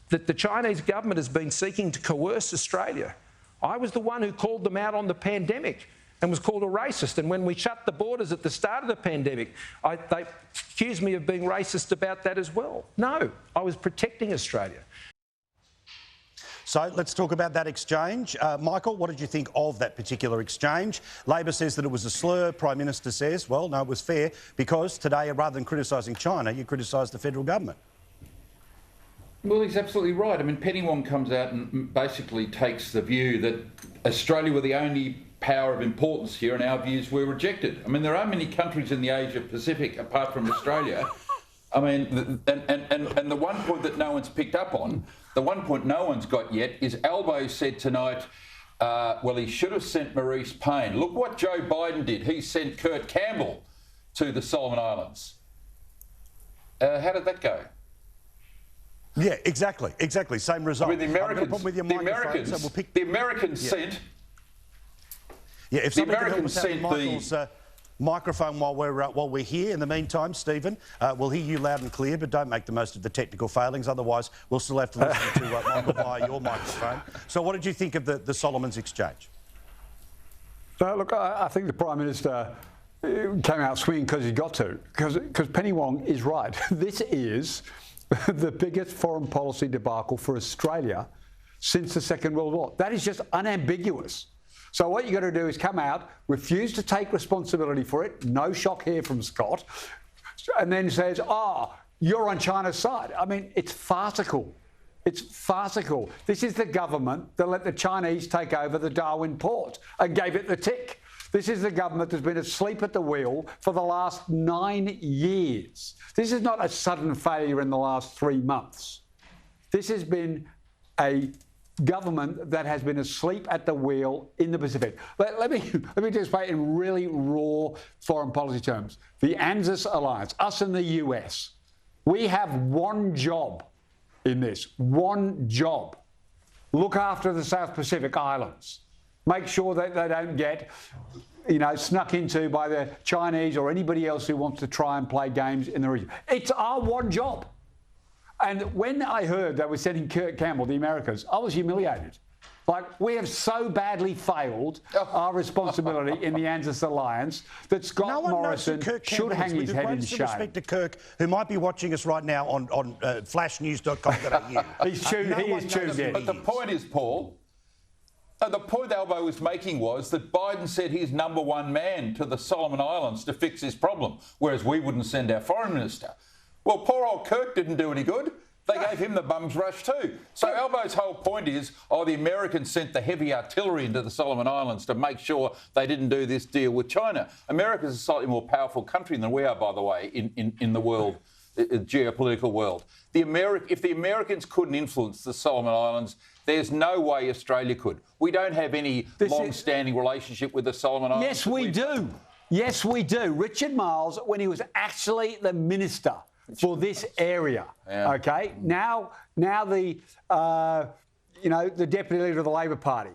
that the Chinese government has been seeking to coerce Australia. I was the one who called them out on the pandemic and was called a racist. And when we shut the borders at the start of the pandemic, they accused me of being racist about that as well. No, I was protecting Australia. So let's talk about that exchange. Michael, what did you think of that particular exchange? Labor says that it was a slur. Prime Minister says, well, no, it was fair because today, rather than criticising China, you criticised the federal government. Well, he's absolutely right. I mean, Penny Wong comes out and basically takes the view that Australia were the only power of importance here and our views were rejected. I mean, there aren't many countries in the Asia Pacific apart from Australia. I mean, and the one point that no one's picked up on, the one point no one's got yet is Albo said tonight, well, he should have sent Maurice Payne. Look what Joe Biden did. He sent Kurt Campbell to the Solomon Islands. How did that go? Yeah, exactly. Same result. I mean, the Americans sent... Yeah, if somebody can help us out with Michael's microphone while we're here. In the meantime, Stephen, we'll hear you loud and clear, but don't make the most of the technical failings. Otherwise, we'll still have to listen to Michael via your microphone. So what did you think of the Solomons exchange? Look, I think the Prime Minister came out swinging because he got to, because Penny Wong is right. This is the biggest foreign policy debacle for Australia since the Second World War. That is just unambiguous. So what you've got to do is come out, refuse to take responsibility for it, no shock here from Scott, and then says, you're on China's side. I mean, it's farcical. It's farcical. This is the government that let the Chinese take over the Darwin port and gave it the tick. This is the government that's been asleep at the wheel for the last 9 years. This is not a sudden failure in the last 3 months. This has been a government that has been asleep at the wheel in the Pacific. Let me just explain in really raw foreign policy terms. The ANZUS alliance, us and the US, we have one job in this, one job. Look after the South Pacific Islands. Make sure that they don't get, snuck into by the Chinese or anybody else who wants to try and play games in the region. It's our one job. And when I heard they were sending Kurt Campbell, the Americans, I was humiliated. Like, we have so badly failed our responsibility in the ANZUS alliance that Scott Morrison should hang his head in shame. Respect to Kirk, who might be watching us right now on flashnews.com.au. He is tuned in. But the point is, Paul, the point Albo was making was that Biden said he's number one man to the Solomon Islands to fix this problem, whereas we wouldn't send our foreign minister. Well, poor old Kirk didn't do any good. They gave him the bum's rush too. So Albo's whole point is, the Americans sent the heavy artillery into the Solomon Islands to make sure they didn't do this deal with China. America's a slightly more powerful country than we are, by the way, in the world, geopolitical world. If the Americans couldn't influence the Solomon Islands, there's no way Australia could. We don't have any long-standing relationship with the Solomon Islands. Yes, we do. Yes, we do. Richard Marles, when he was actually the minister for this area, okay? Now the deputy leader of the Labor Party,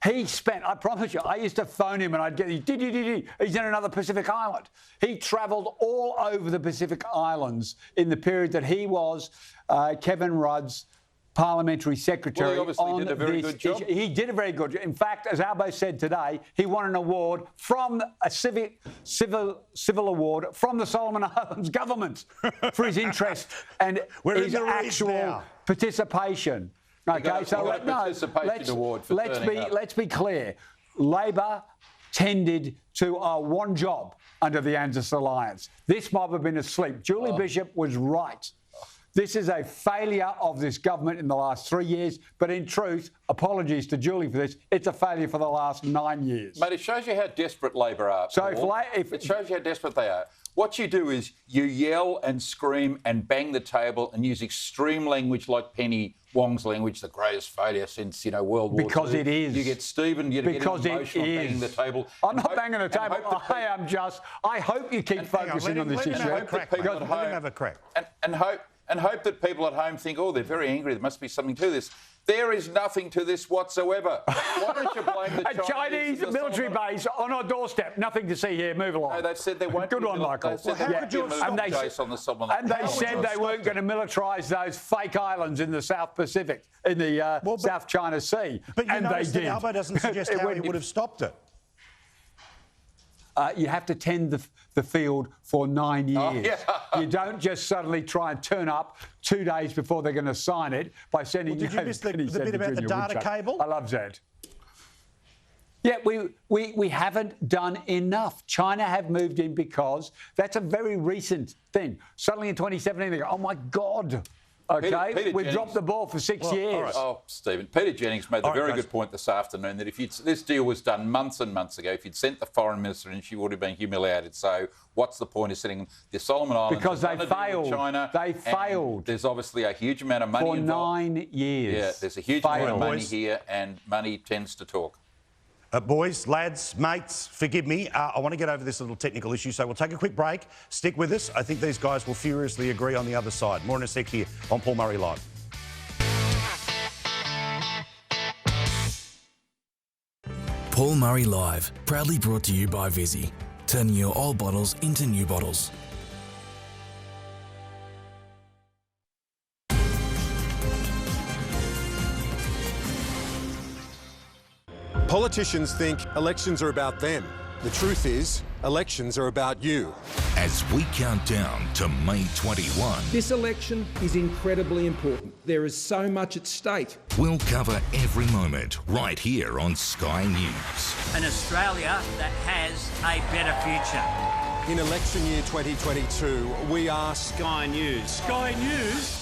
he spent, I promise you, I used to phone him and I'd get, he's in another Pacific island. He travelled all over the Pacific Islands in the period that he was Kevin Rudd's parliamentary secretary. Well, he obviously did a very good job. He did a very good job. In fact, as Albo said today, he won an award from a civil award from the Solomon Islands government for his interest and his actual participation. Okay, so let's be clear. Labor tended to one job under the ANZUS alliance. This mob have been asleep. Julie Bishop was right. This is a failure of this government in the last 3 years, but in truth, apologies to Julie for this, it's a failure for the last 9 years. Mate, it shows you how desperate Labor are. So it shows you how desperate they are. What you do is you yell and scream and bang the table and use extreme language like Penny Wong's language, the greatest failure since, World War II. Because it is. You get Stephen, you get emotional banging the table. I'm not banging the table. I hope you keep focusing on this issue. Let him have a crack. And hope that people at home think, they're very angry. There must be something to this. There is nothing to this whatsoever. Why don't you blame the Chinese military base on our doorstep? Nothing to see here. Move along. No, they said they won't. Good one, Michael. They said they said they weren't going to militarise those fake islands in the South Pacific, in the South China Sea. But and they did. Albo doesn't suggest how he would have stopped it. You have to tend the field for 9 years. You don't just suddenly try and turn up 2 days before they're going to sign it by sending... Did you miss the bit about the data cable? I love that. Yeah, we haven't done enough. China have moved in because that's a very recent thing. Suddenly in 2017, they go, oh, my God... Okay, Peter we've dropped the ball for 6 years. Stephen, Peter Jennings made the very good point this afternoon that if this deal was done months and months ago, if you'd sent the foreign minister in, she would have been humiliated. So what's the point of sending the Solomon Islands? Because they failed. China, they failed. There's obviously a huge amount of money for involved. 9 years. Yeah, there's a huge amount of money here, and money tends to talk. Boys, lads, mates, forgive me. I want to get over this little technical issue, so we'll take a quick break. Stick with us. I think these guys will furiously agree on the other side. More in a sec here on Paul Murray Live. Paul Murray Live, proudly brought to you by Visi, turning your old bottles into new bottles. Politicians think elections are about them. The truth is, elections are about you. As we count down to May 21... This election is incredibly important. There is so much at stake. We'll cover every moment right here on Sky News. An Australia that has a better future. In election year 2022, we are Sky News. Sky News,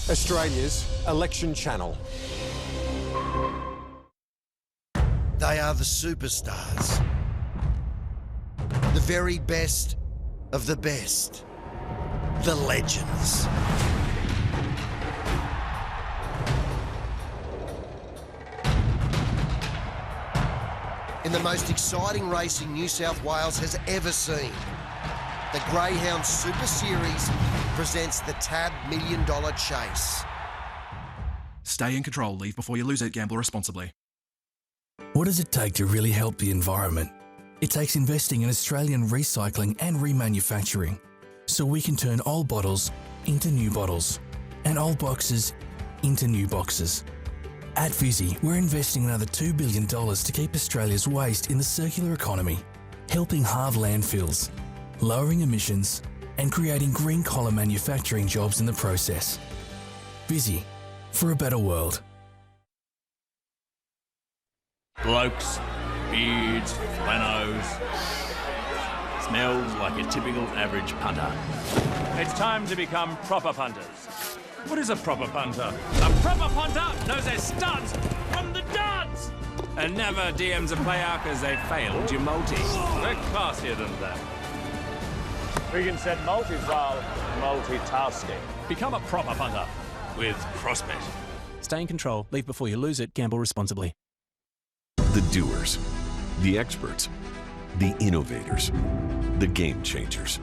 Australia's election channel. They are the superstars. The very best of the best. The legends. In the most exciting racing New South Wales has ever seen, the Greyhound Super Series presents the TAB $1 Million Chase. Stay in control. Leave before you lose it. Gamble responsibly. What does it take to really help the environment? It takes investing in Australian recycling and remanufacturing, so we can turn old bottles into new bottles, and old boxes into new boxes. At Visi, we're investing another $2 billion to keep Australia's waste in the circular economy, helping halve landfills, lowering emissions, and creating green-collar manufacturing jobs in the process. Visi, for a better world. Blokes, beards, flanos. Smells like a typical average punter. It's time to become proper punters. What is a proper punter? A proper punter knows their studs from the duds and never DMs a player because they failed your multi. We're classier than that. We can set multis while multitasking. Become a proper punter with CrossBet. Stay in control. Leave before you lose it. Gamble responsibly. The doers, the experts, the innovators, the game changers.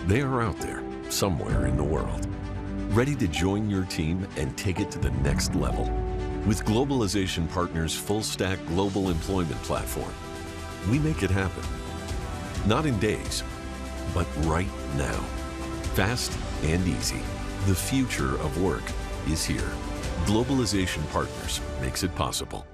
They are out there, somewhere in the world, ready to join your team and take it to the next level. With Globalization Partners' full-stack global employment platform, we make it happen. Not in days, but right now. Fast and easy. The future of work is here. Globalization Partners makes it possible.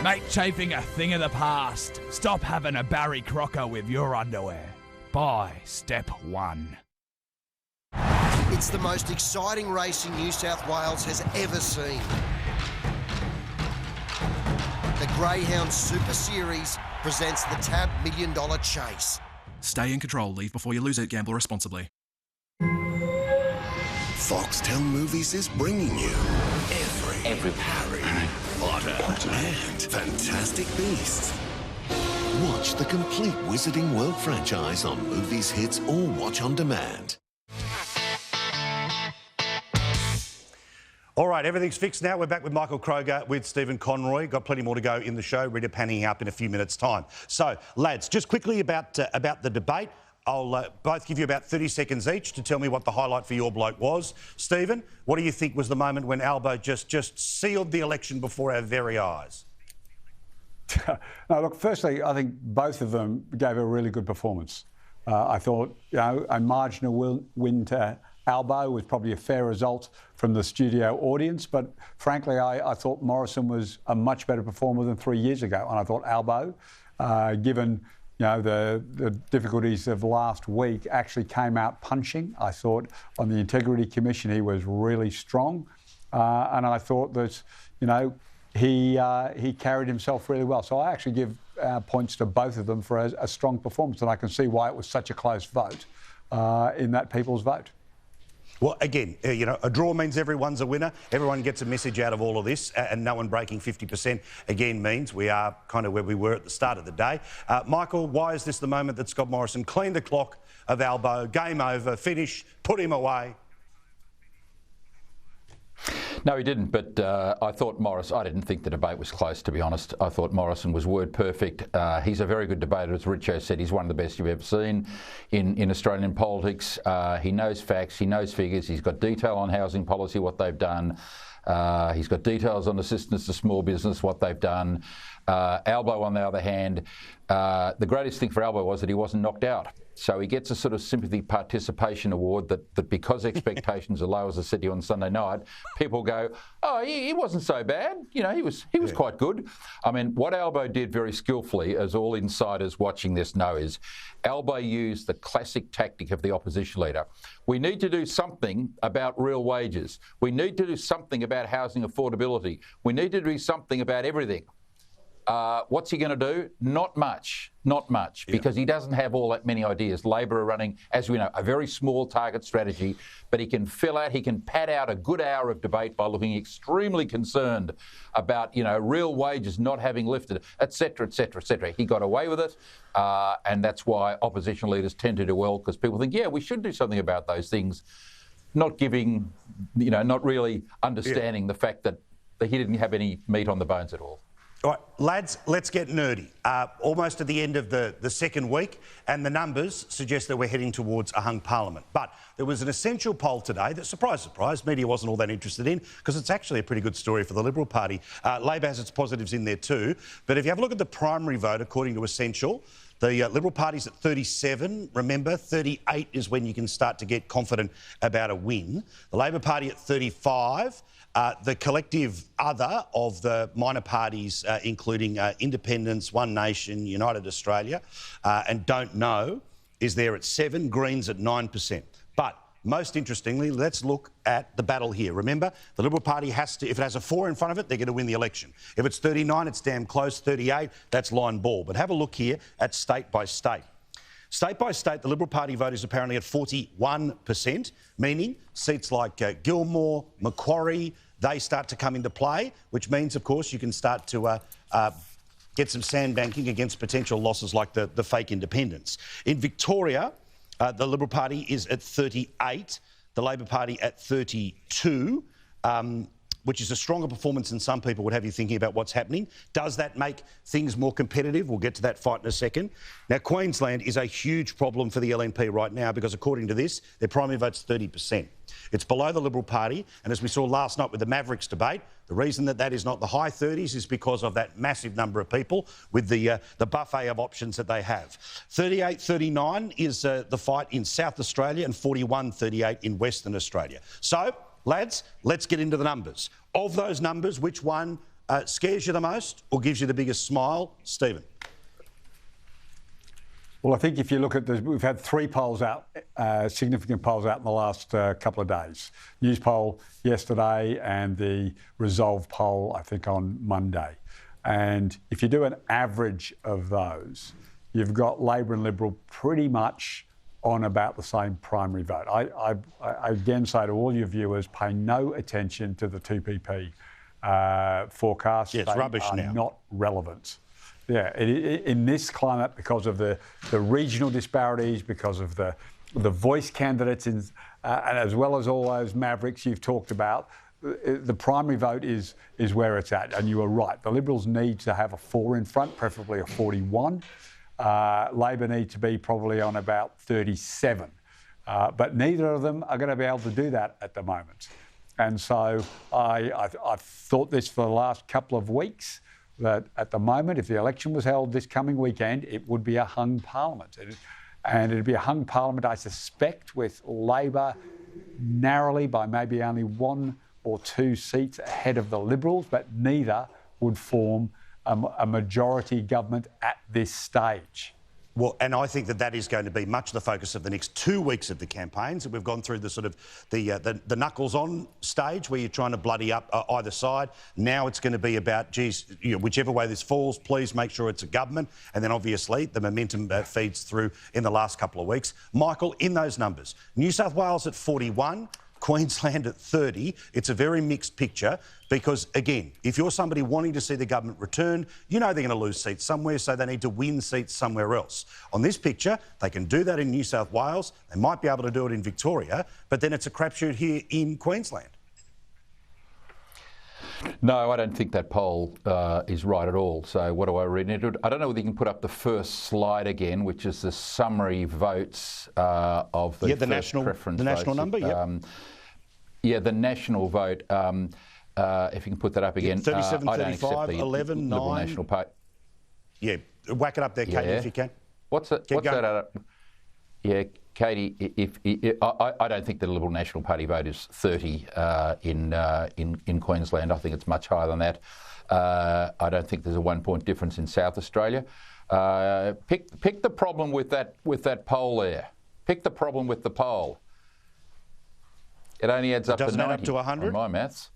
Mate chafing a thing of the past. Stop having a Barry Crocker with your underwear. Buy step one. It's the most exciting racing New South Wales has ever seen. The Greyhound Super Series presents the TAB $1 Million Chase. Stay in control. Leave before you lose it. Gamble responsibly. Foxtel Movies is bringing you every Harry Potter and Fantastic Beasts. Watch the complete Wizarding World franchise on Movies Hits or watch on demand. All right, everything's fixed now. We're back with Michael Kroger, with Stephen Conroy. Got plenty more to go in the show. Rita panning up in a few minutes' time. So, lads, just quickly about the debate. I'll both give you about 30 seconds each to tell me what the highlight for your bloke was. Stephen, what do you think was the moment when Albo just sealed the election before our very eyes? No, look, firstly, I think both of them gave a really good performance. I thought, a marginal win to Albo was probably a fair result from the studio audience, but frankly, I thought Morrison was a much better performer than 3 years ago, and I thought Albo, given the difficulties of last week, actually came out punching. I thought on the Integrity Commission he was really strong, and I thought that he carried himself really well. So I actually give points to both of them for a strong performance, and I can see why it was such a close vote in that people's vote. Well, again, a draw means everyone's a winner. Everyone gets a message out of all of this, and no one breaking 50% again means we are kind of where we were at the start of the day. Michael, why is this the moment that Scott Morrison cleaned the clock of Albo, game over, finish, put him away? No, he didn't, but I thought I didn't think the debate was close, to be honest. I thought Morrison was word perfect. He's a very good debater, as Richo said. He's one of the best you've ever seen in Australian politics. He knows facts, he knows figures, he's got detail on housing policy, what they've done. He's got details on assistance to small business, what they've done. Albo, on the other hand, the greatest thing for Albo was that he wasn't knocked out. So he gets a sort of sympathy participation award that because expectations are low, as I said to you on Sunday night, people go, oh, he wasn't so bad. He was quite good. I mean, what Albo did very skillfully, as all insiders watching this know, is Albo used the classic tactic of the opposition leader. We need to do something about real wages. We need to do something about housing affordability. We need to do something about everything. What's he going to do? Not much, because he doesn't have all that many ideas. Labor are running, as we know, a very small target strategy, but he can pad out a good hour of debate by looking extremely concerned about, real wages not having lifted, et cetera, et cetera, et cetera. He got away with it, and that's why opposition leaders tend to do well, because people think, we should do something about those things, not really understanding the fact that he didn't have any meat on the bones at all. All right, lads, let's get nerdy. Almost at the end of the second week, and the numbers suggest that we're heading towards a hung parliament. But there was an essential poll today that, surprise, media wasn't all that interested in, because it's actually a pretty good story for the Liberal Party. Labor has its positives in there too. But if you have a look at the primary vote, according to Essential, the Liberal Party's at 37. Remember, 38 is when you can start to get confident about a win. The Labor Party at 35. The collective other of the minor parties, including Independence, One Nation, United Australia, and Don't Know, is there at 7, Greens at 9%. But most interestingly, let's look at the battle here. Remember, the Liberal Party has to, if it has a 4 in front of it, they're going to win the election. If it's 39, it's damn close. 38, that's line ball. But have a look here at state by state. State by state, the Liberal Party vote is apparently at 41%, meaning seats like Gilmore, Macquarie, they start to come into play, which means, of course, you can start to get some sandbanking against potential losses like the fake independents. In Victoria, the Liberal Party is at 38, the Labor Party at 32, which is a stronger performance than some people would have you thinking about what's happening. Does that make things more competitive? We'll get to that fight in a second. Now, Queensland is a huge problem for the LNP right now because, according to this, their primary vote's 30%. It's below the Liberal Party, and as we saw last night with the Mavericks debate, the reason that is not the high 30s is because of that massive number of people with the buffet of options that they have. 38-39 is the fight in South Australia and 41-38 in Western Australia. So, lads, let's get into the numbers. Of those numbers, which one scares you the most or gives you the biggest smile? Stephen? Well, I think if you look at we've had 3 polls out, significant polls out in the last couple of days. News poll yesterday and the Resolve poll, I think, on Monday. And if you do an average of those, you've got Labor and Liberal pretty much on about the same primary vote. I again say to all your viewers, pay no attention to the 2PP forecasts. Yeah, it's rubbish now. They are not relevant. Yeah, in this climate, because of the regional disparities, because of the voice candidates, and as well as all those mavericks you've talked about, the primary vote is where it's at. And you are right. The Liberals need to have a 4 in front, preferably a 41. Labor need to be probably on about 37. But neither of them are going to be able to do that at the moment. And so I've thought this for the last couple of weeks, that at the moment, if the election was held this coming weekend, it would be a hung parliament. And it'd be a hung parliament, I suspect, with Labor narrowly by maybe only 1 or 2 seats ahead of the Liberals, but neither would form a majority government at this stage. Well, and I think that is going to be much the focus of the next 2 weeks of the campaigns. We've gone through the sort of the knuckles-on stage where you're trying to bloody up either side. Now it's going to be about, geez, whichever way this falls, please make sure it's a government. And then obviously the momentum feeds through in the last couple of weeks. Michael, in those numbers, New South Wales at 41, Queensland at 30. It's a very mixed picture because, again, if you're somebody wanting to see the government return, you know they're going to lose seats somewhere, so they need to win seats somewhere else. On this picture, they can do that in New South Wales. They might be able to do it in Victoria, but then it's a crapshoot here in Queensland. No, I don't think that poll is right at all. So what do I read into it? I don't know whether you can put up the first slide again, which is the summary votes of the national preference national votes. number. Yeah, the national vote. If you can put that up again. 37, I don't 35, accept the 11, Liberal 9. National Party. Yeah, whack it up there, Katie, if you can. What's that? Yeah, Katie, I don't think the Liberal National Party vote is 30 in Queensland. I think it's much higher than that. I don't think there's a 1 point difference in South Australia. Pick the problem with that poll there. Pick the problem with the poll. It only adds up to 90. Doesn't add up to 100? On my maths.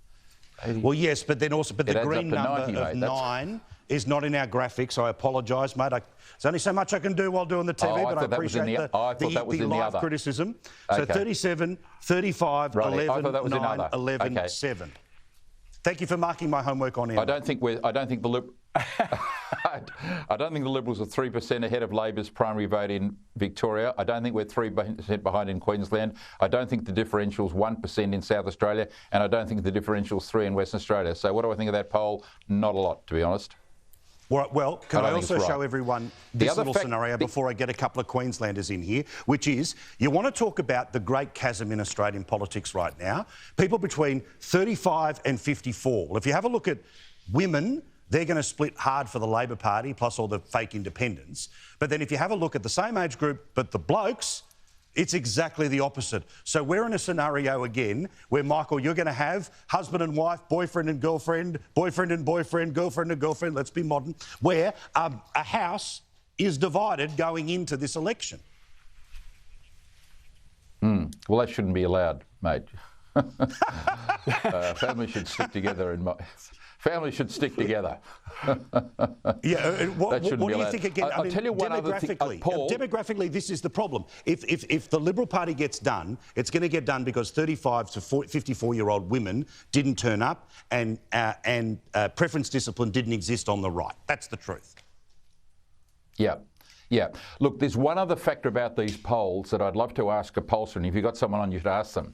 80. Well, yes, but then also, but the green number 90, of 9 is not in our graphics. I apologise, mate. There's only so much I can do while doing the TV, but I appreciate the live criticism. So 37, 35, right, 11, 9, 11, okay. 7. Thank you for marking my homework on air. I don't think the Liberals are 3% ahead of Labor's primary vote in Victoria. I don't think we're 3% behind in Queensland. I don't think the differential's 1% in South Australia, and I don't think the differential's 3% in Western Australia. So what do I think of that poll? Not a lot, to be honest. Well, can I also show everyone this little scenario before I get a couple of Queenslanders in here, which is you want to talk about the great chasm in Australian politics right now. People between 35 and 54. Well, if you have a look at women, they're going to split hard for the Labor Party, plus all the fake independents. But then if you have a look at the same age group, but the blokes, it's exactly the opposite. So we're in a scenario again where, Michael, you're going to have husband and wife, boyfriend and girlfriend, boyfriend and boyfriend, girlfriend and girlfriend, let's be modern, where a house is divided going into this election. Well, that shouldn't be allowed, mate. Families should stick together. Families should stick together. Yeah, what do you think again? I'll tell you one other thing, Paul. Demographically, this is the problem. If the Liberal Party gets done, it's going to get done because 35 to 54-year-old women didn't turn up and preference discipline didn't exist on the right. That's the truth. Yeah. Look, there's one other factor about these polls that I'd love to ask a pollster, and if you've got someone on, you should ask them.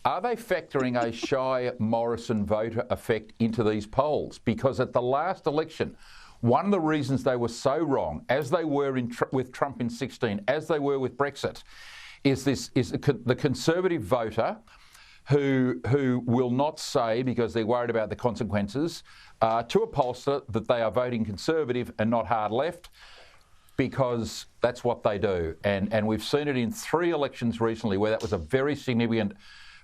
Are they factoring a shy Morrison voter effect into these polls? Because at the last election, one of the reasons they were so wrong, as they were with Trump in 16, as they were with Brexit, is the Conservative voter who will not say, because they're worried about the consequences, to a pollster that they are voting Conservative and not hard left, because that's what they do. And we've seen it in 3 elections recently where that was a very significant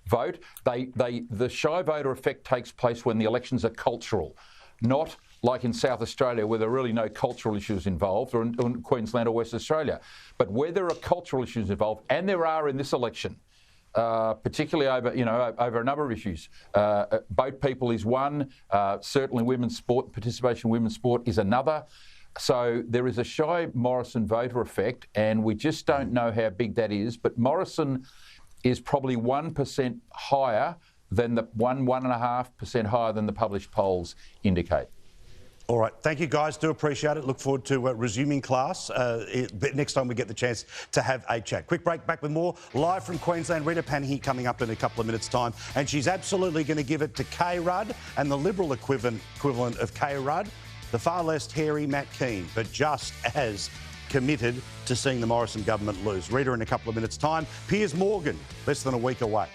vote. The shy voter effect takes place when the elections are cultural, not like in South Australia where there are really no cultural issues involved, or in Queensland or West Australia. But where there are cultural issues involved, and there are in this election, particularly over a number of issues. Boat people is one, certainly women's sport, participation in women's sport is another. So there is a shy Morrison voter effect, and we just don't know how big that is. But Morrison is probably 1% higher than the 1.5% higher than the published polls indicate. All right. Thank you, guys. Do appreciate it. Look forward to resuming class next time we get the chance to have a chat. Quick break, back with more. Live from Queensland, Rita Panahi coming up in a couple of minutes' time. And she's absolutely going to give it to K. Rudd and the Liberal equivalent of K. Rudd, the far less hairy Matt Keane, but just as committed to seeing the Morrison government lose. Rita in a couple of minutes' time. Piers Morgan, less than a week away.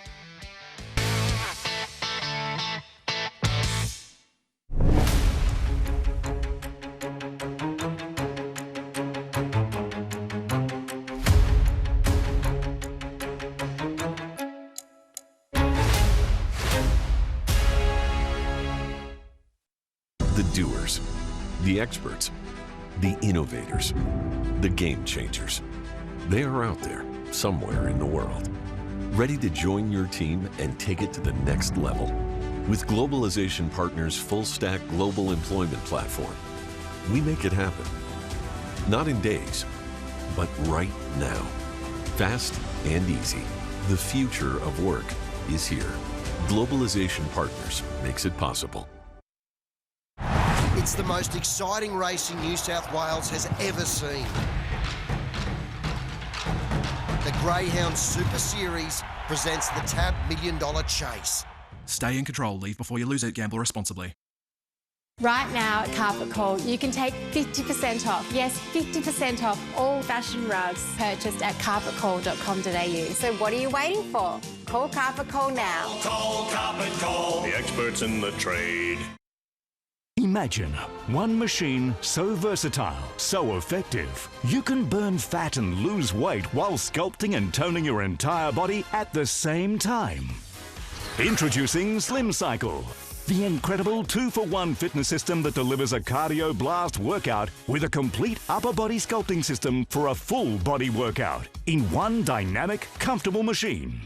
The doers, the experts, the innovators, the game changers. They are out there, somewhere in the world, ready to join your team and take it to the next level. With Globalization Partners' full-stack global employment platform, we make it happen. Not in days, but right now. Fast and easy. The future of work is here. Globalization Partners makes it possible. It's the most exciting racing New South Wales has ever seen. The Greyhound Super Series presents the TAB $1 Million Chase. Stay in control. Leave before you lose it. Gamble responsibly. Right now at Carpet Call, you can take 50% off. Yes, 50% off all fashion rugs purchased at carpetcall.com.au. So what are you waiting for? Call Carpet Call now. Call Carpet Call. The experts in the trade. Imagine one machine so versatile, so effective. You can burn fat and lose weight while sculpting and toning your entire body at the same time. Introducing Slim Cycle, the incredible 2-for-1 fitness system that delivers a cardio blast workout with a complete upper body sculpting system for a full body workout in one dynamic, comfortable machine.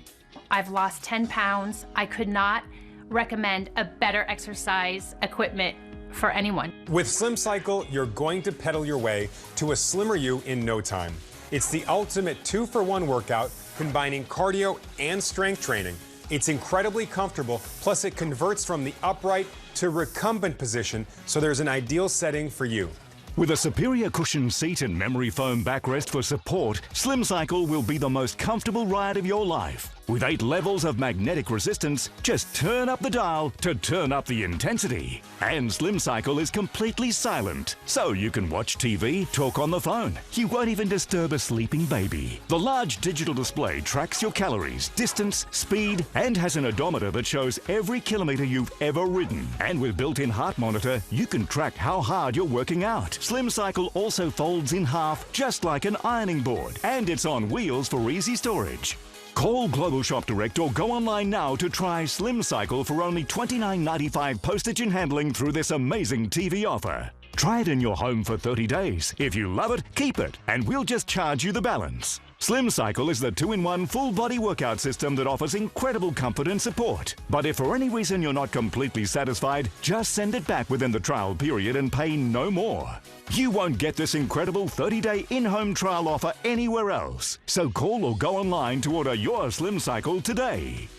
I've lost 10 pounds. I could not recommend a better exercise equipment for anyone. With Slim Cycle, you're going to pedal your way to a slimmer you in no time. It's the ultimate 2-for-1 workout combining cardio and strength training. It's incredibly comfortable, plus it converts from the upright to recumbent position, so there's an ideal setting for you. With a superior cushioned seat and memory foam backrest for support, Slim Cycle will be the most comfortable ride of your life. With 8 levels of magnetic resistance, just turn up the dial to turn up the intensity. And Slim Cycle is completely silent, so you can watch TV, talk on the phone. You won't even disturb a sleeping baby. The large digital display tracks your calories, distance, speed, and has an odometer that shows every kilometre you've ever ridden. And with built-in heart monitor, you can track how hard you're working out. Slim Cycle also folds in half, just like an ironing board. And it's on wheels for easy storage. Call Global Shop Direct or go online now to try Slim Cycle for only $29.95 postage and handling through this amazing TV offer. Try it in your home for 30 days. If you love it, keep it, and we'll just charge you the balance. Slim Cycle is the 2-in-1 full-body workout system that offers incredible comfort and support. But if for any reason you're not completely satisfied, just send it back within the trial period and pay no more. You won't get this incredible 30-day in-home trial offer anywhere else. So call or go online to order your Slim Cycle today.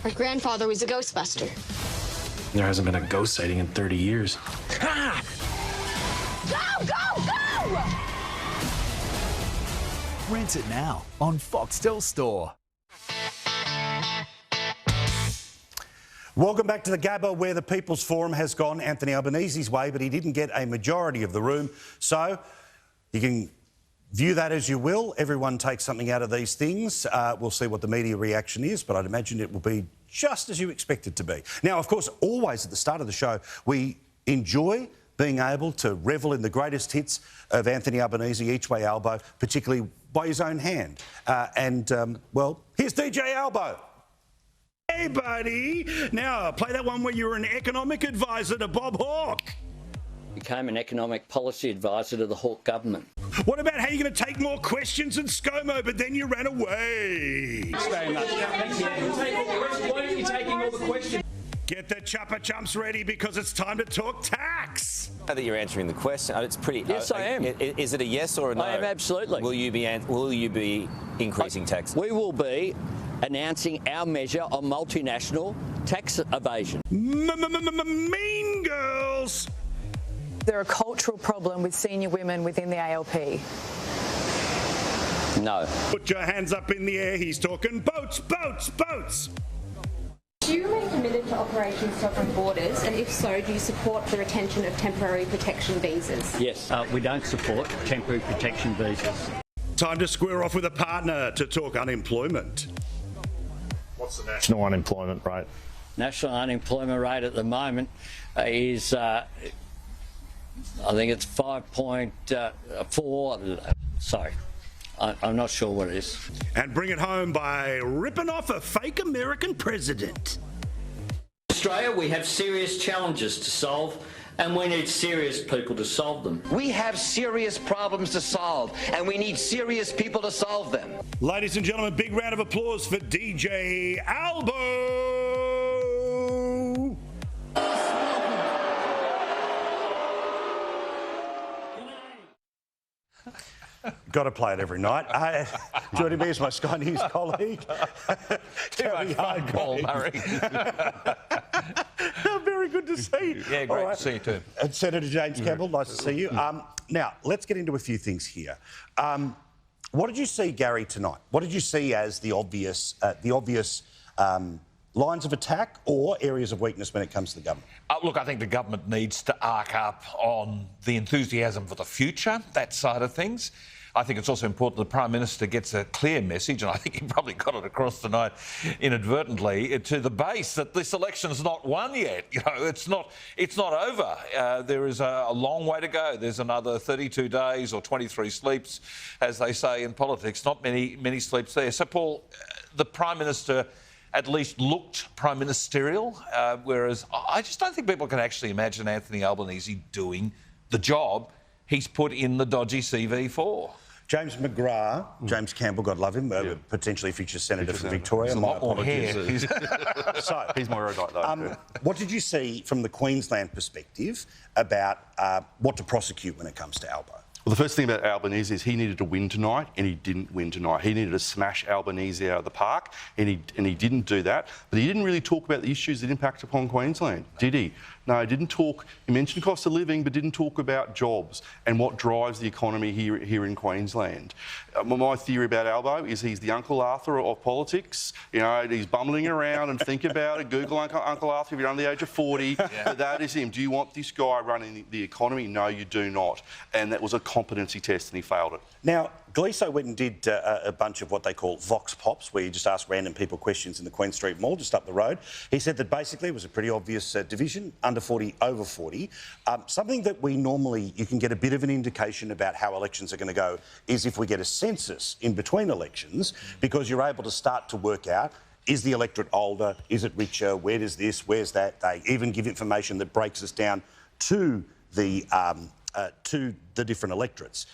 My grandfather was a Ghostbuster. There hasn't been a ghost sighting in 30 years. Ha! Go, go, go! Rent it now on Foxtel Store. Welcome back to the Gabba, where the People's Forum has gone Anthony Albanese's way, but he didn't get a majority of the room. So you can view that as you will. Everyone takes something out of these things. We'll see what the media reaction is, but I'd imagine it will be just as you expect it to be. Now, of course, always at the start of the show, we enjoy being able to revel in the greatest hits of Anthony Albanese, Each Way Albo, particularly by his own hand. Well, here's DJ Albo. Hey, buddy. Now, play that one where you were an economic advisor to Bob Hawke. Became an economic policy advisor to the Hawke government. What about how you're going to take more questions in ScoMo, but then you ran away? Thanks very much. Why are you taking all the questions? Get the chuppa chumps ready because it's time to talk tax. I know that you're answering the question. It's pretty. Yes, I am. Is it a yes or a no? I am absolutely. Will you be increasing taxes? We will be announcing our measure on multinational tax evasion. Mean Girls. There a cultural problem with senior women within the ALP? No. Put your hands up in the air. He's talking boats, boats, boats. Do you remain committed to Operation Sovereign Borders, and if so, do you support the retention of temporary protection visas? Yes, we don't support temporary protection visas. Time to square off with a partner to talk unemployment. What's the national unemployment rate? National unemployment rate at the moment is, I think it's 5.4. Sorry. I'm not sure what it is. And bring it home by ripping off a fake American president. Australia, we have serious challenges to solve, and we need serious people to solve them. We have serious problems to solve, and we need serious people to solve them. Ladies and gentlemen, big round of applause for DJ Albo. Got to play it every night. Joining me is my Sky News colleague. Very good to see you. Yeah, great to see you too. And Senator James Campbell, nice to see you. Now, let's get into a few things here. What did you see, Gary, tonight? What did you see as the obvious lines of attack or areas of weakness when it comes to the government? Look, I think the government needs to arc up on the enthusiasm for the future, that side of things. I think it's also important the Prime Minister gets a clear message, and I think he probably got it across tonight inadvertently, to the base that this election's not won yet. You know, it's not over. There is a long way to go. There's another 32 days or 23 sleeps, as they say in politics. Not many sleeps there. So, Paul, the Prime Minister at least looked prime ministerial, whereas I just don't think people can actually imagine Anthony Albanese doing the job he's put in the dodgy CV for. James McGrath, James Campbell, God love him, potentially future senator from Victoria. There's a lot more hair. So, he's more erudite though. What did you see from the Queensland perspective about what to prosecute when it comes to Albo? Well, the first thing about Albanese is he needed to win tonight, and he didn't win tonight. He needed to smash Albanese out of the park, and he didn't do that. But he didn't really talk about the issues that impact upon Queensland, did he? No, he didn't talk. He mentioned cost of living, but didn't talk about jobs and what drives the economy here in Queensland. My theory about Albo is he's the Uncle Arthur of politics. You know, he's bumbling around and think about it. Google Uncle Arthur if you're under the age of 40. But that is him. Do you want this guy running the economy? No, you do not. And that was a competency test, and he failed it. Now, Gleeso went and did a bunch of what they call vox pops, where you just ask random people questions in the Queen Street Mall, just up the road. He said that basically it was a pretty obvious division, under 40, over 40. Something that you can get a bit of an indication about how elections are going to go is if we get a census in between elections, because you're able to start to work out, is the electorate older, is it richer, where does this, where's that? They even give information that breaks us down to the different electorates.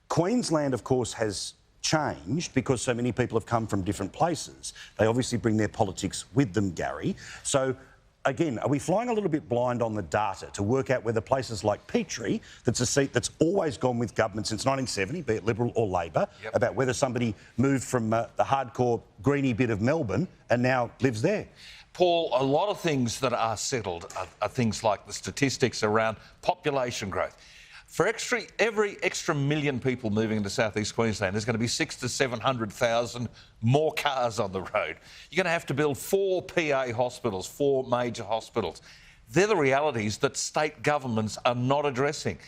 Queensland, of course, has changed because so many people have come from different places. They obviously bring their politics with them, Gary. So, again, are we flying a little bit blind on the data to work out whether places like Petrie, that's a seat that's always gone with government since 1970, be it Liberal or Labor, about whether somebody moved from the hardcore greeny bit of Melbourne and now lives there? Paul, a lot of things that are settled are things like the statistics around population growth. For every extra million people moving into southeast Queensland, there's going to be 600,000 to 700,000 more cars on the road. You're going to have to build 4 PA hospitals, 4 major hospitals. They're the realities that state governments are not addressing.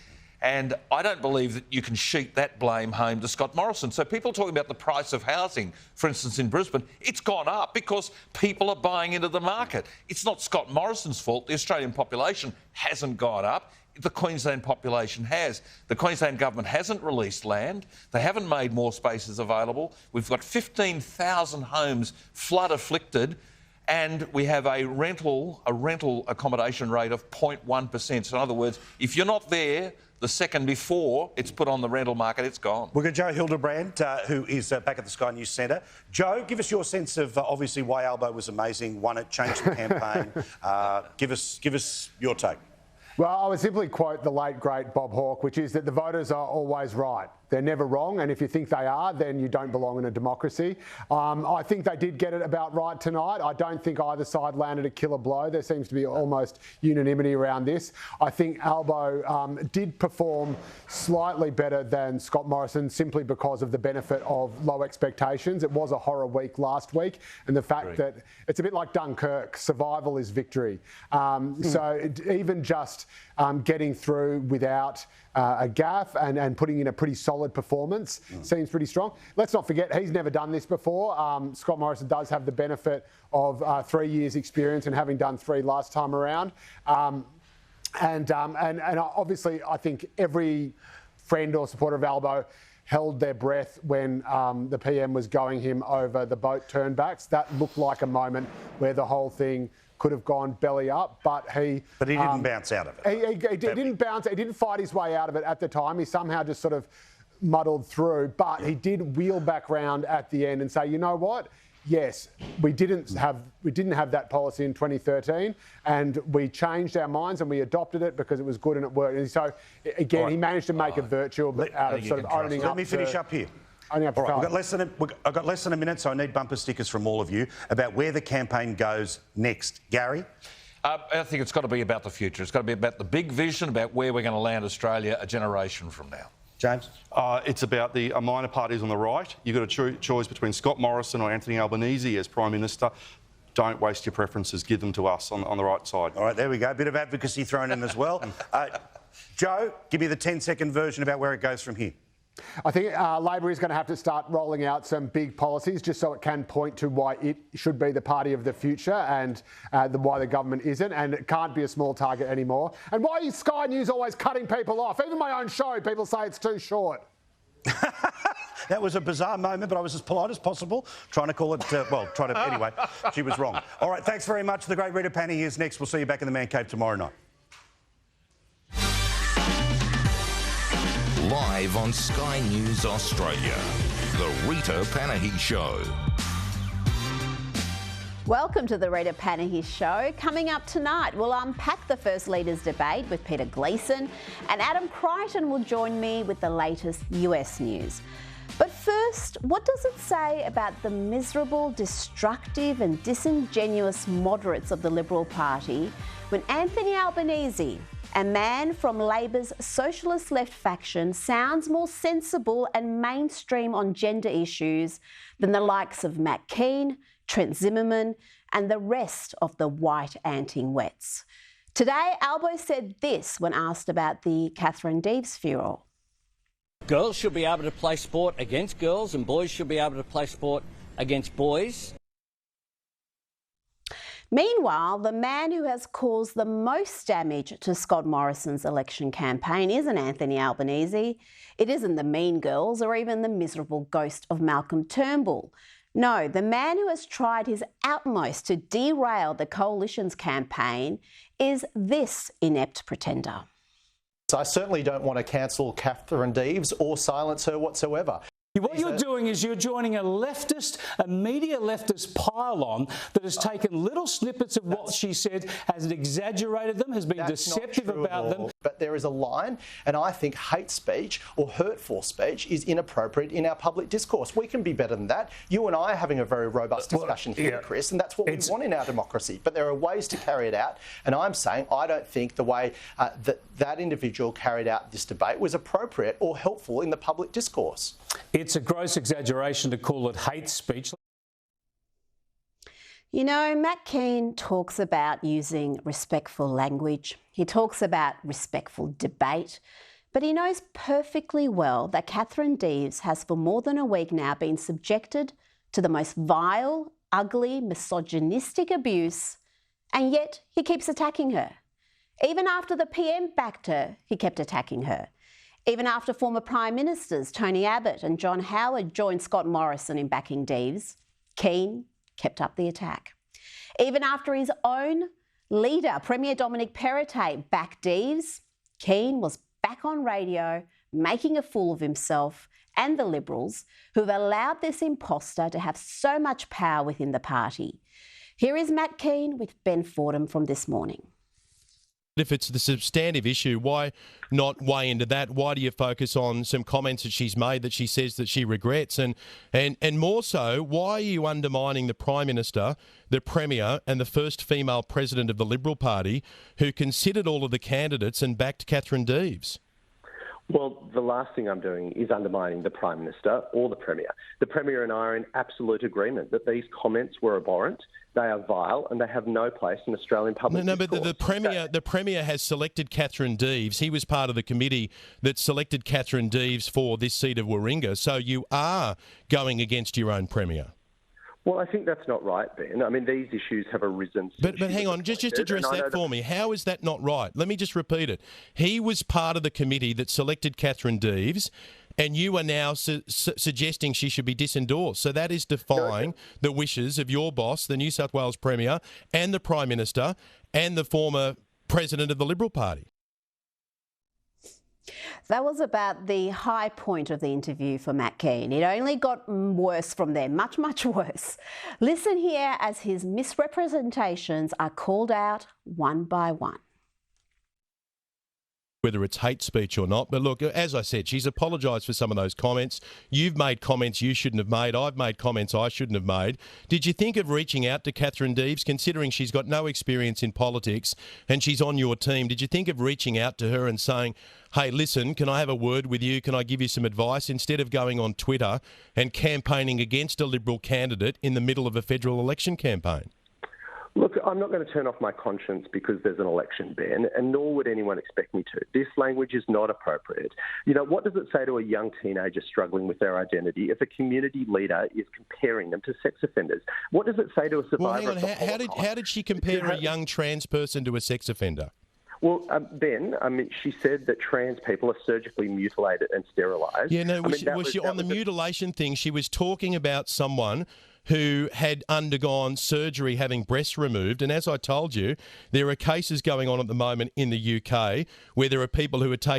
And I don't believe that you can sheet that blame home to Scott Morrison. So people talking about the price of housing, for instance, in Brisbane, it's gone up because people are buying into the market. It's not Scott Morrison's fault. The Australian population hasn't gone up. The Queensland population has. The Queensland government hasn't released land. They haven't made more spaces available. We've got 15,000 homes flood afflicted, and we have a rental accommodation rate of 0.1%. So in other words, if you're not there the second before it's put on the rental market, it's gone. We've got Joe Hildebrand, who is back at the Sky News Centre. Joe, give us your sense of obviously why Albo was amazing, won it, changed the campaign. Give us your take. Well, I would simply quote the late, great Bob Hawke, which is that the voters are always right. They're never wrong, and if you think they are, then you don't belong in a democracy. I think they did get it about right tonight. I don't think either side landed a killer blow. There seems to be almost unanimity around this. I think Albo did perform slightly better than Scott Morrison simply because of the benefit of low expectations. It was a horror week last week, and the fact that it's a bit like Dunkirk, survival is victory. So even just getting through without a gaffe and putting in a pretty solid performance seems pretty strong. Let's not forget, he's never done this before. Scott Morrison does have the benefit of 3 years' experience and having done 3 last time around. And obviously, I think every friend or supporter of Albo held their breath when the PM was going him over the boat turnbacks. That looked like a moment where the whole thing could have gone belly up, but he didn't bounce out of it. He didn't bounce. He didn't fight his way out of it at the time. He somehow just sort of muddled through, but he did wheel back round at the end and say, you know what? Yes, we didn't have that policy in 2013, and we changed our minds and we adopted it because it was good and it worked. And so again, he managed to make a virtue out of sort of owning up. Let me finish up here. All right, I've got less than a minute, so I need bumper stickers from all of you about where the campaign goes next. Gary? I think it's got to be about the future. It's got to be about the big vision, about where we're going to land Australia a generation from now. James? It's about the minor parties on the right. You've got a choice between Scott Morrison or Anthony Albanese as Prime Minister. Don't waste your preferences. Give them to us on the right side. All right, there we go. A bit of advocacy thrown in as well. Joe, give me the 10-second version about where it goes from here. I think Labor is going to have to start rolling out some big policies just so it can point to why it should be the party of the future and why the government isn't, and it can't be a small target anymore. And why is Sky News always cutting people off? Even my own show, people say it's too short. That was a bizarre moment, but I was as polite as possible, trying to call it, anyway, she was wrong. All right, thanks very much. The great Rita Panny is next. We'll see you back in the Man Cave tomorrow night. Live on Sky News Australia, The Rita Panahi Show. Welcome to The Rita Panahi Show. Coming up tonight, we'll unpack the First Leaders debate with Peter Gleeson, and Adam Crichton will join me with the latest US news. But first, what does it say about the miserable, destructive and disingenuous moderates of the Liberal Party when Anthony Albanese, a man from Labor's socialist left faction, sounds more sensible and mainstream on gender issues than the likes of Matt Keane, Trent Zimmerman and the rest of the white anti-wets? Today, Albo said this when asked about the Catherine Deves furor. Girls should be able to play sport against girls and boys should be able to play sport against boys. Meanwhile, the man who has caused the most damage to Scott Morrison's election campaign isn't Anthony Albanese. It isn't the Mean Girls or even the miserable ghost of Malcolm Turnbull. No, the man who has tried his utmost to derail the Coalition's campaign is this inept pretender. I certainly don't want to cancel Catherine Deves or silence her whatsoever. What you're doing is you're joining a media leftist pile-on that has taken little snippets of what she said, has exaggerated them, has been deceptive about them. But there is a line, and I think hate speech or hurtful speech is inappropriate in our public discourse. We can be better than that. You and I are having a very robust discussion here, Chris, and that's what we want in our democracy. But there are ways to carry it out, and I'm saying I don't think the way that individual carried out this debate was appropriate or helpful in the public discourse. It's a gross exaggeration to call it hate speech. You know, Matt Keane talks about using respectful language. He talks about respectful debate. But he knows perfectly well that Catherine Deves has for more than a week now been subjected to the most vile, ugly, misogynistic abuse, and yet he keeps attacking her. Even after the PM backed her, he kept attacking her. Even after former Prime Ministers Tony Abbott and John Howard joined Scott Morrison in backing Deves, Keane kept up the attack. Even after his own leader, Premier Dominic Perrottet, backed Deves, Keane was back on radio, making a fool of himself and the Liberals, who've allowed this imposter to have so much power within the party. Here is Matt Keane with Ben Fordham from This Morning. If it's the substantive issue, why not weigh into that? Why do you focus on some comments that she's made that she says that she regrets? And more so, why are you undermining the Prime Minister, the Premier and the first female President of the Liberal Party who considered all of the candidates and backed Catherine Deves? Well, the last thing I'm doing is undermining the Prime Minister or the Premier. The Premier and I are in absolute agreement that these comments were abhorrent, they are vile, and they have no place in Australian public discourse. But the Premier has selected Catherine Deves. He was part of the committee that selected Catherine Deves for this seat of Warringah. So you are going against your own Premier. Well, I think that's not right, Ben. I mean, these issues have arisen. But hang on, just address that for me. How is that not right? Let me just repeat it. He was part of the committee that selected Catherine Deves, and you are now suggesting she should be disendorsed. So that is defying the wishes of your boss, the New South Wales Premier, and the Prime Minister, and the former President of the Liberal Party. That was about the high point of the interview for Matt Keane. It only got worse from there, much, much worse. Listen here as his misrepresentations are called out one by one. Whether it's hate speech or not. But look, as I said, she's apologised for some of those comments. You've made comments you shouldn't have made. I've made comments I shouldn't have made. Did you think of reaching out to Catherine Deves, considering she's got no experience in politics and she's on your team? Did you think of reaching out to her and saying, hey, listen, can I have a word with you? Can I give you some advice? Instead of going on Twitter and campaigning against a Liberal candidate in the middle of a federal election campaign? Look, I'm not going to turn off my conscience because there's an election, Ben, and nor would anyone expect me to. This language is not appropriate. You know, what does it say to a young teenager struggling with their identity if a community leader is comparing them to sex offenders? What does it say to a survivor? Well, hang on. How did she compare a young trans person to a sex offender? Well, Ben, I mean, she said that trans people are surgically mutilated and sterilised. Yeah, no, on the mutilation thing, she was talking about someone who had undergone surgery having breasts removed. And as I told you, there are cases going on at the moment in the UK where there are people who are taking